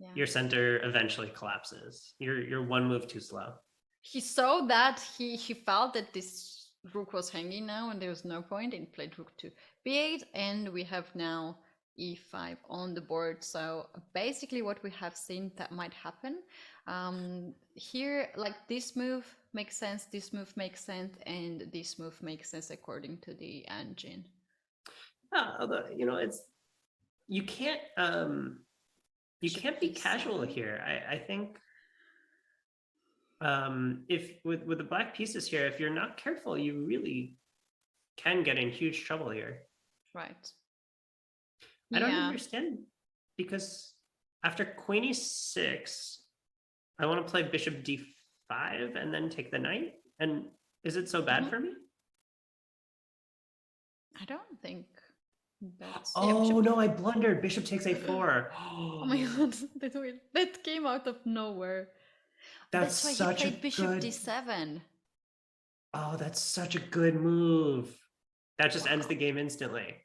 Yeah. your center eventually collapses? You're one move too slow. He saw that he felt that this rook was hanging now, and there was no point, and played rook to B8, and we have now E5 on the board. So basically, what we have seen that might happen here, like this move makes sense, this move makes sense, and this move makes sense according to the engine. Although it's you can't be casual here. I think if with the black pieces here, if you're not careful, you really can get in huge trouble here. Right. I don't understand, because after Queen E6, I want to play Bishop D5 and then take the knight. And is it so bad for me? I don't think that's... Oh no, I blundered. Bishop takes A4. Oh my god, that came out of nowhere. That's why such he played a Bishop good... D7. Oh, that's such a good move. That just ends the game instantly.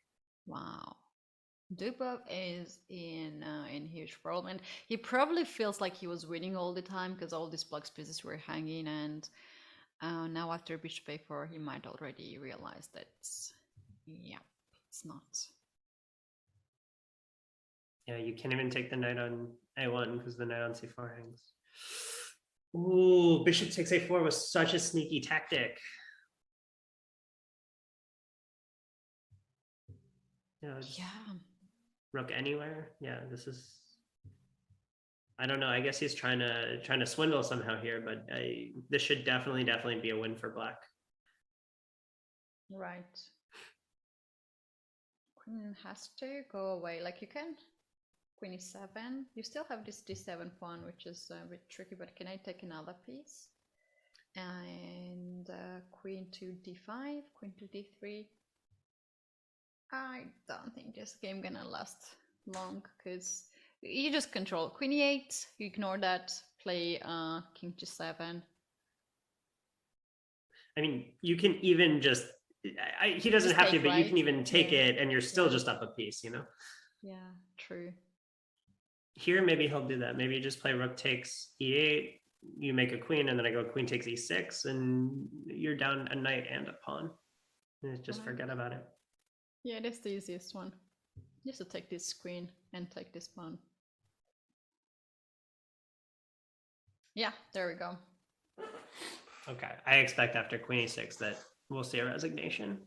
Wow. Dubov is in huge problem, and he probably feels like he was winning all the time because all these black pieces were hanging, and now after Bishop A4 he might already realize that it's not. Yeah, you can't even take the knight on A1 because the knight on C4 hangs. Ooh, Bishop takes A4 was such a sneaky tactic. Yeah. Rook anywhere. Yeah, this is... I don't know. I guess he's trying to swindle somehow here, but this should definitely be a win for black. Right. Queen has to go away. Like you can Queen E7. You still have this D7 pawn, which is a bit tricky, but can I take another piece? And Queen to D5, Queen to D3. I don't think this game gonna last long because you just control Queen E8, you ignore that, play King G7. I mean, you can even just... he doesn't Just have to, take, but you right? can even take it and you're still just up a piece, Yeah, true. Here, maybe he'll do that. Maybe you just play rook takes E8, you make a queen, and then I go queen takes E6, and you're down a knight and a pawn. And just forget about it. Yeah, that's the easiest one. Just to take this queen and take this pawn. Yeah, there we go. Okay, I expect after Queen E6 that we'll see a resignation.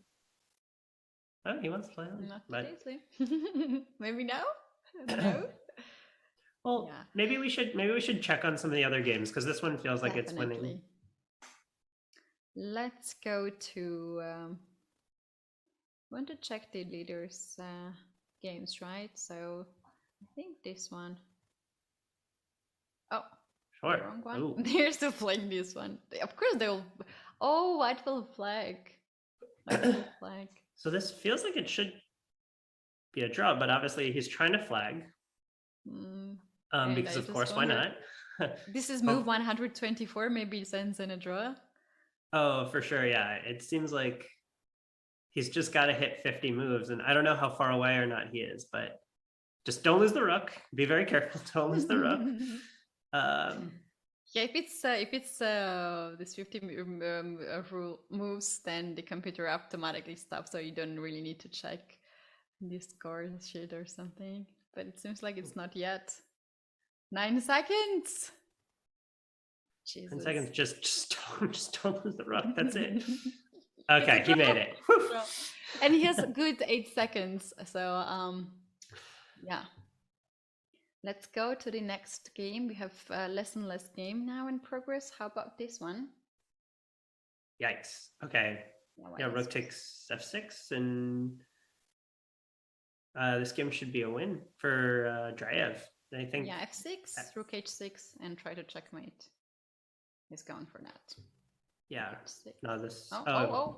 Oh, he wants to play on. Not But easily. Maybe no? No? well, Yeah. maybe we should check on some of the other games because this one feels like it's winning. Let's go to want to check the leaders' games, right? So I think this one. Oh, Sure. the wrong one. Ooh. They're still playing this one. Of course they'll. Oh, white will flag. White will flag. So this feels like it should be a draw, but obviously he's trying to flag. And Because I of just course, wonder- why not? This is move 124. Maybe it ends in a draw. Oh, for sure. Yeah. It seems like he's just got to hit 50 moves. And I don't know how far away or not he is, but just don't lose the rook. Be very careful. Don't lose the rook. Yeah, if it's this 50 rule moves, then the computer automatically stops, so you don't really need to check the score sheet or something. But it seems like it's not yet. 9 seconds. Jesus. 10 seconds. Just don't lose the rook. That's it. Okay, he made it. Whew. And he has a good 8 seconds. So yeah. Let's go to the next game. We have less and less game now in progress. How about this one? Yikes. Okay. Yeah, rook takes f6, and this game should be a win for Drayev. I think. Yeah, f6, rook h6, and try to checkmate. He's going for that. Yeah. H6. No, this.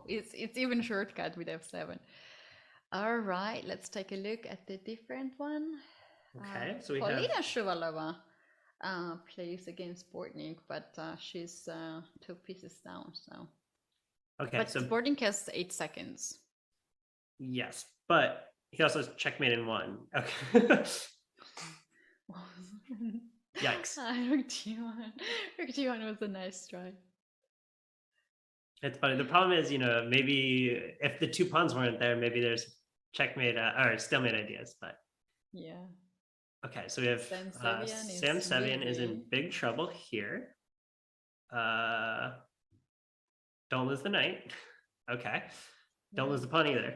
It's even shortcut with f7. All right, let's take a look at the different one. Okay, so we Polina have. Shuvalova plays against Bortnik, but she's 2 pieces down. So. Okay, But so Bortnik has 8 seconds. yes, but he also has checkmate in 1. Okay. Yikes. Rook g1. Rook g1 was a nice try. It's funny. The problem is, maybe if the 2 pawns weren't there, maybe there's checkmate or stalemate ideas. But Yeah. okay, so we have Sam Sevian is in maybe. big trouble here. Don't lose the knight. Okay, don't lose the pawn either.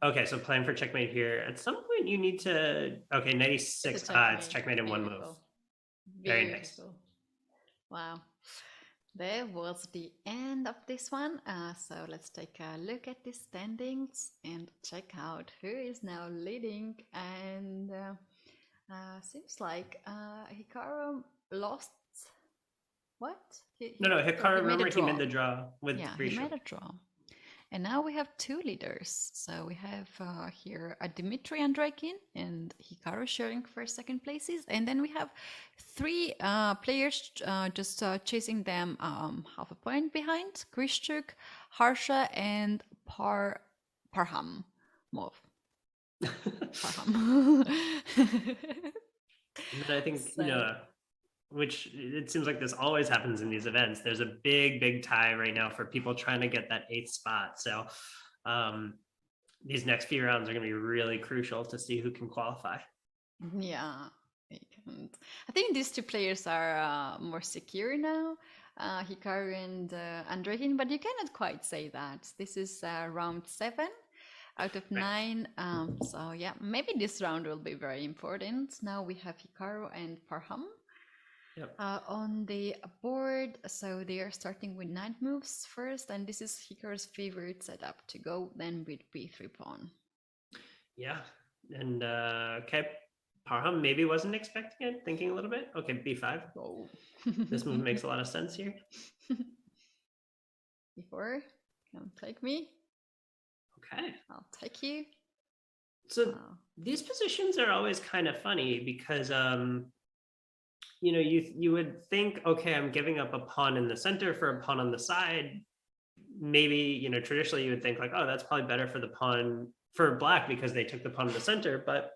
Okay, so playing for checkmate here. At some point, you need to. Okay, 96. It's checkmate in 1 move. Beautiful. Very nice. Beautiful. Wow. There was the end of this one. So let's take a look at the standings and check out who is now leading. And seems like Hikaru lost. What? No, Hikaru, he made a remember he made draw. the draw with Yeah, Grisha. he made a draw. And now we have 2 leaders. So we have here a Dmitry Andreikin and Hikaru sharing for 2nd places. And then we have 3 players just chasing them half a point behind. Grishchuk, Harsha, and Parham. Mov. Parham. But I think, So- which it seems like this always happens in these events. There's a big tie right now for people trying to get that 8th spot. So these next few rounds are going to be really crucial to see who can qualify. Yeah, I think these 2 players are more secure now, Hikaru and Andreikin, but you cannot quite say that. This is round 7 out of 9. So yeah, maybe this round will be very important. Now we have Hikaru and Parham. Yep. On the board, so they are starting with knight moves first, and this is Hikaru's favorite setup to go then with b3 pawn. Yeah, and okay, Parham maybe wasn't expecting it, thinking a little bit. Okay, b5. Oh. This move makes a lot of sense here. b4, come take me. Okay, I'll take you. so these positions are always kind of funny because you would think, okay, I'm giving up a pawn in the center for a pawn on the side. Maybe, traditionally you would think like, oh, that's probably better for the pawn for black because they took the pawn in the center. But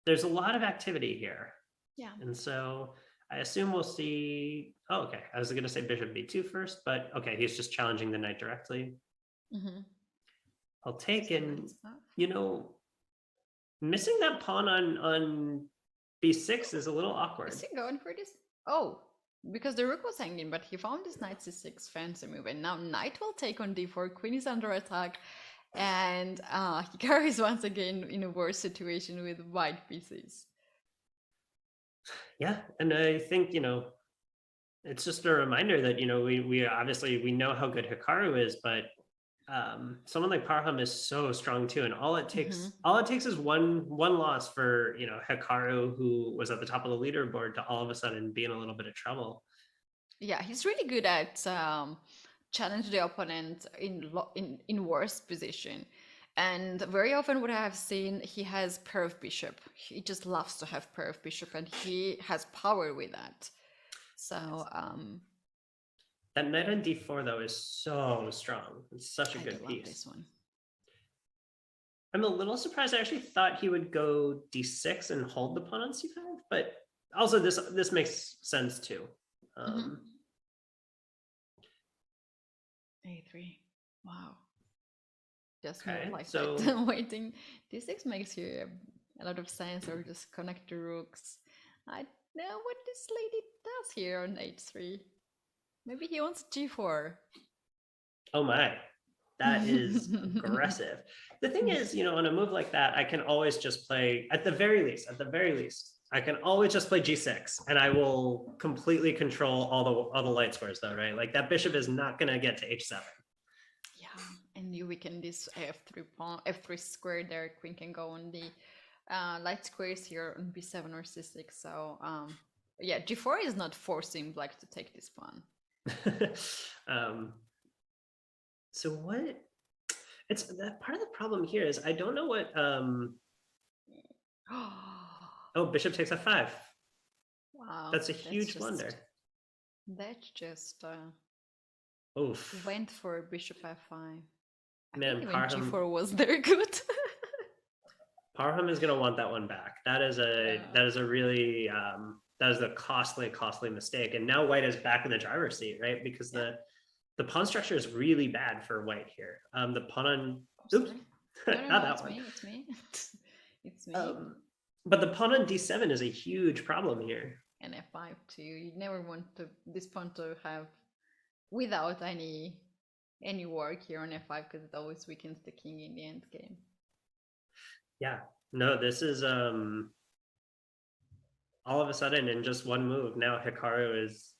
there's a lot of activity here. Yeah. And so I assume we'll see. Oh, okay. I was going to say bishop b2 first, but okay, he's just challenging the knight directly. Mm-hmm. I'll take and, missing that pawn on b6 is a little awkward. Is he going for this? Oh, because the rook was hanging, but he found this knight c6 fancy move, and now knight will take on d4. Queen is under attack, and Hikaru is once again in a worse situation with white pieces. Yeah, and I think it's just a reminder that, you know, we obviously we know how good Hikaru is, but someone like Parham is so strong too, and all it takes is one loss for, you know, Hikaru, who was at the top of the leaderboard, to all of a sudden be in a little bit of trouble. Yeah, he's really good at challenge the opponent in worst position. And very often what I have seen, he has pair of bishop. He just loves to have pair of bishop, and he has power with that. So that knight on d4 though is so strong. It's such a good love piece. this one. I'm a little surprised. I actually thought he would go d6 and hold the pawn on c5, but also this makes sense too. A3. Wow. Just Okay, more like so that. Waiting. D6 makes here a lot of sense, or just connect the rooks. I know what this lady does here on h3. Maybe he wants g4. oh my, that is aggressive. The thing is, you know, on a move like that, I can always just play, at the very least, I can always just play g6, and I will completely control all the light squares though, right? Like that bishop is not gonna get to h7. Yeah, and you weaken this f3 pawn, f3 square there. Queen can go on the light squares here on b7 or c6. So yeah, g4 is not forcing black to take this pawn. So what? It's that part of the problem here is I don't know what. Oh, bishop takes f5. Wow, that's a huge blunder. That just Oof. went for bishop f5. Man, even Parham, g4 was very good. Parham is gonna want that one back. That is a really that is a costly mistake. And now white is back in the driver's seat, right? Because the pawn structure is really bad for white here. The pawn on oops, not that one. It's me. It's me. But the pawn on d7 is a huge problem here. And f5 too. You never want this pawn to have without any work here on f5, because it always weakens the king in the end game. Yeah, no, this is all of a sudden in just one move. Now Hikaru is,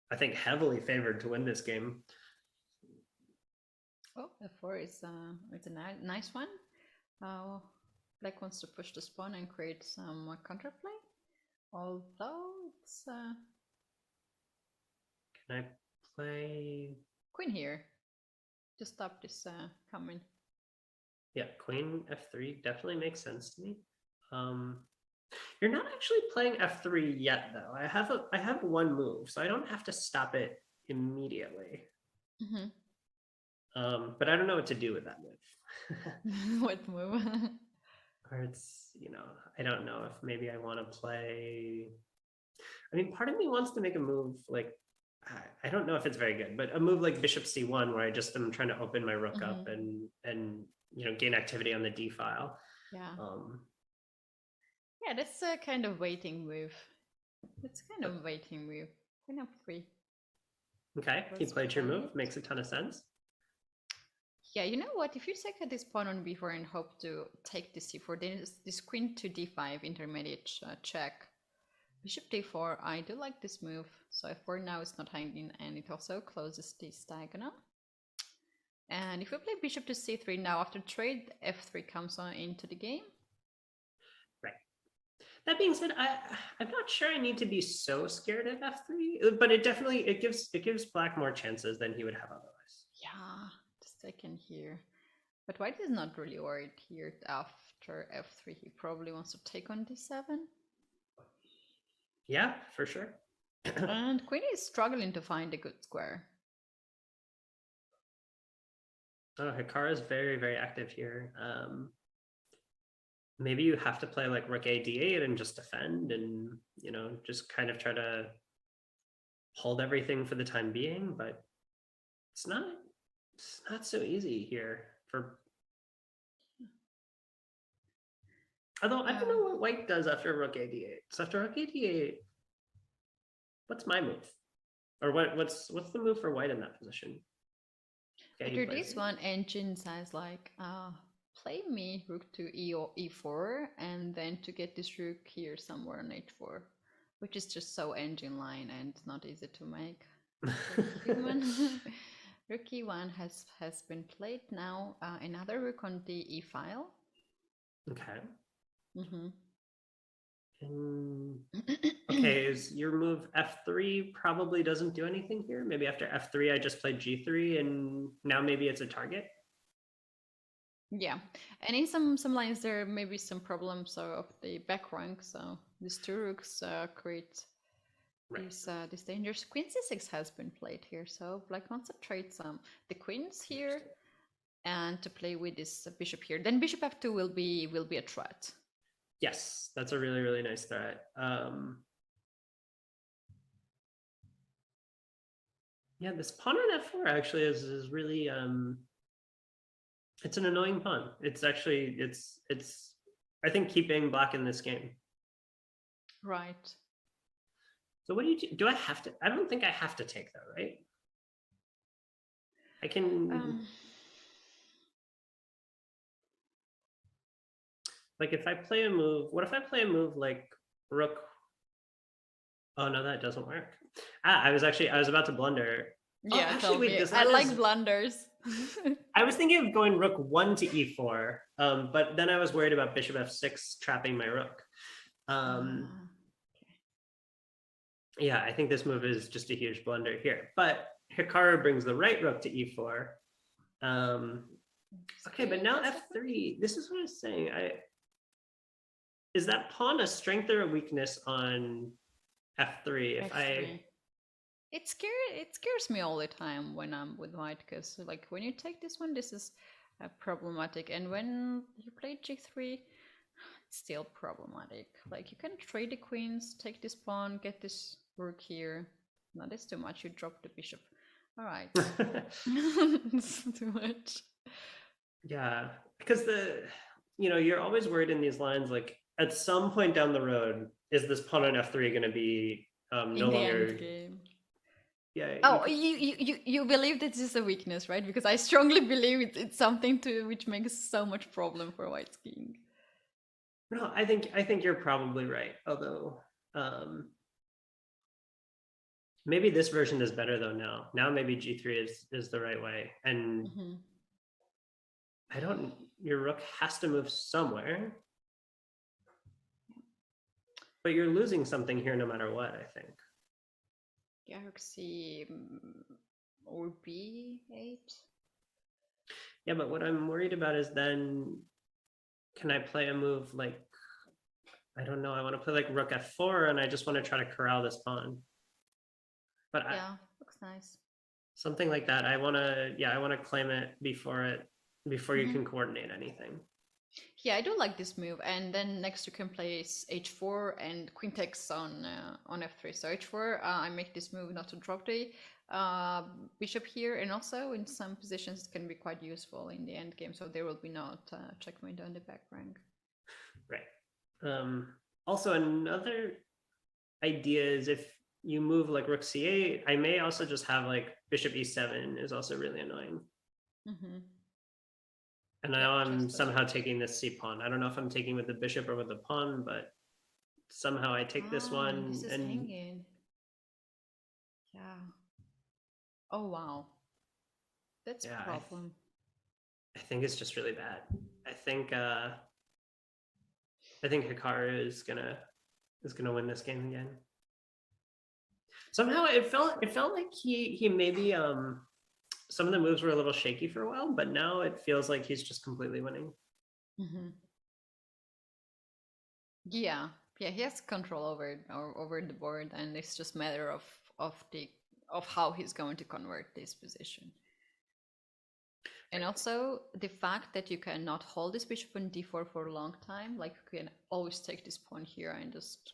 I think, heavily favored to win this game. Oh, f4 is it's a nice one. Black wants to push the pawn and create some counterplay. Although it's can I play queen here to stop this coming? Yeah, queen f3 definitely makes sense to me. You're not actually playing f3 yet, though. I have one move, so I don't have to stop it immediately. But I don't know what to do with that move. What move? Or it's, you know, I don't know if maybe I want to play. I mean, part of me wants to make a move like, I don't know if it's very good, but a move like bishop c1, where I just am trying to open my rook up and you know, gain activity on the d file. Yeah. Yeah, that's a kind of waiting move. It's kind of waiting move. Queen f3. Okay, you played your move. Makes a ton of sense. Yeah, you know what? If you take this pawn on b4 and hope to take the c4, then this queen to d5 intermediate check. Bishop d4, I do like this move. So f4 now is not hanging, and it also closes this diagonal. And if we play bishop to c3 now, after trade, f3 comes on into the game. Right. That being said, I'm not sure I need to be so scared of f3, but it definitely it gives black more chances than he would have otherwise. Yeah. Second here, but white is not really worried here. After f3, he probably wants to take on d7. Yeah, for sure. And queen is struggling to find a good square. Oh, Hikaru is very, very active here. Maybe you have to play like rook a d8 and just defend, and, you know, just kind of try to hold everything for the time being, but it's not so easy here for. Although I don't know what white does after rook a d8. So after rook a d8, what's my move? Or what's the move for white in that position? Okay, after this one, engine says like, play me rook to e4, and then to get this rook here somewhere on h4. which is just so engine line and not easy to make. Human. Rook e1 has been played now. Another rook on the e file. Okay. Mm-hmm. Okay, is your move f3 probably doesn't do anything here? Maybe after f3 I just played g3 and now maybe it's a target? Yeah, and in some lines there may be some problems of the back rank, so these two rooks create this dangerous. Queen c6 has been played here, so black wants to trade the queens here and to play with this bishop here. Then bishop f2 will be a threat. Yes, that's a really, really nice threat. Yeah, this pawn on f4 actually is really it's an annoying pawn. It's actually it's I think keeping black in this game. Right. So what do you do? Do I have to? I don't think I have to take that, right? I can like if I play a move, what if I play a move like rook? Oh no, that doesn't work. I was about to blunder. Yeah, actually, wait, I like blunders. I was thinking of going rook 1 to e4, but then I was worried about bishop f6 trapping my rook. Yeah, I think this move is just a huge blunder here. But Hikaru brings the right rook to e4. Okay, but now f3. This is what I was saying. Is that pawn a strength or a weakness on f3? If F3. It scares me all the time when I'm with white, because like when you take this one, this is problematic, and when you play g3, it's still problematic. Like you can trade the queens, take this pawn, get this rook here. No, that's too much. You drop the bishop. All right, it's too much. Yeah, because you're always worried in these lines. Like at some point down the road, is this pawn on f3 going to be no longer? Game. Yeah. Oh, you believe that this is a weakness, right? Because I strongly believe it's something which makes so much problem for white's king. No, I think you're probably right. Although maybe this version is better though now. Now maybe g3 is the right way. And your rook has to move somewhere. But you're losing something here no matter what, I think. Yeah, rook c or b8. Yeah, but what I'm worried about is then can I play a move like, I don't know, I want to play like rook f4 and I just want to try to corral this pawn. But yeah, looks nice. Something like that. I want to claim it before you can coordinate anything. Yeah, I do like this move, and then next you can play h4 and queen takes on f3. So h4, I make this move not to drop the bishop here, and also in some positions it can be quite useful in the end game. So there will be no checkmate on the back rank. Right. Also, another idea is if you move like rook c8, I may also just have like bishop e7 is also really annoying. And now I'm somehow taking this c pawn. I don't know if I'm taking with the bishop or with the pawn, but somehow I take this one. This is hanging. Yeah. Oh wow. That's a problem. I think it's just really bad. I think Hikaru is gonna win this game again. Somehow it felt like he maybe some of the moves were a little shaky for a while, but now it feels like he's just completely winning. Yeah, he has control over the board, and it's just a matter of how he's going to convert this position. And also the fact that you cannot hold this bishop on d4 for a long time, like you can always take this pawn here and just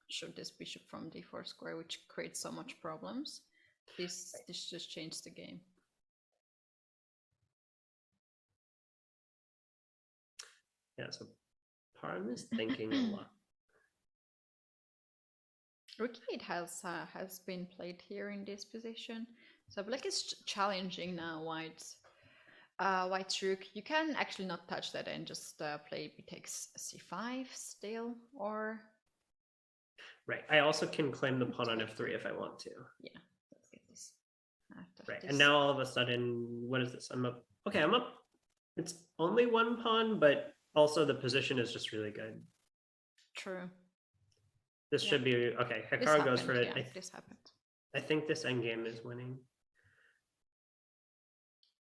shoot this bishop from d4 square, which creates so much problems. This just changed the game. Yeah, so Parham is thinking a lot. Rook e8 has been played here in this position, so black is challenging now white's rook. You can actually not touch that and just play b takes c5 still, or Right. I also can claim the pawn on f3 if I want to. Yeah, let's get this. Right. And now all of a sudden, what is this? I'm up. Okay, I'm up. It's only one pawn, but also the position is just really good. True. This should be okay. This Hikaru goes for happened, it. yeah, this happened. I think this endgame is winning.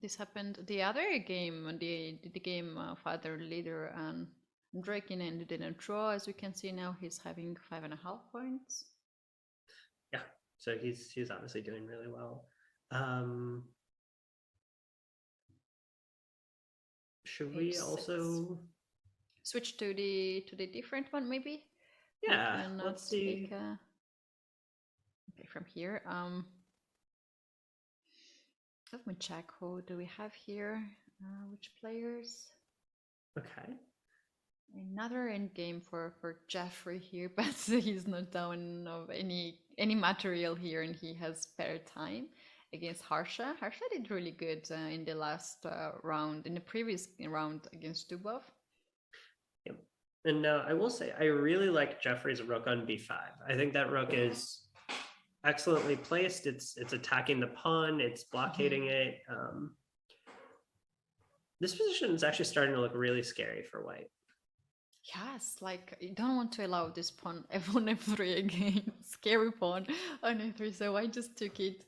This happened the other game, the game Father Leader and Draken ended in a draw. As we can see now, he's having 5.5 points. Yeah, so he's obviously doing really well. Should we also switch to the different one, maybe? Yeah, let's see. Okay, from here. Let me check. Who do we have here? Which players? Okay. Another end game for Jeffrey here, but he's not down of any material here, and he has spare time against Harsha. Harsha did really good in the last round, in the previous round against Dubov. Yep. And I will say, I really like Jeffrey's rook on b5. I think that rook is excellently placed. It's attacking the pawn. It's blockading it. This position is actually starting to look really scary for white. Yes, like you don't want to allow this pawn f1, f3 again. Scary pawn on f3. So I just took it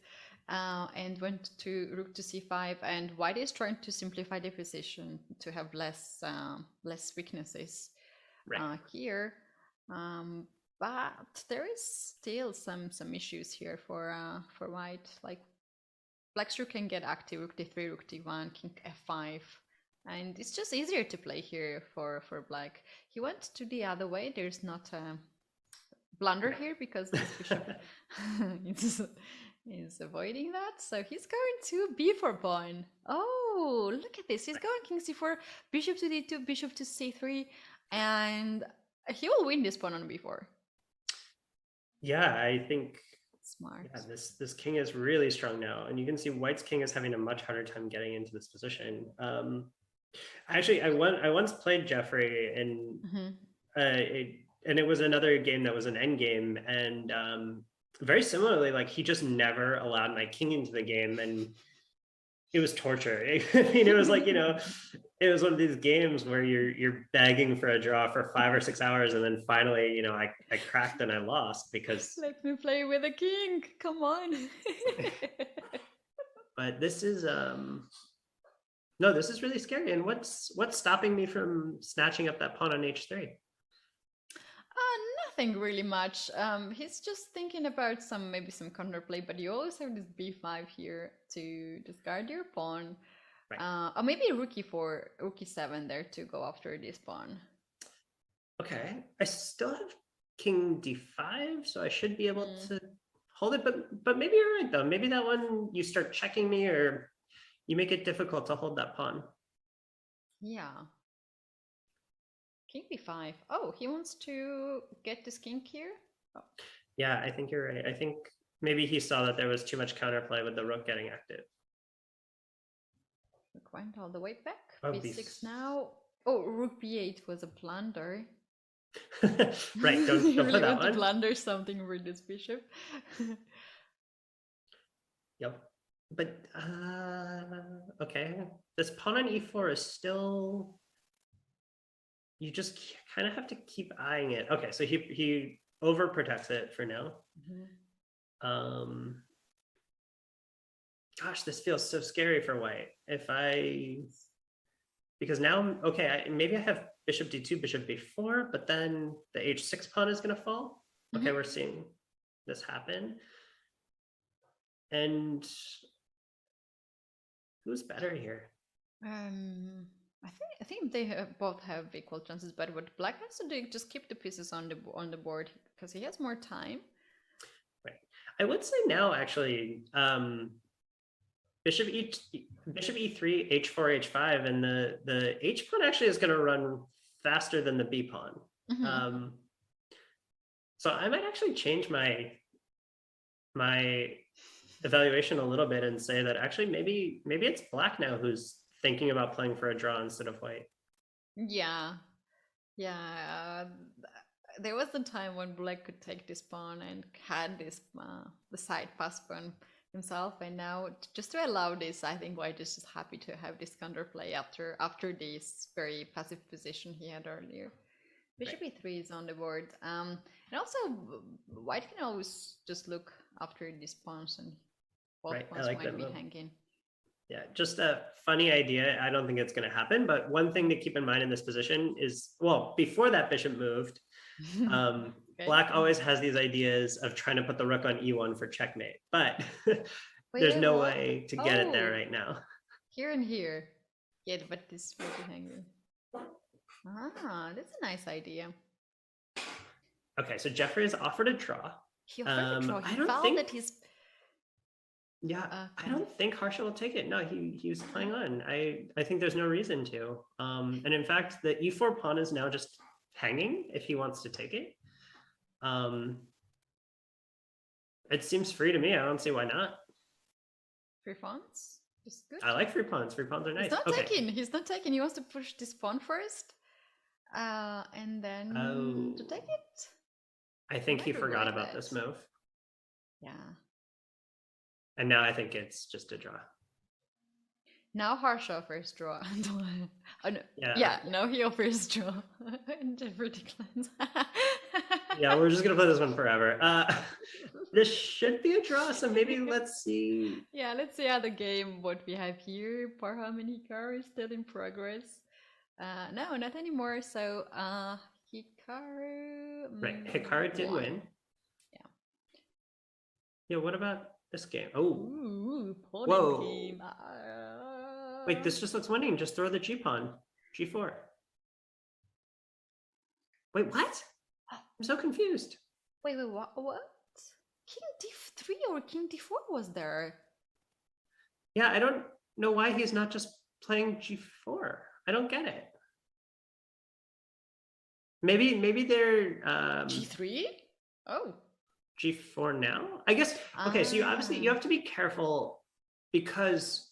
and went to rook to c5. And white is trying to simplify the position to have less weaknesses here. But there is still some issues here for white. Like black's rook can get active, rook d3, rook d1, king f5. And it's just easier to play here for black. He went to the other way. There's not a blunder here because this bishop is avoiding that. So he's going to b4 pawn. Oh, look at this. He's going king c4, bishop to d2, bishop to c3. And he will win this pawn on b4. Yeah, I think smart. Yeah, this king is really strong now. And you can see white's king is having a much harder time getting into this position. Actually, I once played Jeffrey and it was another game that was an end game, and very similarly, like he just never allowed my king into the game, and it was torture. I mean, it was like, you know, it was one of these games where you're begging for a draw for 5 or 6 hours, and then finally, you know, I cracked and I lost because let me play with a king. Come on. But this is no, this is really scary. And what's stopping me from snatching up that pawn on h3? Nothing really much. He's just thinking about maybe some counterplay, but you always have this b5 here to discard your pawn. Right. Or maybe rook e4, rook e7 there to go after this pawn. Okay, I still have king d5, so I should be able to hold it. But maybe you're right though. Maybe that one you start checking me, or you make it difficult to hold that pawn. Yeah. King b5. Oh, he wants to get this king here? Oh. Yeah, I think you're right. I think maybe he saw that there was too much counterplay with the rook getting active. Rook went all the way back. Oh, b6 now. Oh, rook b8 was a blunder. Right, don't really put that want one. to blunder something with this bishop. Yep. But okay, this pawn on e4 is still, you just kind of have to keep eyeing it. Okay, so he overprotects it for now. Gosh, this feels so scary for white. Because now, okay, maybe I have bishop d2, bishop b4, but then the h6 pawn is going to fall. Okay, we're seeing this happen. And who's better here? I think they both have equal chances, but what black has to do is just keep the pieces on the board because he has more time. Right. I would say now actually, bishop e3, h4, h5, and the h pawn actually is going to run faster than the b pawn. So I might actually change my evaluation a little bit and say that actually maybe it's black now who's thinking about playing for a draw instead of white. Yeah. there was the time when Black could take this pawn and had this the side pass pawn himself, and now just to allow this, I think White is just happy to have this counterplay after this very passive position he had earlier. Bishop e3 is on the board, and also White can always just look after these pawns, and both pawns might be hanging. Yeah, just a funny idea. I don't think it's going to happen, but one thing to keep in mind in this position is, well, before that bishop moved, Black always has these ideas of trying to put the rook on e1 for checkmate, but there's no way to get it there right now. Here and here. Yeah, but this will be hanging. Ah, that's a nice idea. Okay, so Jeffrey has offered a draw. He offered a draw. He found that he's... Yeah, I don't think Harsha will take it. No, he was playing on. I think there's no reason to. And in fact, the e4 pawn is now just hanging if he wants to take it. It seems free to me. I don't see why not. Free pawns? Just good. I like free pawns. Free pawns are nice. He's not taking. He's not taking. He wants to push this pawn first. And then to take it. I think he forgot about this move. Yeah. And now I think it's just a draw. Now Harsha offers draw. Oh, no. Yeah, now he offers draw. And Jeffrey declines. Yeah, we're just going to play this one forever. This should be a draw, so maybe let's see. Yeah, let's see how the game, what we have here. Parham and Hikaru is still in progress. No, not anymore. So Hikaru... Right, Hikaru did win. Yeah. Yeah, what about this game? Oh. Ooh, whoa. Game. Wait, this just looks winning. Just throw the G pawn. G4. Wait, what? I'm so confused. Wait, what? King D3 or King D4 was there? Yeah, I don't know why he's not just playing G4. I don't get it. Maybe they're G3? Oh. G4 now? I guess, okay, so you have to be careful because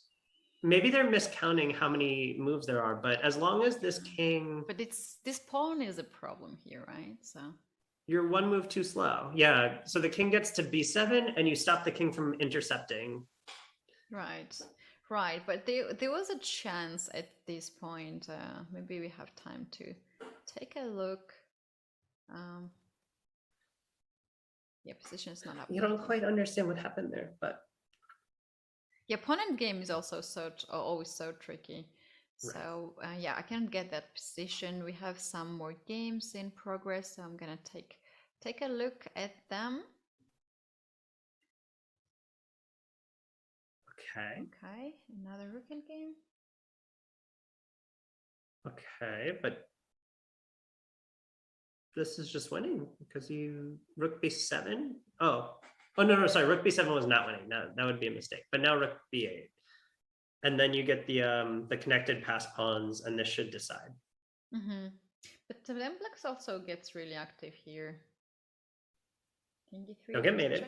maybe they're miscounting how many moves there are, but as long as this king... But this pawn is a problem here, right? So you're one move too slow. Yeah, so the king gets to B7 and you stop the king from intercepting. Right, but there was a chance at this point. Maybe we have time to take a look. Yeah, position is not up. You don't quite understand what happened there, but yeah, pawn end game is also always so tricky. Right. So yeah, I can't get that position. We have some more games in progress, so I'm gonna take a look at them. Okay, another rook in game. Okay, but this is just winning because you rook b7. Oh no, sorry, rook b7 was not winning. No, that would be a mistake. But now rook b8, and then you get the connected pass pawns, and this should decide. But the Black also gets really active here. King d3. Don't get mated.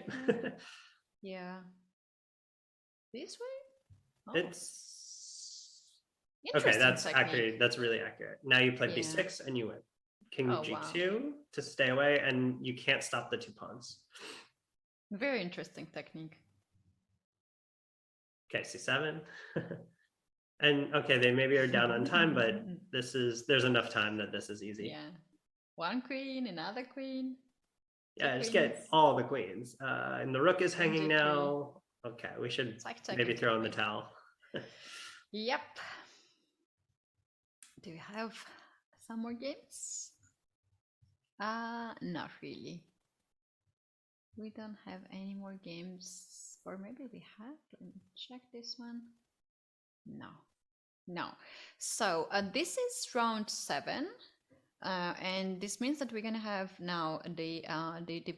Yeah. This way? Oh. It's okay. That's technique. accurate. That's really accurate. Now you play b6 and you win. King g2 to stay away, and you can't stop the two pawns. Very interesting technique. Okay, c7. And okay, they maybe are down on time, but there's enough time that this is easy. Yeah. One queen, another queen. Yeah, just get all the queens. And the rook is hanging now. Okay, we should maybe throw in the towel. Yep. Do you have some more games? Not really. We don't have any more games, or maybe we have. Let me check this one. No. So this is round 7, and this means that we're gonna have now the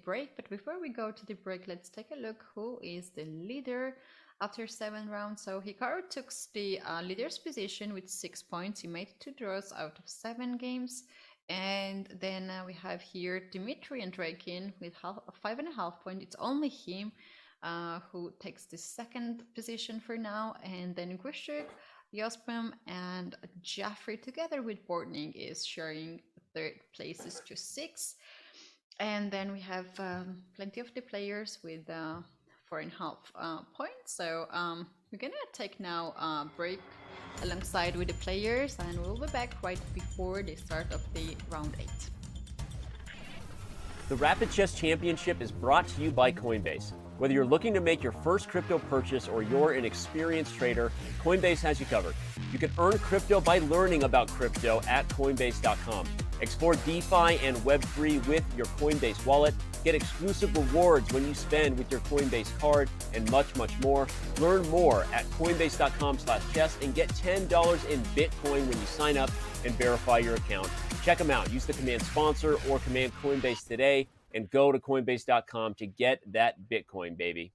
break. But before we go to the break, let's take a look who is the leader after 7 rounds. So Hikaru took the leader's position with 6 points. He made 2 draws out of 7 games. And then we have here Dimitri and Drakin with 5.5 points. It's only him who takes the 2nd position for now. And then Gushuk, Yospim, and Jaffrey together with Bortning is sharing 3rd places to 6. And then we have plenty of the players with 4.5 points. So we're gonna take now a break alongside with the players, and we'll be back right before the start of the round 8. The Rapid Chess Championship is brought to you by Coinbase. Whether you're looking to make your first crypto purchase or you're an experienced trader, Coinbase has you covered. You can earn crypto by learning about crypto at Coinbase.com. Explore DeFi and Web3 with your Coinbase wallet. Get exclusive rewards when you spend with your Coinbase Card, and much, much more. Learn more at Coinbase.com/chess and get $10 in Bitcoin when you sign up and verify your account. Check them out. Use the command sponsor or command Coinbase today and go to Coinbase.com to get that Bitcoin, baby.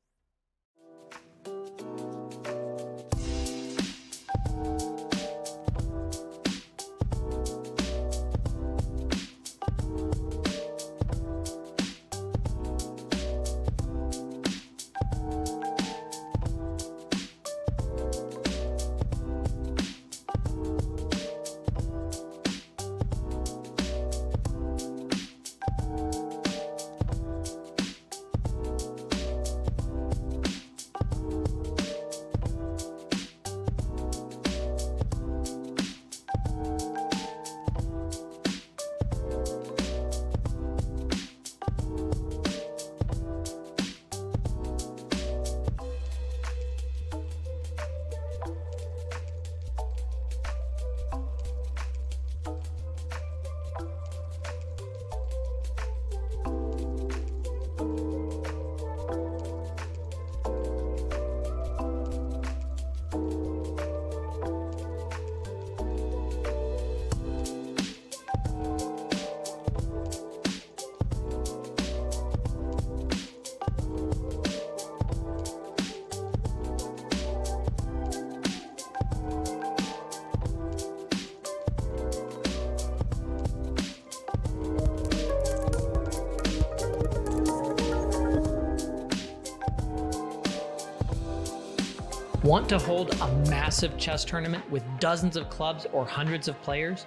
Want to hold a massive chess tournament with dozens of clubs or hundreds of players?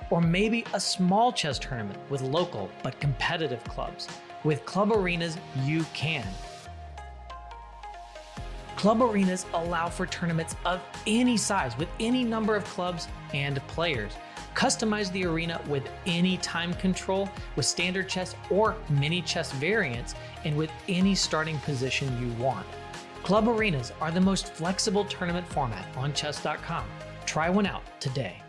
Or maybe a small chess tournament with local but competitive clubs? With club arenas, you can. Club arenas allow for tournaments of any size with any number of clubs and players. Customize the arena with any time control, with standard chess or mini chess variants, and with any starting position you want. Club arenas are the most flexible tournament format on chess.com. Try one out today.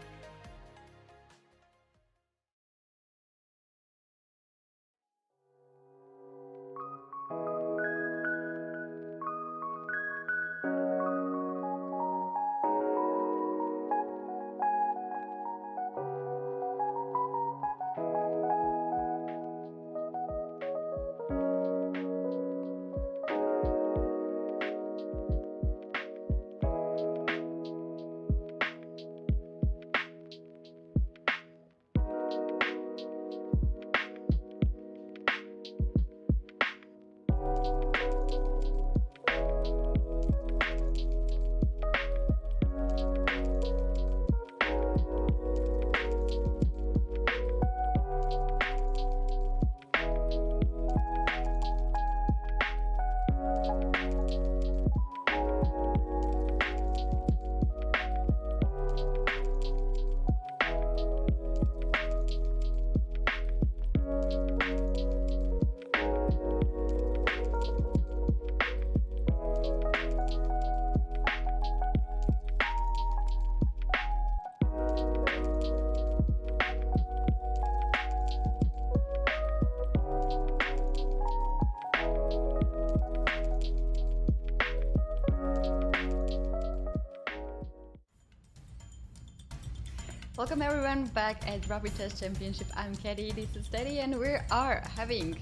Welcome everyone back at Rapid Chess Championship. I'm Katie, this is Teddy, and we are having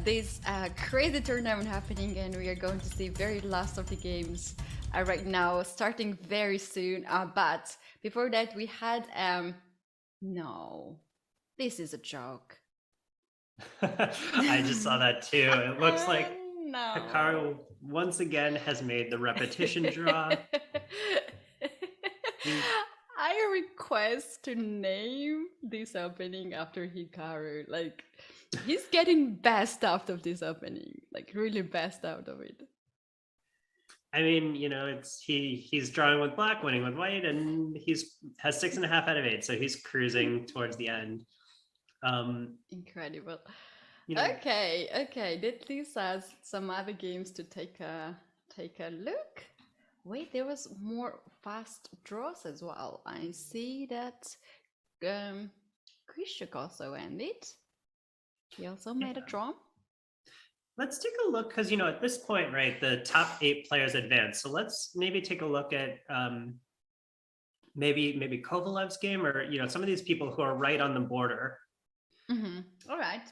this crazy tournament happening, and we are going to see very last of the games right now, starting very soon. But before that, we had no, this is a joke. I just saw that too. It looks like no. Hikaru once again has made the repetition draw. I request to name this opening after Hikaru. Like, He's getting best out of this opening, like really best out of it. I mean, he's drawing with black, winning with white, and has 6.5 out of 8, so he's cruising towards the end. Incredible. Okay. That leaves us some other games to take a look. Wait, there was more fast draws as well. I see that Krishuk also ended. He also made a draw. Let's take a look, because at this point, right, the top 8 players advance. So let's maybe take a look at maybe Kovalev's game, or some of these people who are right on the border. All right.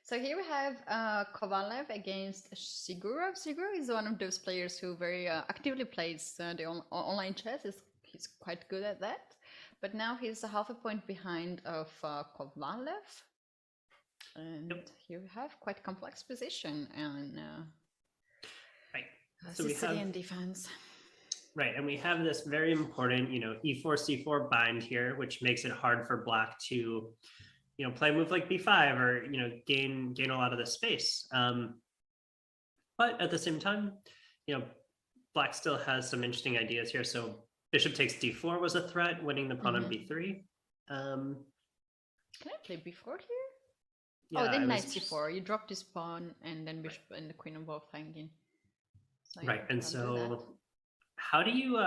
So here we have Kovalev against Sigurov. Sigurov is one of those players who very actively plays the online chess. He's quite good at that. But now he's a half a point behind of Kovalev. And here we have quite complex position and right. So we Sicilian have defense. Right, and we have this very important, E4 C4 bind here, which makes it hard for Black to, play a move like B5 or gain a lot of the space. But at the same time, Black still has some interesting ideas here. So Bishop takes D4 was a threat, winning the pawn on B3. Can I play B4 here? Yeah, then knight C4. You drop this pawn, and then bishop and the queen are both hanging. So right, and so how do you,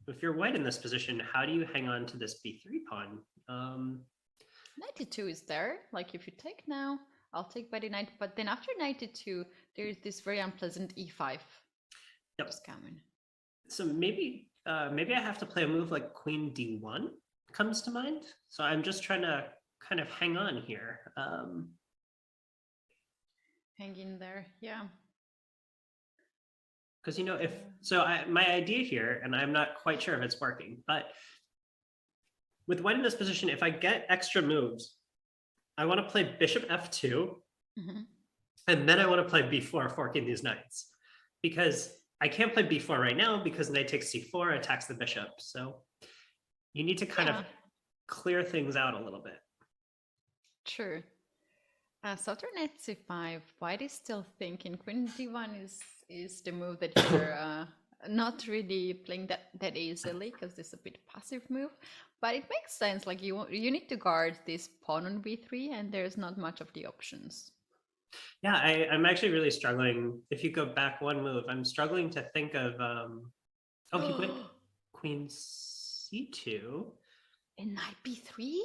if you're white in this position, how do you hang on to this B3 pawn? Knight E2 is there. Like if you take now, I'll take by the knight. But then after knight E2, there is this very unpleasant E5. Yep. Just coming. So maybe I have to play a move like Queen D1 comes to mind. So I'm just trying to kind of hang on here. Hang in there, yeah. Because my idea here, and I'm not quite sure if it's working, but with white in this position, if I get extra moves, I want to play Bishop F2, and then I want to play B4, forking these knights, because I can't play B4 right now because knight takes C4 attacks the bishop. So you need to kind of clear things out a little bit. True. So after knight C5, white is still thinking Queen D1 is the move that you're not really playing that easily, because this is a bit passive move, but it makes sense. Like you need to guard this pawn on B3, and there's not much of the options. Yeah, I'm actually really struggling. If you go back one move, I'm struggling to think of. He went Queen C2 and knight B3.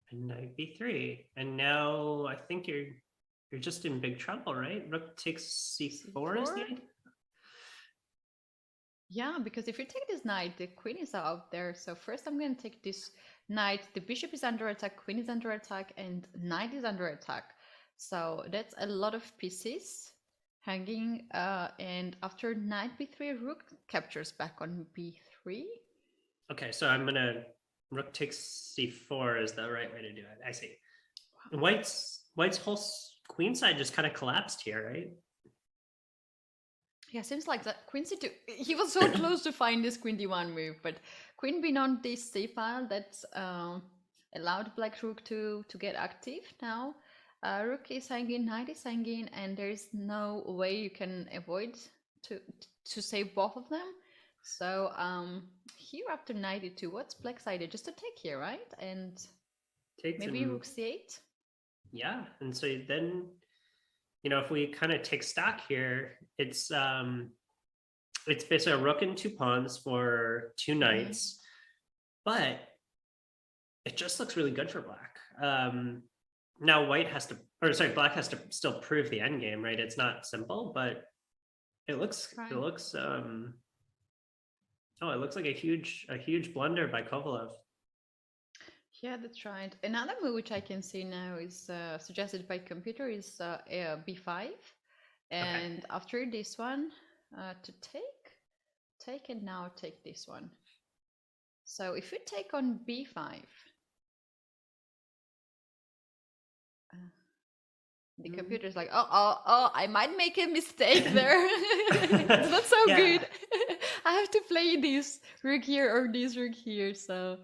And knight B3, and now I think you're just in big trouble, right? Rook takes C4 is the idea? Yeah, because if you take this knight, the queen is out there. So first I'm going to take this knight. The bishop is under attack, queen is under attack, and knight is under attack. So that's a lot of pieces hanging. And after knight B3, rook captures back on B3. Okay, so I'm gonna rook takes C4 is the right way to do it. I see. And White's whole queen side just kind of collapsed here, right? Yeah, seems like that. Queen C2. He was so close to find this Queen D1 move, but Queen being on this C file that's allowed Black Rook to get active now. Rook is hanging, knight is hanging, and there's no way you can avoid to save both of them. So here after knight E2, what's Black's idea? Just to take here, right? And maybe Rook C8? Yeah, and so then, if we kind of take stock here, it's basically a rook and 2 pawns for 2 knights, but it just looks really good for Black. Now Black has to still prove the endgame, right? It's not simple, but it looks like a huge blunder by Kovalev. Yeah, that's right. Another move which I can see now is suggested by computer is B5, and after this one to take and now take this one. So if you take on B5, the computer is like, oh, I might make a mistake there. It's not so good. I have to play this rook here or this rook here. So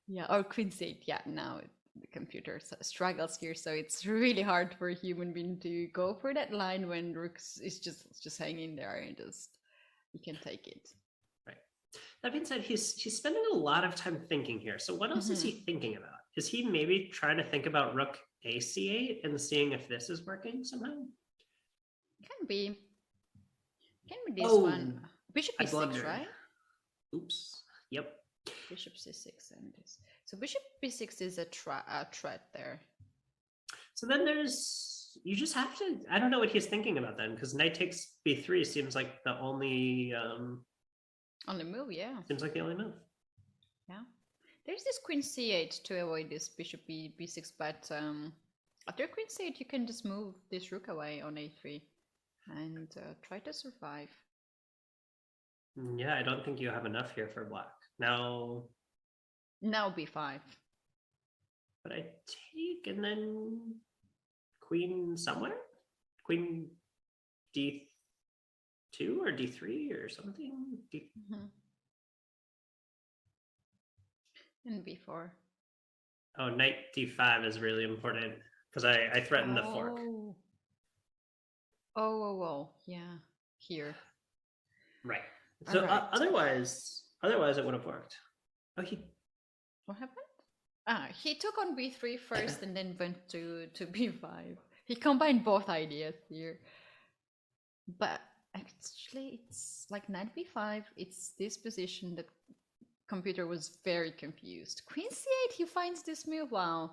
yeah, or Queen C8. Yeah, now the computer struggles here, so it's really hard for a human being to go for that line when rook is just hanging there and just you can take it. Right. That being said, he's spending a lot of time thinking here. So what else is he thinking about? Is he maybe trying to think about rook AC8 and seeing if this is working somehow? Can be this one. Bishop I e6, blundered. right? Oops. Yep. Bishop c6 and this. So bishop b6 is a threat there. So then you just have to, I don't know what he's thinking about then, because knight takes b3 seems like the only move, yeah. Seems like the only move. Yeah. There's this queen c8 to avoid this bishop b6, but after queen c8 you can just move this rook away on a3 and try to survive. Yeah, I don't think you have enough here for black. Now b5. But I take and then queen somewhere? Queen d2 or d3 or something? And b4. Oh, knight d5 is really important because I threatened the fork. Oh, yeah, here. Right. So Alright. Otherwise it would have worked. Oh, What happened? He took on b3 first and then went to b5. He combined both ideas here. But actually, it's like knight b5. It's this position that computer was very confused. Queen c8, he finds this move. Wow.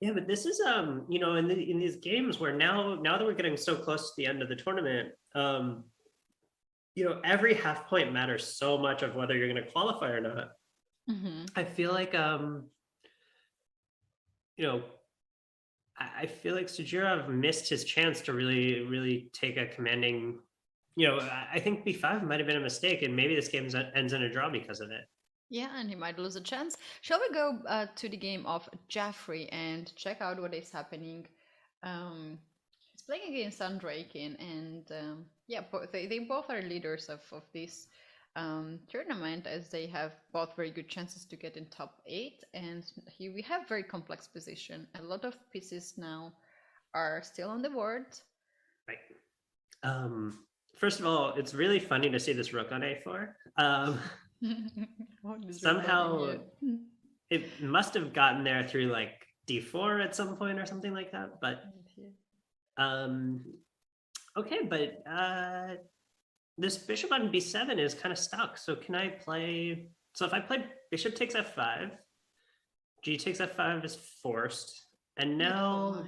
Yeah, but this is you know, in these games where now that we're getting so close to the end of the tournament, you know, every half point matters so much of whether you're going to qualify or not. I feel like you know, I feel like Sujirov missed his chance to really take a commanding, you know, I think b5 might have been a mistake and maybe this game ends in a draw because of it. Yeah, and he might lose a chance. Shall we go to the game of Jeffrey and check out what is happening? He's playing against Andrakin, and yeah, they both are leaders of this tournament, as they have both very good chances to get in top 8. And here we have very complex position. A lot of pieces now are still on the board. Right. First of all, it's really funny to see this rook on a4. Somehow it must have gotten there through like d4 at some point or something like that, but okay, but this bishop on b7 is kind of stuck. So can I play, so if I play bishop takes f5, g takes f5 is forced, and now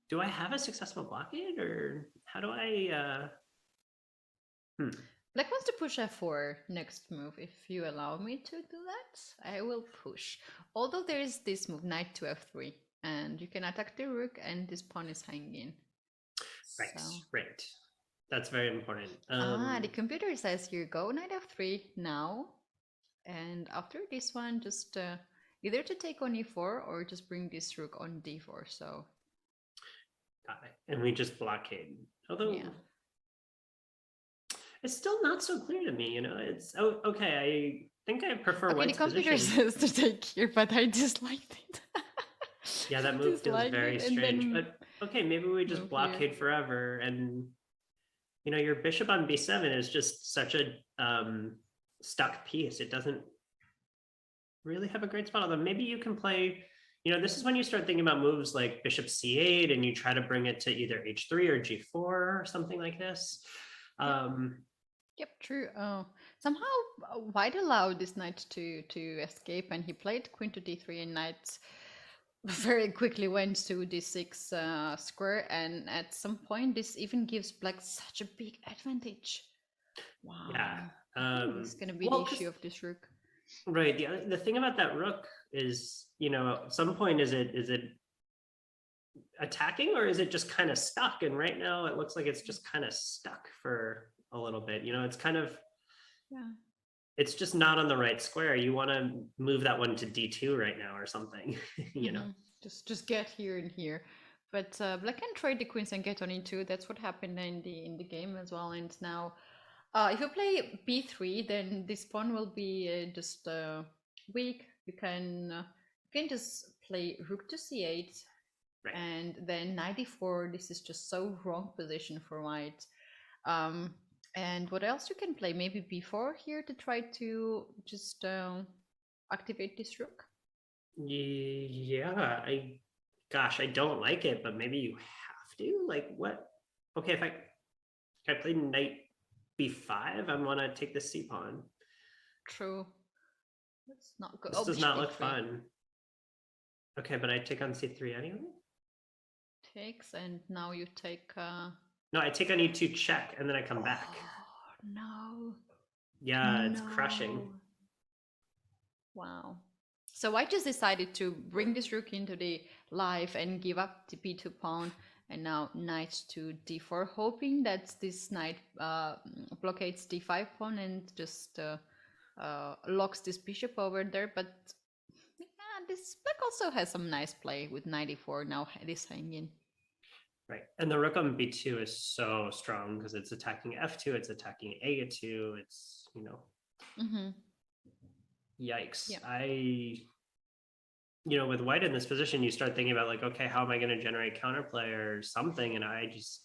do I have a successful blockade, or how do I Black wants to push f4 next move. If you allow me to do that, I will push. Although there is this move, knight to f3, and you can attack the rook, and this pawn is hanging. Right, so. right. That's very important. The computer says here, go knight f3 now, and after this one, just either to take on e4 or just bring this rook on d4. So, got it. And we just blockade. Although. Yeah. It's still not so clear to me, you know. It's okay. I think I prefer white's the computer position. says to take here, but I disliked it. Yeah, that move feels very strange. Then But okay, maybe we just blockade forever, and you know, your bishop on b7 is just such a stuck piece. It doesn't really have a great spot. Although maybe you can play. You know, this is when you start thinking about moves like bishop c8, and you try to bring it to either h3 or g4 or something like this. Yep, true. Somehow white allowed this knight to escape, and he played queen to d3, and knight very quickly went to d6 square, and at some point this even gives black such a big advantage. Wow. Yeah. It's gonna be the issue of this rook. Right. The thing about that rook is, you know, at some point is it attacking, or is it just kind of stuck? And right now it looks like it's just kind of stuck for a little bit. You know, it's kind of, it's just not on the right square. You want to move that one to d2 right now or something. You know, just get here and here. But black can trade the queens and get on e2. That's what happened in the game as well. And now if you play b3, then this pawn will be just weak. You can You can just play rook to c8, Right. and then knight d4. This is just so wrong position for white. And what else you can play? Maybe b4 here to try to just activate this rook. Yeah, I don't like it, but maybe you have to. Like what? Okay, if I play knight b5, I want to take the c pawn. True. That's not good. This does bishop not look d3 fun. Okay, but I take on c3 anyway. takes, and now you take. No, I take on e2 check, and then I come back. Oh, no. Yeah, it's crushing. No. Wow. So I just decided to bring this rook into the live and give up the b2 pawn, and now knight to d4, hoping that this knight blockades d5 pawn and just locks this bishop over there. But yeah, this black also has some nice play with knight e4. Now it is hanging. Right, and the rook on b2 is so strong because it's attacking f2, it's attacking a2, it's, you know, yikes. Yeah. You know, with white in this position, you start thinking about like, okay, how am I going to generate counterplay or something? And I just,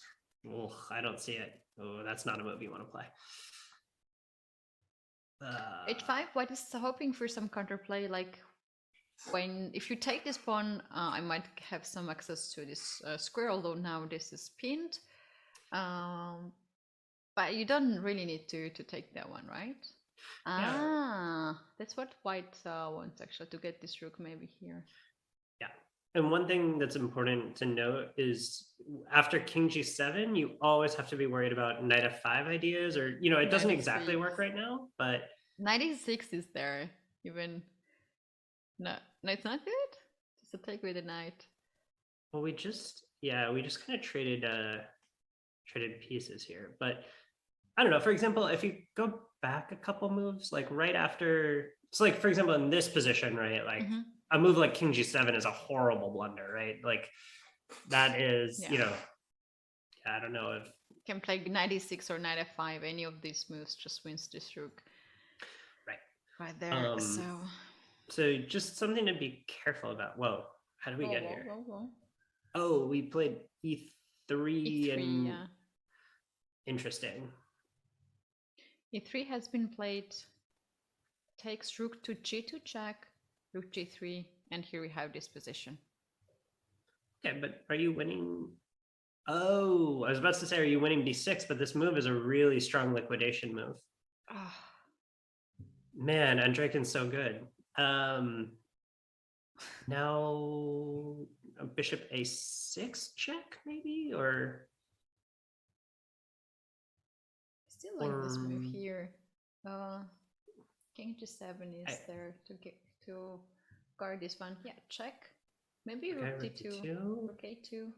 I don't see it. Oh, that's not a move you want to play. h5, white is hoping for some counterplay, like if you take this pawn, I might have some access to this square, although now this is pinned. But you don't really need to take that one, right? That's what white wants, actually, to get this rook maybe here. Yeah, and one thing that's important to note is after king g7, you always have to be worried about knight f5 ideas, or, you know, it doesn't exactly work right now, but... Knight e6 is there, even... No, it's not good? Just a take with a knight. Well, we just kind of traded pieces here, but I don't know. For example, if you go back a couple moves, like right after, so like for example in this position, right, like a move like king g7 is a horrible blunder, right? Like that is, you know, I don't know if you can play knight e6 or knight f5. Any of these moves just wins this rook. Right there. So just something to be careful about. Whoa, how did we get here? Oh, we played e3 and yeah. Interesting. e3 has been played. Takes rook to g2 check, rook g3, and here we have this position. Okay, but are you winning? Oh, I was about to say, are you winning d6? But this move is a really strong liquidation move. Man, Andrekin's so good. Now bishop a6 check maybe, or I still like this move here. King g7 is there to guard this one. Yeah, check. Maybe rook d2. Rook a2.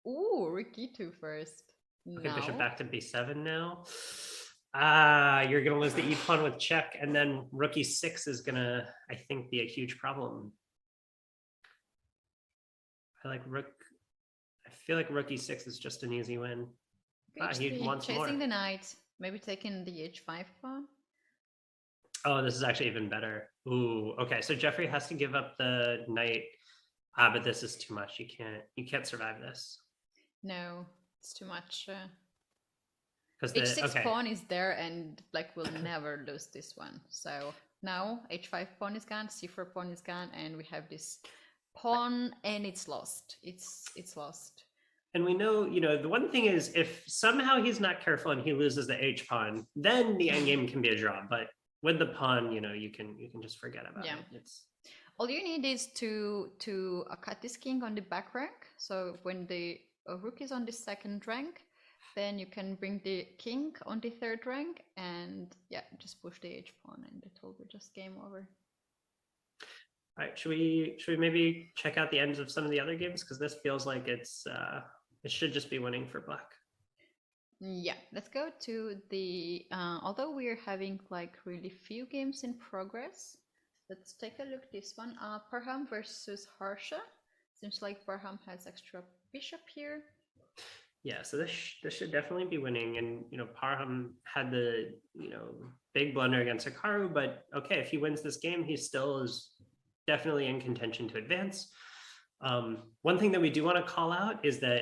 Ooh, rook e2 first. Okay, no. Bishop back to b7 now. You're gonna lose the e pawn with check, and then rook e6 is gonna, I think, be a huge problem. I feel like rook e6 is just an easy win. He wants chasing more. the knight, maybe taking the h5 pawn. Oh, this is actually even better. Ooh, okay. So Jeffrey has to give up the knight. But this is too much. You can't survive this. No, it's too much. Because h6 pawn is there, and black will never lose this one. So now h5 pawn is gone, c4 pawn is gone, and we have this pawn, and it's lost. It's lost. And we know, you know, the one thing is, if somehow he's not careful and he loses the h pawn, then the endgame can be a draw. But with the pawn, you know, you can just forget about it. It's all you need is to cut this king on the back rank. So when the rook is on the second rank, then you can bring the king on the third rank, and yeah, just push the h pawn, and it will be just game over. All right, should we maybe check out the ends of some of the other games, because this feels like it should just be winning for black. Yeah, let's go to the although we're having like really few games in progress, let's take a look at this one. Parham versus Harsha. Seems like Parham has extra bishop here. Yeah, so this should definitely be winning. And, you know, Parham had the, you know, big blunder against Hikaru, but okay, if he wins this game, he still is definitely in contention to advance. One thing that we do want to call out is that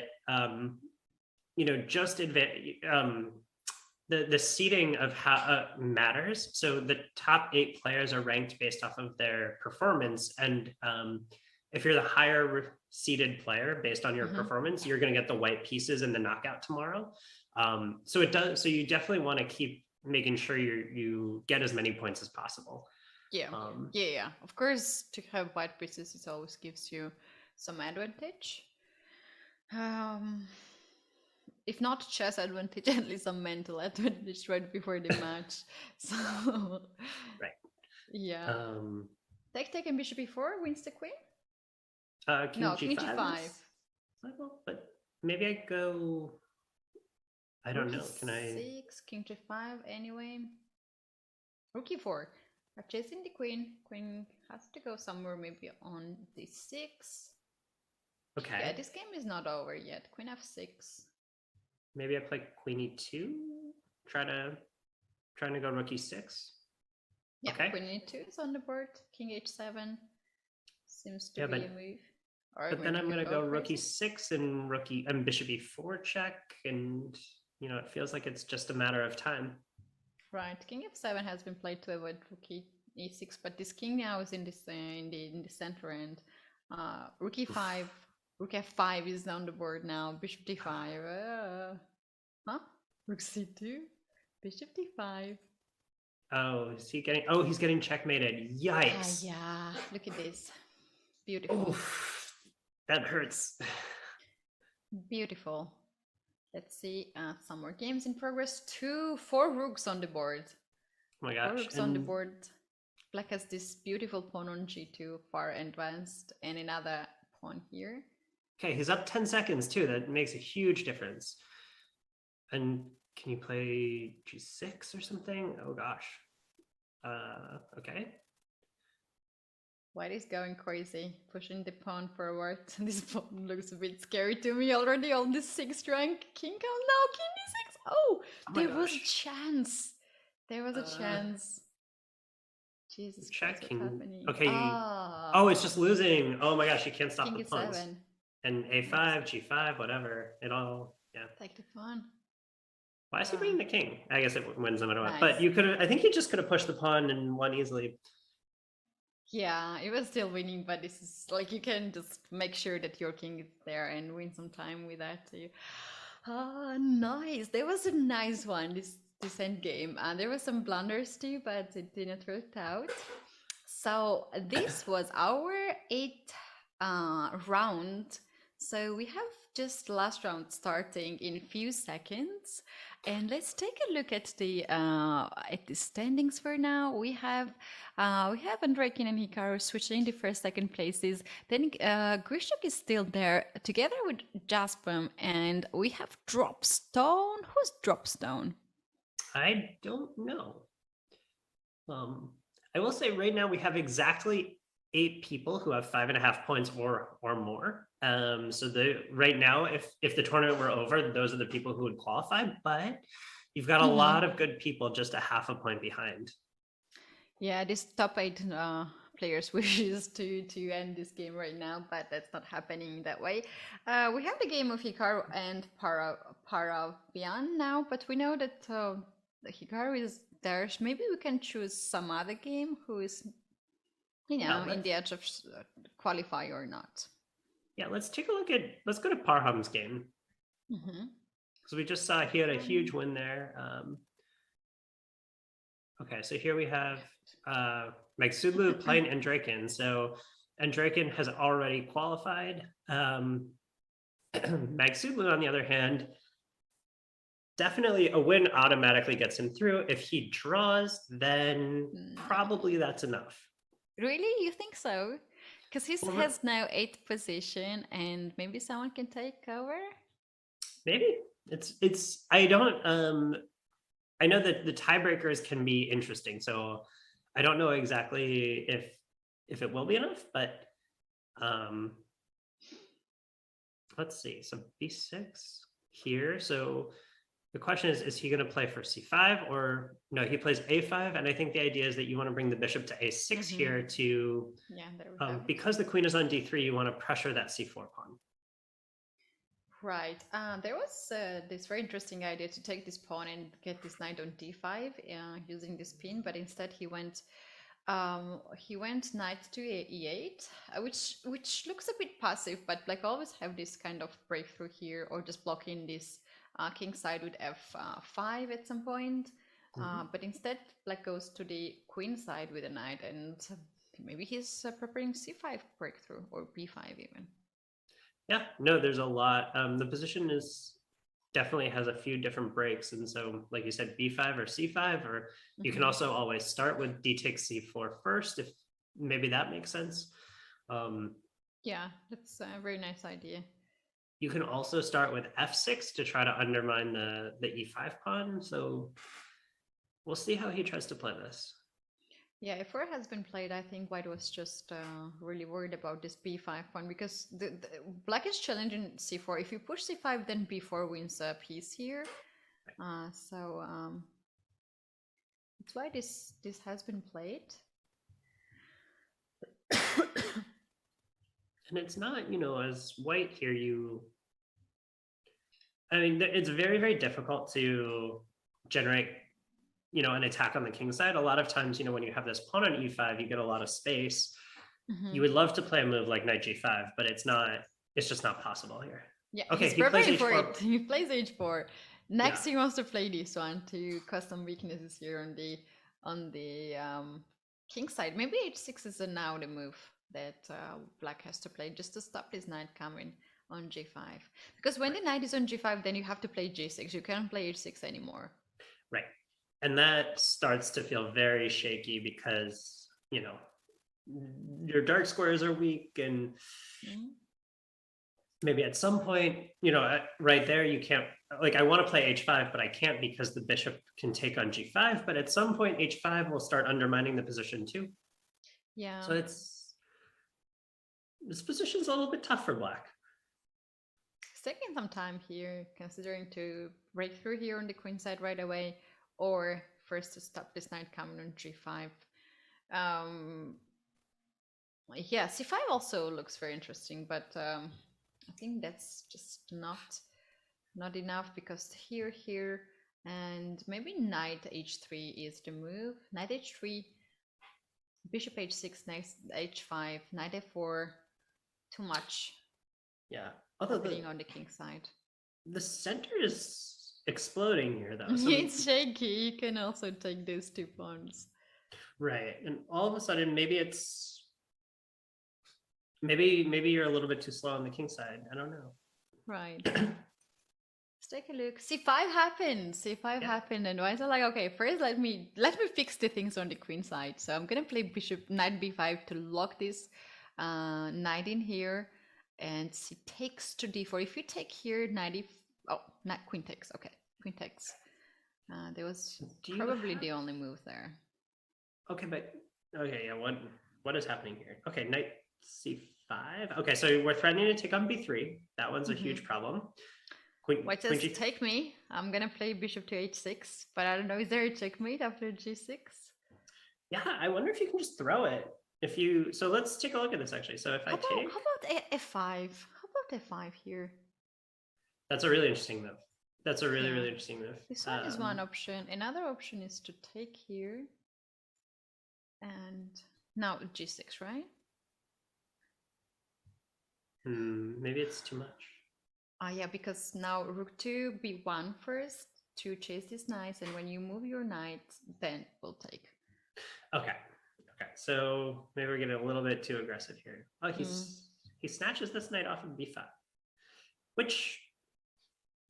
just the seeding of how matters. So the top 8 players are ranked based off of their performance, and if you're the higher seeded player based on your performance, you're going to get the white pieces in the knockout tomorrow. So you definitely want to keep making sure you get as many points as possible. Yeah, yeah. Of course, to have white pieces, it always gives you some advantage. If not chess advantage, at least some mental advantage right before the match. So, right. Yeah. Take and bishop e4 wins the queen. King no, G5 king g5. But maybe I go. I don't know. Can I? 6, king g5 anyway. Rook e4. Are chasing the queen. Queen has to go somewhere, maybe on d6. Okay. Yeah, this game is not over yet. Queen f6. Maybe I play queen e2. Trying to go rook e6. Yeah, okay. Queen e2 is on the board. King h7 seems to be a move. But then I'm going to go rook e6 and bishop e4 check, and it feels like it's just a matter of time. Right, king f7 has been played to avoid rook e6, but this king now is in the center, and rook e5, rook f5 is on the board now. Bishop d5. Rook c2, bishop d5. Oh, is he getting? Oh, he's getting checkmated. Yikes! Yeah, look at this. Beautiful. Oof, that hurts. Beautiful. Let's see, some more games in progress. 4 rooks on the board. Oh my gosh. 4 rooks on the board. Black has this beautiful pawn on g2, far advanced, and another pawn here. Okay, he's up 10 seconds too. That makes a huge difference. And can you play g6 or something? Oh gosh. Okay. White is going crazy, pushing the pawn forward. This pawn looks a bit scary to me already on the 6th rank. King come now, king d6. Oh, there was a chance. There was a chance. Jesus Christ, what's happening? Okay. Oh, it's just losing. Oh my gosh, you can't stop king the pawns. e7. And a5, g5, whatever. It all, yeah. Take the pawn. Why is he bringing the king? I guess it wins no matter what. Nice. But you could have, I think you just could have pushed the pawn and won easily. Yeah, it was still winning, but this is like you can just make sure that your king is there and win some time with that too. Nice. There was a nice one, this end game. And there were some blunders too, but it didn't work out. So this was our 8th round. So we have just last round starting in a few seconds, and let's take a look at the standings for now. We have Andreikin and Hikaru switching the first, second places. Then Grishuk is still there together with Jaspam, and we have Dropstone. Who's Dropstone? I don't know. I will say right now we have exactly 8 people who have 5.5 points or more. So right now, if the tournament were over, those are the people who would qualify. But you've got a lot of good people just a 0.5 point behind. Yeah, this top 8 players wishes to end this game right now, but that's not happening that way. We have the game of Hikaru and Paravian now, but we know that Hikaru is there. Maybe we can choose some other game who is, in the edge of qualify or not. Yeah, let's take a look at, let's go to Parham's game. Because we just saw he had a huge win there. Okay, so here we have Magsudlu playing Andreikin. So Andreikin has already qualified. Magsudlu, on the other hand, definitely a win automatically gets him through. If he draws, then probably that's enough. Really? You think so? Because he has now 8th position, and maybe someone can take over? Maybe. It's I don't I know that the tiebreakers can be interesting, so I don't know exactly if it will be enough, but let's see. So b6 here. So The question is he going to play for c5 or no? He plays a5, and I think the idea is that you want to bring the bishop to a6 here to, there we go. because the queen is on d3, you want to pressure that c4 pawn. Right. There was this very interesting idea to take this pawn and get this knight on d5 using this pin, but instead he went knight to e8, which looks a bit passive, but Black always have this kind of breakthrough here, or just blocking this king side with f5 at some point. But instead Black goes to the queen side with a knight, and maybe he's preparing c5 breakthrough, or b5 even. Yeah, no, there's a lot. The position is definitely has a few different breaks, and so like you said, b5 or c5, or you can also always start with d takes c4 first, if maybe that makes sense. Yeah, that's a very nice idea. You can also start with f6 to try to undermine the e5 pawn. So we'll see how he tries to play this. Yeah, if four has been played, I think White was just really worried about this b5 pawn, because the Black is challenging c4. If you push c5, then b4 wins a piece here. So that's why this has been played. And it's not, as White here, I mean, it's very, very difficult to generate an attack on the king side. A lot of times, when you have this pawn on e5, you get a lot of space. You would love to play a move like knight g5, but it's just not possible here. Yeah, okay, he plays h4. He plays h4. Next, he wants to play this one to cause some weaknesses here on the king side. Maybe h6 is now the move that Black has to play, just to stop this knight coming on g5. Because when the knight is on g5, then you have to play g6. You can't play h6 anymore. Right. And that starts to feel very shaky because, your dark squares are weak, and maybe at some point, right there, you can't, I want to play h5, but I can't because the bishop can take on g5. But at some point, h5 will start undermining the position too. Yeah. So this position's a little bit tough for Black. It's taking some time here, considering to break through here on the queen side right away, or first to stop this knight coming on g5. Yeah, c5 also looks very interesting, but I think that's just not enough, because here, and maybe knight h3 is the move. Knight h3, bishop h6, knight h5, knight f4, too much. Yeah, although being on the king side. The center is exploding here, though. So it's shaky. You can also take those 2 pawns. Right, and all of a sudden, maybe you're a little bit too slow on the king side. I don't know. Right. Let's take a look. c5 happened. c5 happened, and White's like, okay, first let me fix the things on the queen side. So I'm gonna play knight b5 to lock this knight in here, and c takes to d4. If you take here, queen takes. Okay, queen takes. There was probably the only move there. Okay, yeah. What is happening here? Okay, knight c5. Okay, so we're threatening to take on b3. That one's a huge problem. White says, take me. I'm gonna play bishop to h6, but I don't know, is there a checkmate after g6? Yeah, I wonder if you can just throw it. So let's take a look at this actually. So if how about f5? How about f5 here? That's a really interesting move. That's a really, really interesting move. This one is one option. Another option is to take here. And now g6, right? Maybe it's too much. Yeah, because now rook to b1 first to chase this knight, and when you move your knight, then we'll take. Okay. So maybe we're getting a little bit too aggressive here. Oh, he snatches this knight off of b5, which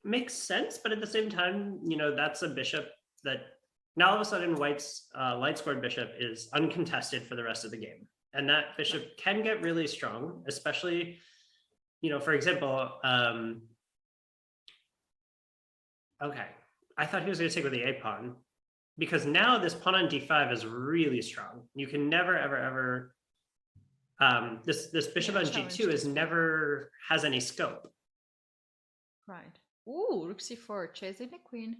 makes sense, but at the same time, that's a bishop that now all of a sudden White's light squared bishop is uncontested for the rest of the game, and that bishop can get really strong, especially. For example, okay, I thought he was going to take with the a pawn, because now this pawn on d5 is really strong. You can never, ever, this bishop on g2 never has any scope. Right. Ooh, rook c4, chasing the queen.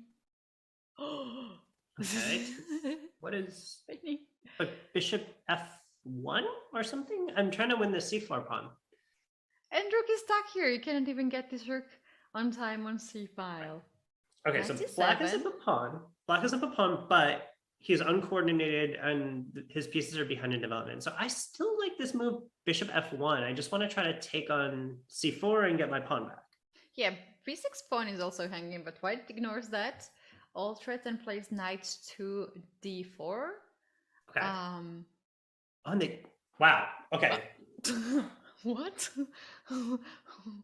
Okay. What is bishop f1 or something? I'm trying to win the c4 pawn. And rook is stuck here. You cannot even get this rook on time on c file. Okay, so black is up a pawn. Black is up a pawn, but he's uncoordinated and his pieces are behind in development. So I still like this move, bishop f1. I just want to try to take on c4 and get my pawn back. Yeah, b6 pawn is also hanging, but white ignores that. All threats and plays knight to d4. Okay. Wow. Okay. What?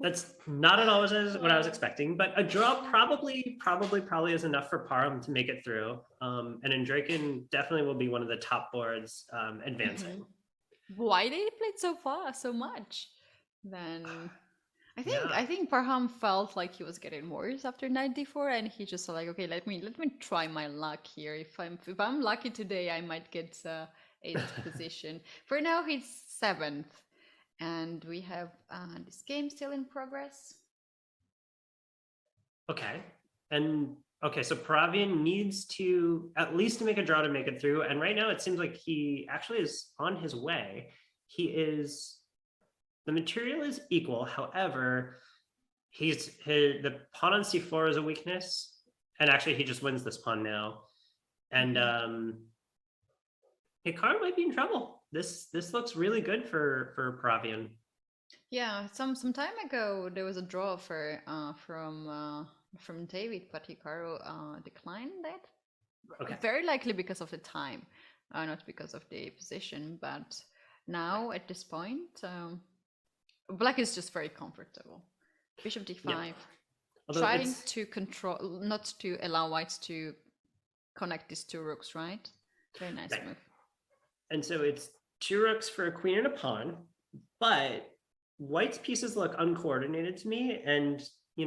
That's not at all what I was expecting, but a draw probably is enough for Parham to make it through. And Andraken definitely will be one of the top boards advancing. Why did he play so much? Then I think Parham felt like he was getting worse after knight d4, and he just like, okay, let me try my luck here. If I'm lucky today, I might get 8th position. For now, he's 7th. And we have this game still in progress. Okay. And okay, so Paravian needs to at least to make a draw to make it through. And right now it seems like he actually is on his way. The material is equal. However, the pawn on c4 is a weakness. And actually he just wins this pawn now. And Hikaru might be in trouble. This looks really good for Paravian. Yeah, some time ago there was a draw from David, but Hikaru declined that. Okay. Very likely because of the time, not because of the position. But now at this point, black is just very comfortable. Bishop d5, yeah. trying to control, not to allow whites to connect these two rooks, right? Very nice move. And so it's 2 rooks for a queen and a pawn, but white's pieces look uncoordinated to me. And,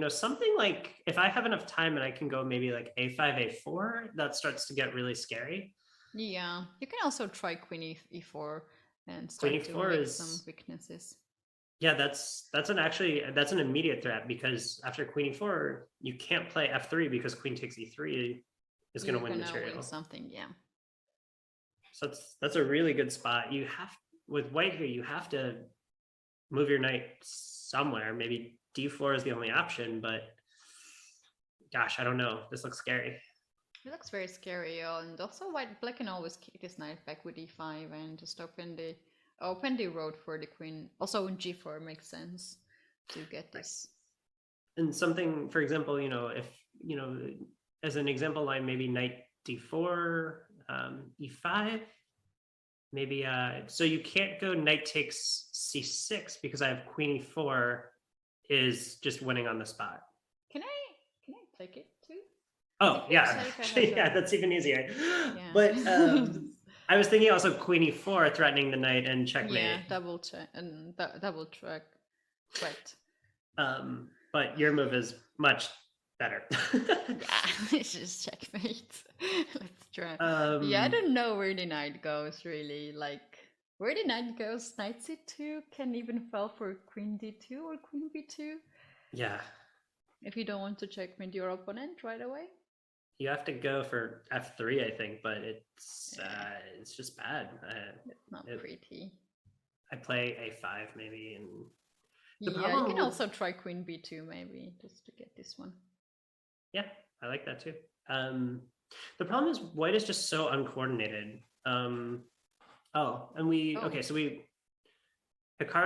something like if I have enough time and I can go maybe like a5, a4, that starts to get really scary. Yeah, you can also try queen e4 and start to make some weaknesses. Yeah, that's an immediate threat, because after queen e4, you can't play f3 because queen takes e3 is going to win material. Win something, yeah. So that's a really good spot. With white here, you have to move your knight somewhere. Maybe d4 is the only option, but gosh, I don't know. This looks scary. It looks very scary, and also black can always kick this knight back with e5 and just open the road for the queen. Also, in g4 makes sense to get this. And something, for example, if as an example line, maybe knight d4. E5, maybe so you can't go knight takes c6 because I have queen e4 is just winning on the spot. Can I take it too? Oh yeah, yeah, that's even easier. Yeah. But I was thinking also queen e4 threatening the knight and checkmate. Yeah, double check and double track, right? But your move is much better. It's just checkmate. Let's try. Yeah, I don't know where the knight goes really. Like where the knight goes, knight c2 can even fall for queen d2 or queen b2. Yeah. If you don't want to checkmate your opponent right away. You have to go for f3, I think, but it's just bad. It's not pretty. I play a5 maybe, and you can also try queen b2 maybe just to get this one. Yeah, I like that too. The problem is white is just so uncoordinated. Hikaru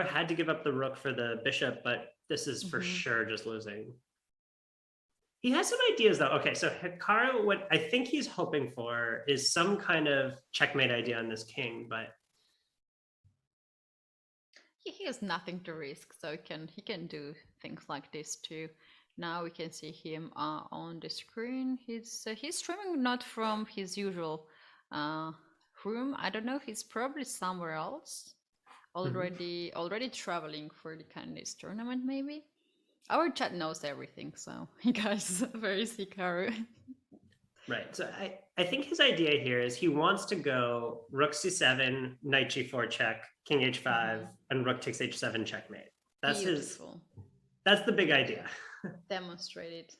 had to give up the rook for the bishop, but this is for sure just losing. He has some ideas though. Okay, so Hikaru, what I think he's hoping for is some kind of checkmate idea on this king, but he has nothing to risk, so he can do things like this too. Now we can see him on the screen. He's streaming not from his usual room. I don't know. He's probably somewhere else. Already traveling for the Candice tournament, maybe. Our chat knows everything, so guys, where is Hikaru? Right. So I think his idea here is he wants to go rook c7, knight g4 check, king h5, and rook takes h7 checkmate. That's Beautiful. That's the big idea. Demonstrated.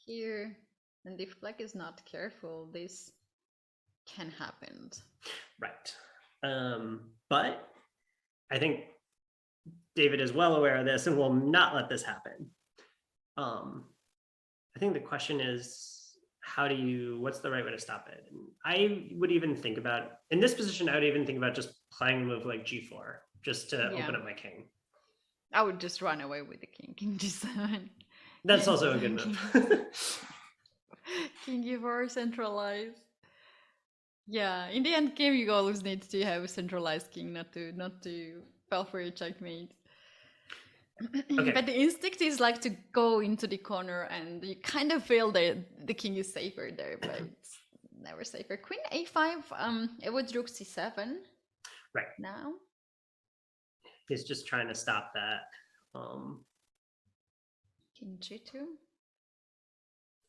here, and if black is not careful, this can happen. Right. But I think David is well aware of this and will not let this happen. I think the question is, what's the right way to stop it? And I would even think about, in this position, I would even think about just playing a move like G4, just to open up my king. I would just run away with the king G7. That's also a good move. King G4 centralized. Yeah, in the end game, you always need to have a centralized king, not to fall for a checkmate. Okay. But the instinct is like to go into the corner, and you kind of feel that the king is safer there, but it's never safer. Queen A5. It would rook C7. Right now. He's just trying to stop that. King G2.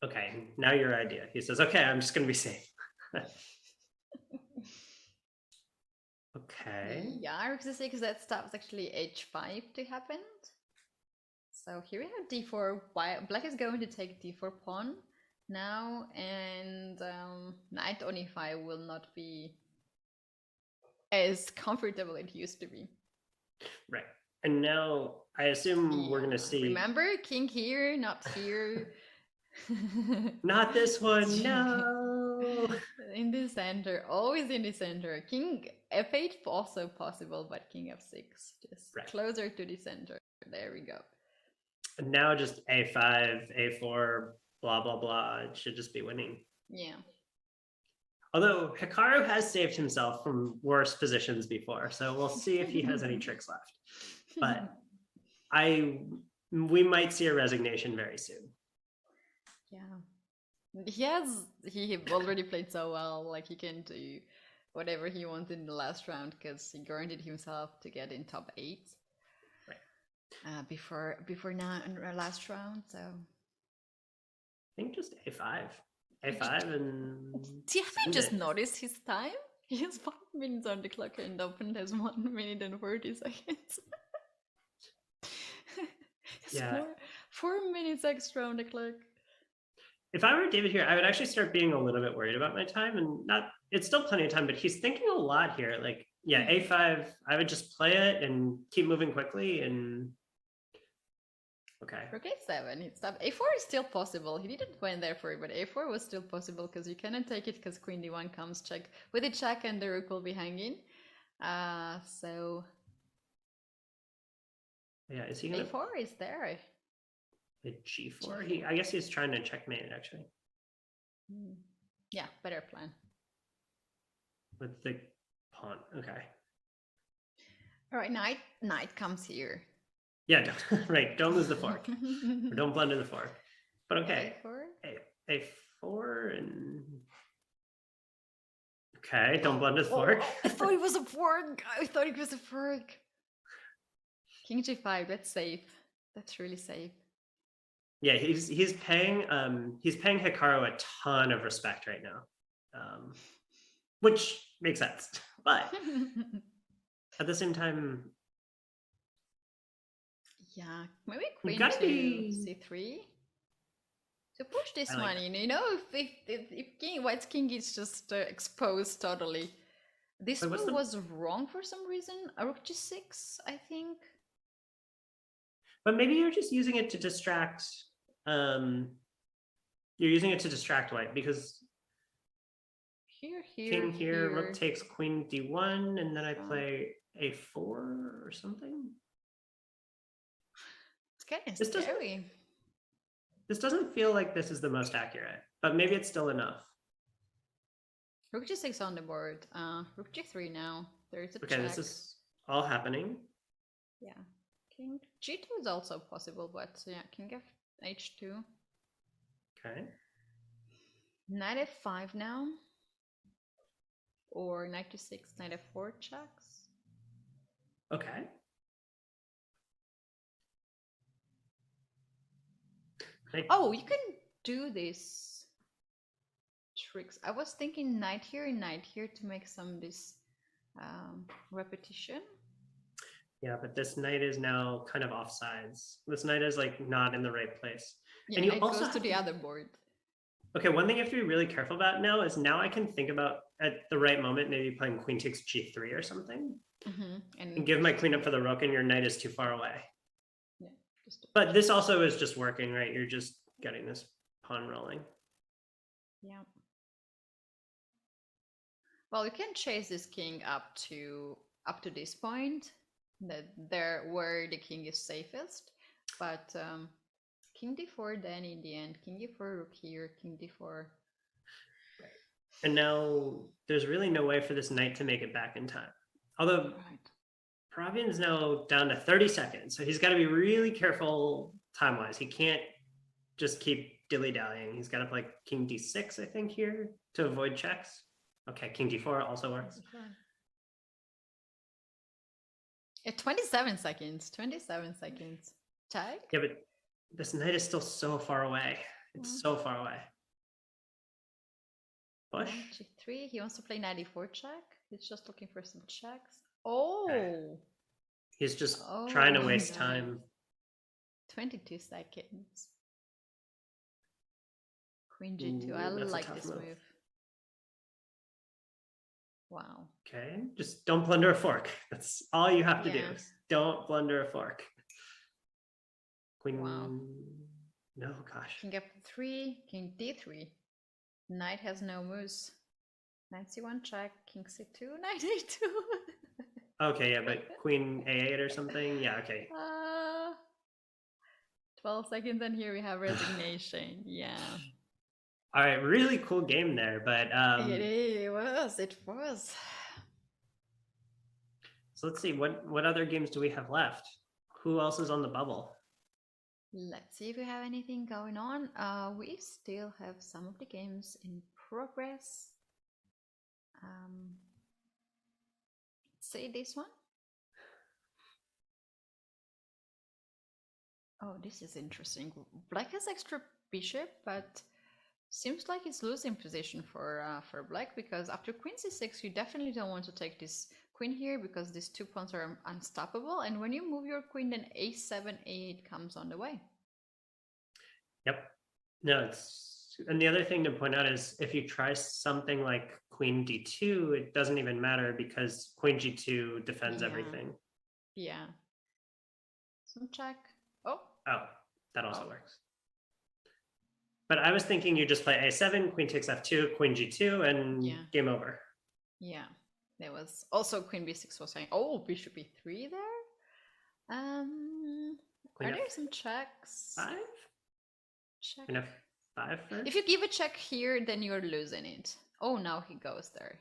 Okay, now your idea. He says, "Okay, I'm just gonna be safe." Okay. Yeah, rook C6. That stops actually H5 to happen. So here we have D4. Black is going to take D4 pawn now, and knight on E5 will not be as comfortable it used to be. Right. And now I assume we're going to see... Remember, king here, not here. Not this one, no! In the center, always in the center. King F8 also possible, but king F6, just closer to the center. There we go. And now just A5, A4, blah, blah, blah. It should just be winning. Yeah. Although Hikaru has saved himself from worse positions before, so we'll see if he has any tricks left. But we might see a resignation very soon. Yeah. He already played so well, like he can do whatever he wants in the last round because he guaranteed himself to get in top 8. Before now in the last round, so I think just A5 and have you just noticed his time? He has 5 minutes on the clock and opened has 1 minute and 40 seconds. Yeah, 4 minutes extra on the clock. If I were David here, I would actually start being a little bit worried about my time, and it's still plenty of time, but he's thinking a lot here. Like, yeah, A5, I would just play it and keep moving quickly and okay. Rook A7, he stopped. A4 is still possible. He didn't win there for it, but A4 was still possible because you cannot take it because Queen D1 comes check. With a check and the rook will be hanging. So yeah, is he gonna A4 is there. The G4? I guess he's trying to checkmate it actually. Yeah, better plan. With the pawn. Okay. All right, knight comes here. Yeah, right. Don't lose the fork. Or don't blunder the fork. But okay. A4? A4 and... Okay, don't blunder the fork. I thought it was a fork. King G5, that's safe. That's really safe. Yeah, he's paying Hikaru a ton of respect right now. Which makes sense. But at the same time, yeah, maybe queen to C3 to push this one in. You know, if White's king is just exposed totally. This move was wrong for some reason. A rook G6, I think. But maybe you're just using it to distract. You're using it to distract White because king here, rook takes queen D1, and then I play A4 or something. It's kind of scary. This doesn't feel like this is the most accurate, but maybe it's still enough. Rook G6 on the board. Rook G3 now. There's a check. Okay, this is all happening. Yeah. King G2 is also possible, but yeah, king H2. Okay. Knight F5 now. Or knight to 6, knight F4 checks. Okay. Oh, you can do this tricks. I was thinking knight here to make some this repetition. Yeah, but this knight is now kind of offsides. This knight is like not in the right place. Yeah, And you it also goes to have the to- other board. Okay, one thing you have to be really careful about now is now I can think about at the right moment maybe playing queen takes g3 or something and give my queen up for the rook, and your knight is too far away. Yeah, just But this also is just working, right? You're just getting this pawn rolling. yeah. Well, you can chase this king up to this point, where the king is safest, but king d4 then in the end, king d4 rook here, king d4. And now there's really no way for this knight to make it back in time. Although Right. Pravian's now down to 30 seconds, so he's got to be really careful time-wise. He can't just keep dilly-dallying. He's got to play king d6, I think, here to avoid checks. Okay, king d4 also works. Yeah, 27 seconds. 27 seconds. Check. Yeah, but this knight is still so far away. It's so far away. Push. G3. He wants to play 94 check. He's just looking for some checks. Oh. He's just trying to waste no. time. 22 seconds. Queen G2. I That's a like tough this move. move. Wow. Okay, just don't blunder a fork. That's all you have to do. Yeah. Don't blunder a fork. Queen. Wow. No, gosh. King f3, king d3. Knight has no moves. Knight c1 check, king c2, knight a2. Okay, yeah, but queen a8 or something. Yeah, okay. 12 seconds, and here we have resignation. Yeah. All right, really cool game there, but It was. so let's see what other games do we have left? Who else is on the bubble? Let's see if we have anything going on. We still have some of the games in progress. Say this one. Oh, this is interesting. Black has extra bishop, but seems like it's losing position for black, because after queen c6 you definitely don't want to take this queen here, because these 2 pawns are unstoppable, and when you move your queen then a7 a8 comes on the way. Yep. No, and the other thing to point out is if you try something like queen d2, it doesn't even matter because queen g2 defends everything. Yeah. Some check. Oh, That also works. But I was thinking you just play a7, queen takes f2, queen g2, and game over. yeah. There was also queen b6 was saying, oh, bishop e3 there. Queen Are there some checks? f5? Check. Queen f5 first? If you give a check here, then you're losing it. Oh, now he goes there.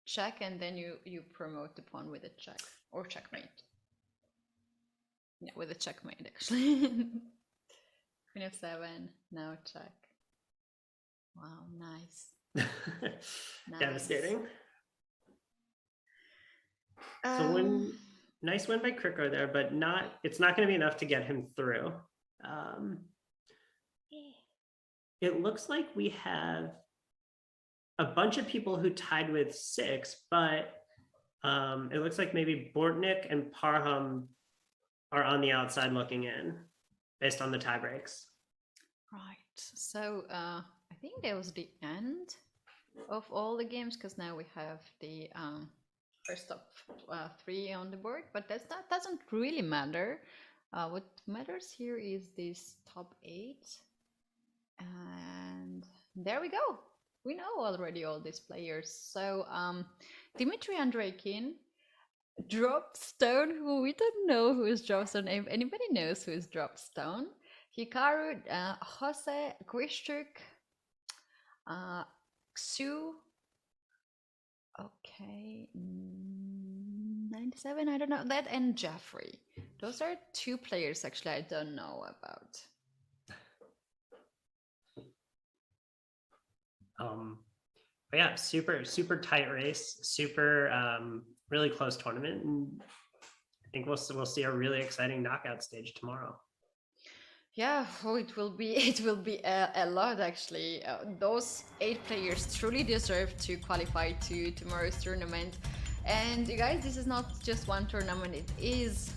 Check, and then you promote the pawn with a check or checkmate. Yeah, with a checkmate actually. Queen f7. Now check. Wow, nice. Devastating. So nice win by Kriko there, but it's not going to be enough to get him through. It looks like we have a bunch of people who tied with 6, but it looks like maybe Bortnik and Parham are on the outside looking in based on the tie breaks. Right. So I think that was the end of all the games, because now we have the first of 3 on the board, but that doesn't really matter. What matters here is this top 8, and there we go. We know already all these players. So Dimitri Andreikin, Dropstone, who we don't know who is Dropstone. If anybody knows who is Dropstone, Hikaru, Jose, Grishchuk, Xu. Okay, 97, I don't know that, and Jeffrey. Those are 2 players actually I don't know about. But yeah, super tight race, super really close tournament, and I think we'll see a really exciting knockout stage tomorrow. Yeah, it will be a lot actually. Those 8 players truly deserve to qualify to tomorrow's tournament. And you guys, this is not just one tournament, it is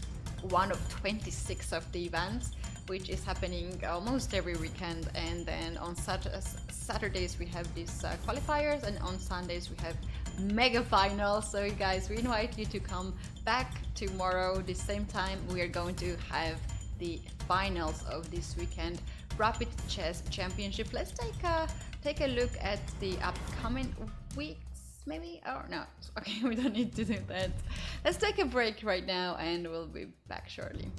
one of 26 of the events, which is happening almost every weekend. And then on Saturdays we have these qualifiers, and on Sundays we have mega finals. So you guys, we invite you to come back tomorrow the same time. We are going to have the finals of this weekend Rapid Chess Championship. Let's take a look at the upcoming weeks, maybe, or no, okay, we don't need to do that. Let's take a break right now and we'll be back shortly.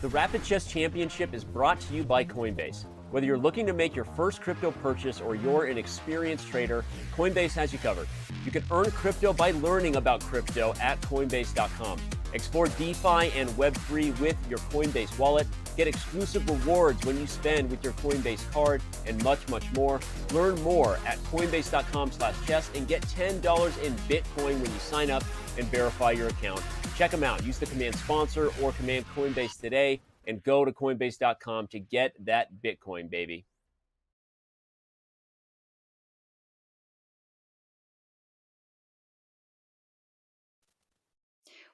The Rapid Chess Championship is brought to you by Coinbase. Whether you're looking to make your first crypto purchase or you're an experienced trader, Coinbase has you covered. You can earn crypto by learning about crypto at Coinbase.com. Explore DeFi and Web3 with your Coinbase wallet. Get exclusive rewards when you spend with your Coinbase card and much, much more. Learn more at Coinbase.com/chess and get $10 in Bitcoin when you sign up. and verify your account. Check them out. Use the command sponsor or command Coinbase today and go to Coinbase.com to get that Bitcoin, baby.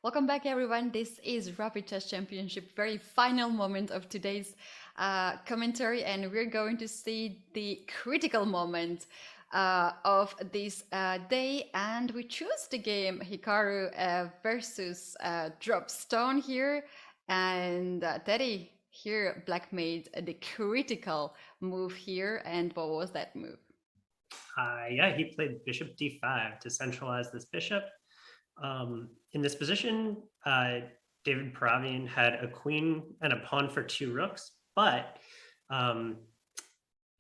Welcome back, everyone. This is Rapid Chess Championship, very final moment of today's commentary, and we're going to see the critical moment of this day, and we choose the game Hikaru versus Dropstone here, and Teddy here, Black made the critical move here, and what was that move? Yeah, he played bishop d5 to centralize this bishop. In this position, David Paravian had a queen and a pawn for 2 rooks, but the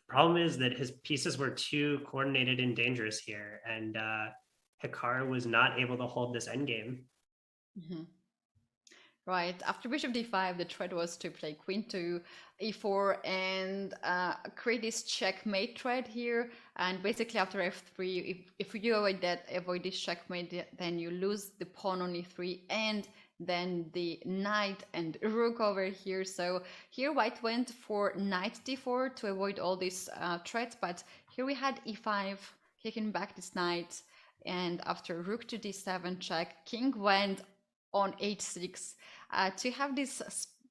problem is that his pieces were too coordinated and dangerous here, and Hikaru was not able to hold this endgame. Mm-hmm. Right, after bishop d5, the threat was to play queen to e4 and create this checkmate threat here. And basically after f3, if you avoid this checkmate, then you lose the pawn on e3 and then the knight and rook over here. So here white went for knight d4 to avoid all these threats, but here we had e5, kicking back this knight, and after rook to d7 check, king went on h6 to have this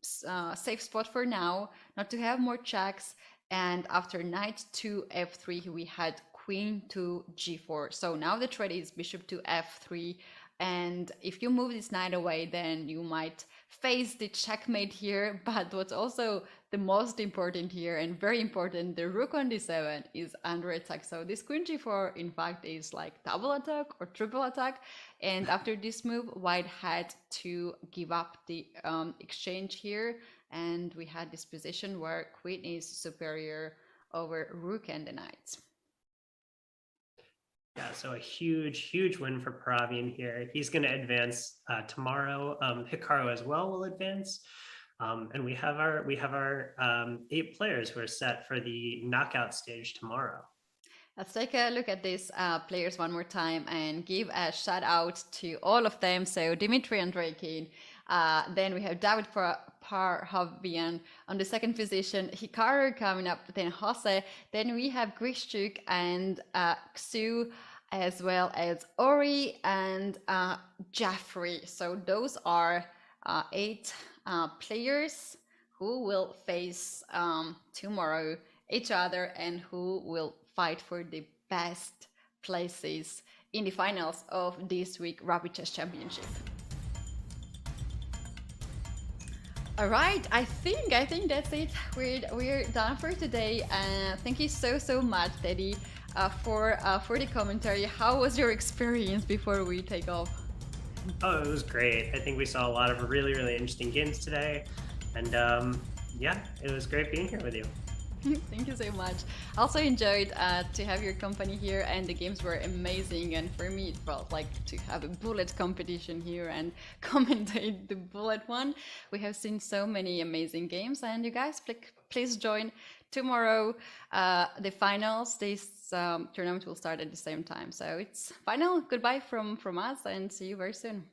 safe spot for now, not to have more checks. And after knight to f3, we had queen to g4. So now the threat is bishop to f3. And if you move this knight away, then you might face the checkmate here. But what's also the most important here, and very important, the rook on d7 is under attack. So this queen g4, in fact, is like double attack or triple attack. And after this move, white had to give up the exchange here. And we had this position where queen is superior over rook and the knights. Yeah, so a huge win for Paravian here. He's going to advance tomorrow. Hikaru as well will advance, and we have our 8 players who are set for the knockout stage tomorrow. Let's take a look at these players one more time and give a shout out to all of them. So Dimitri Andreikin, then we have David Paravian on the second position, Hikaru coming up, then Jose, then we have Grishchuk and Xu, as well as Ori and Jeffrey. So those are 8 players who will face tomorrow each other and who will fight for the best places in the finals of this week Rapid Chess Championship. All right, I think that's it. We're done for today. Thank you so much, Teddy, for the commentary. How was your experience before we take off? Oh, it was great. I think we saw a lot of really interesting games today, and yeah, it was great being here with you. Thank you so much. Also enjoyed to have your company here, and the games were amazing, and for me it felt like to have a bullet competition here and commentate the bullet one. We have seen so many amazing games, and you guys please join tomorrow the finals. This tournament will start at the same time, so it's final. Goodbye from us, and see you very soon.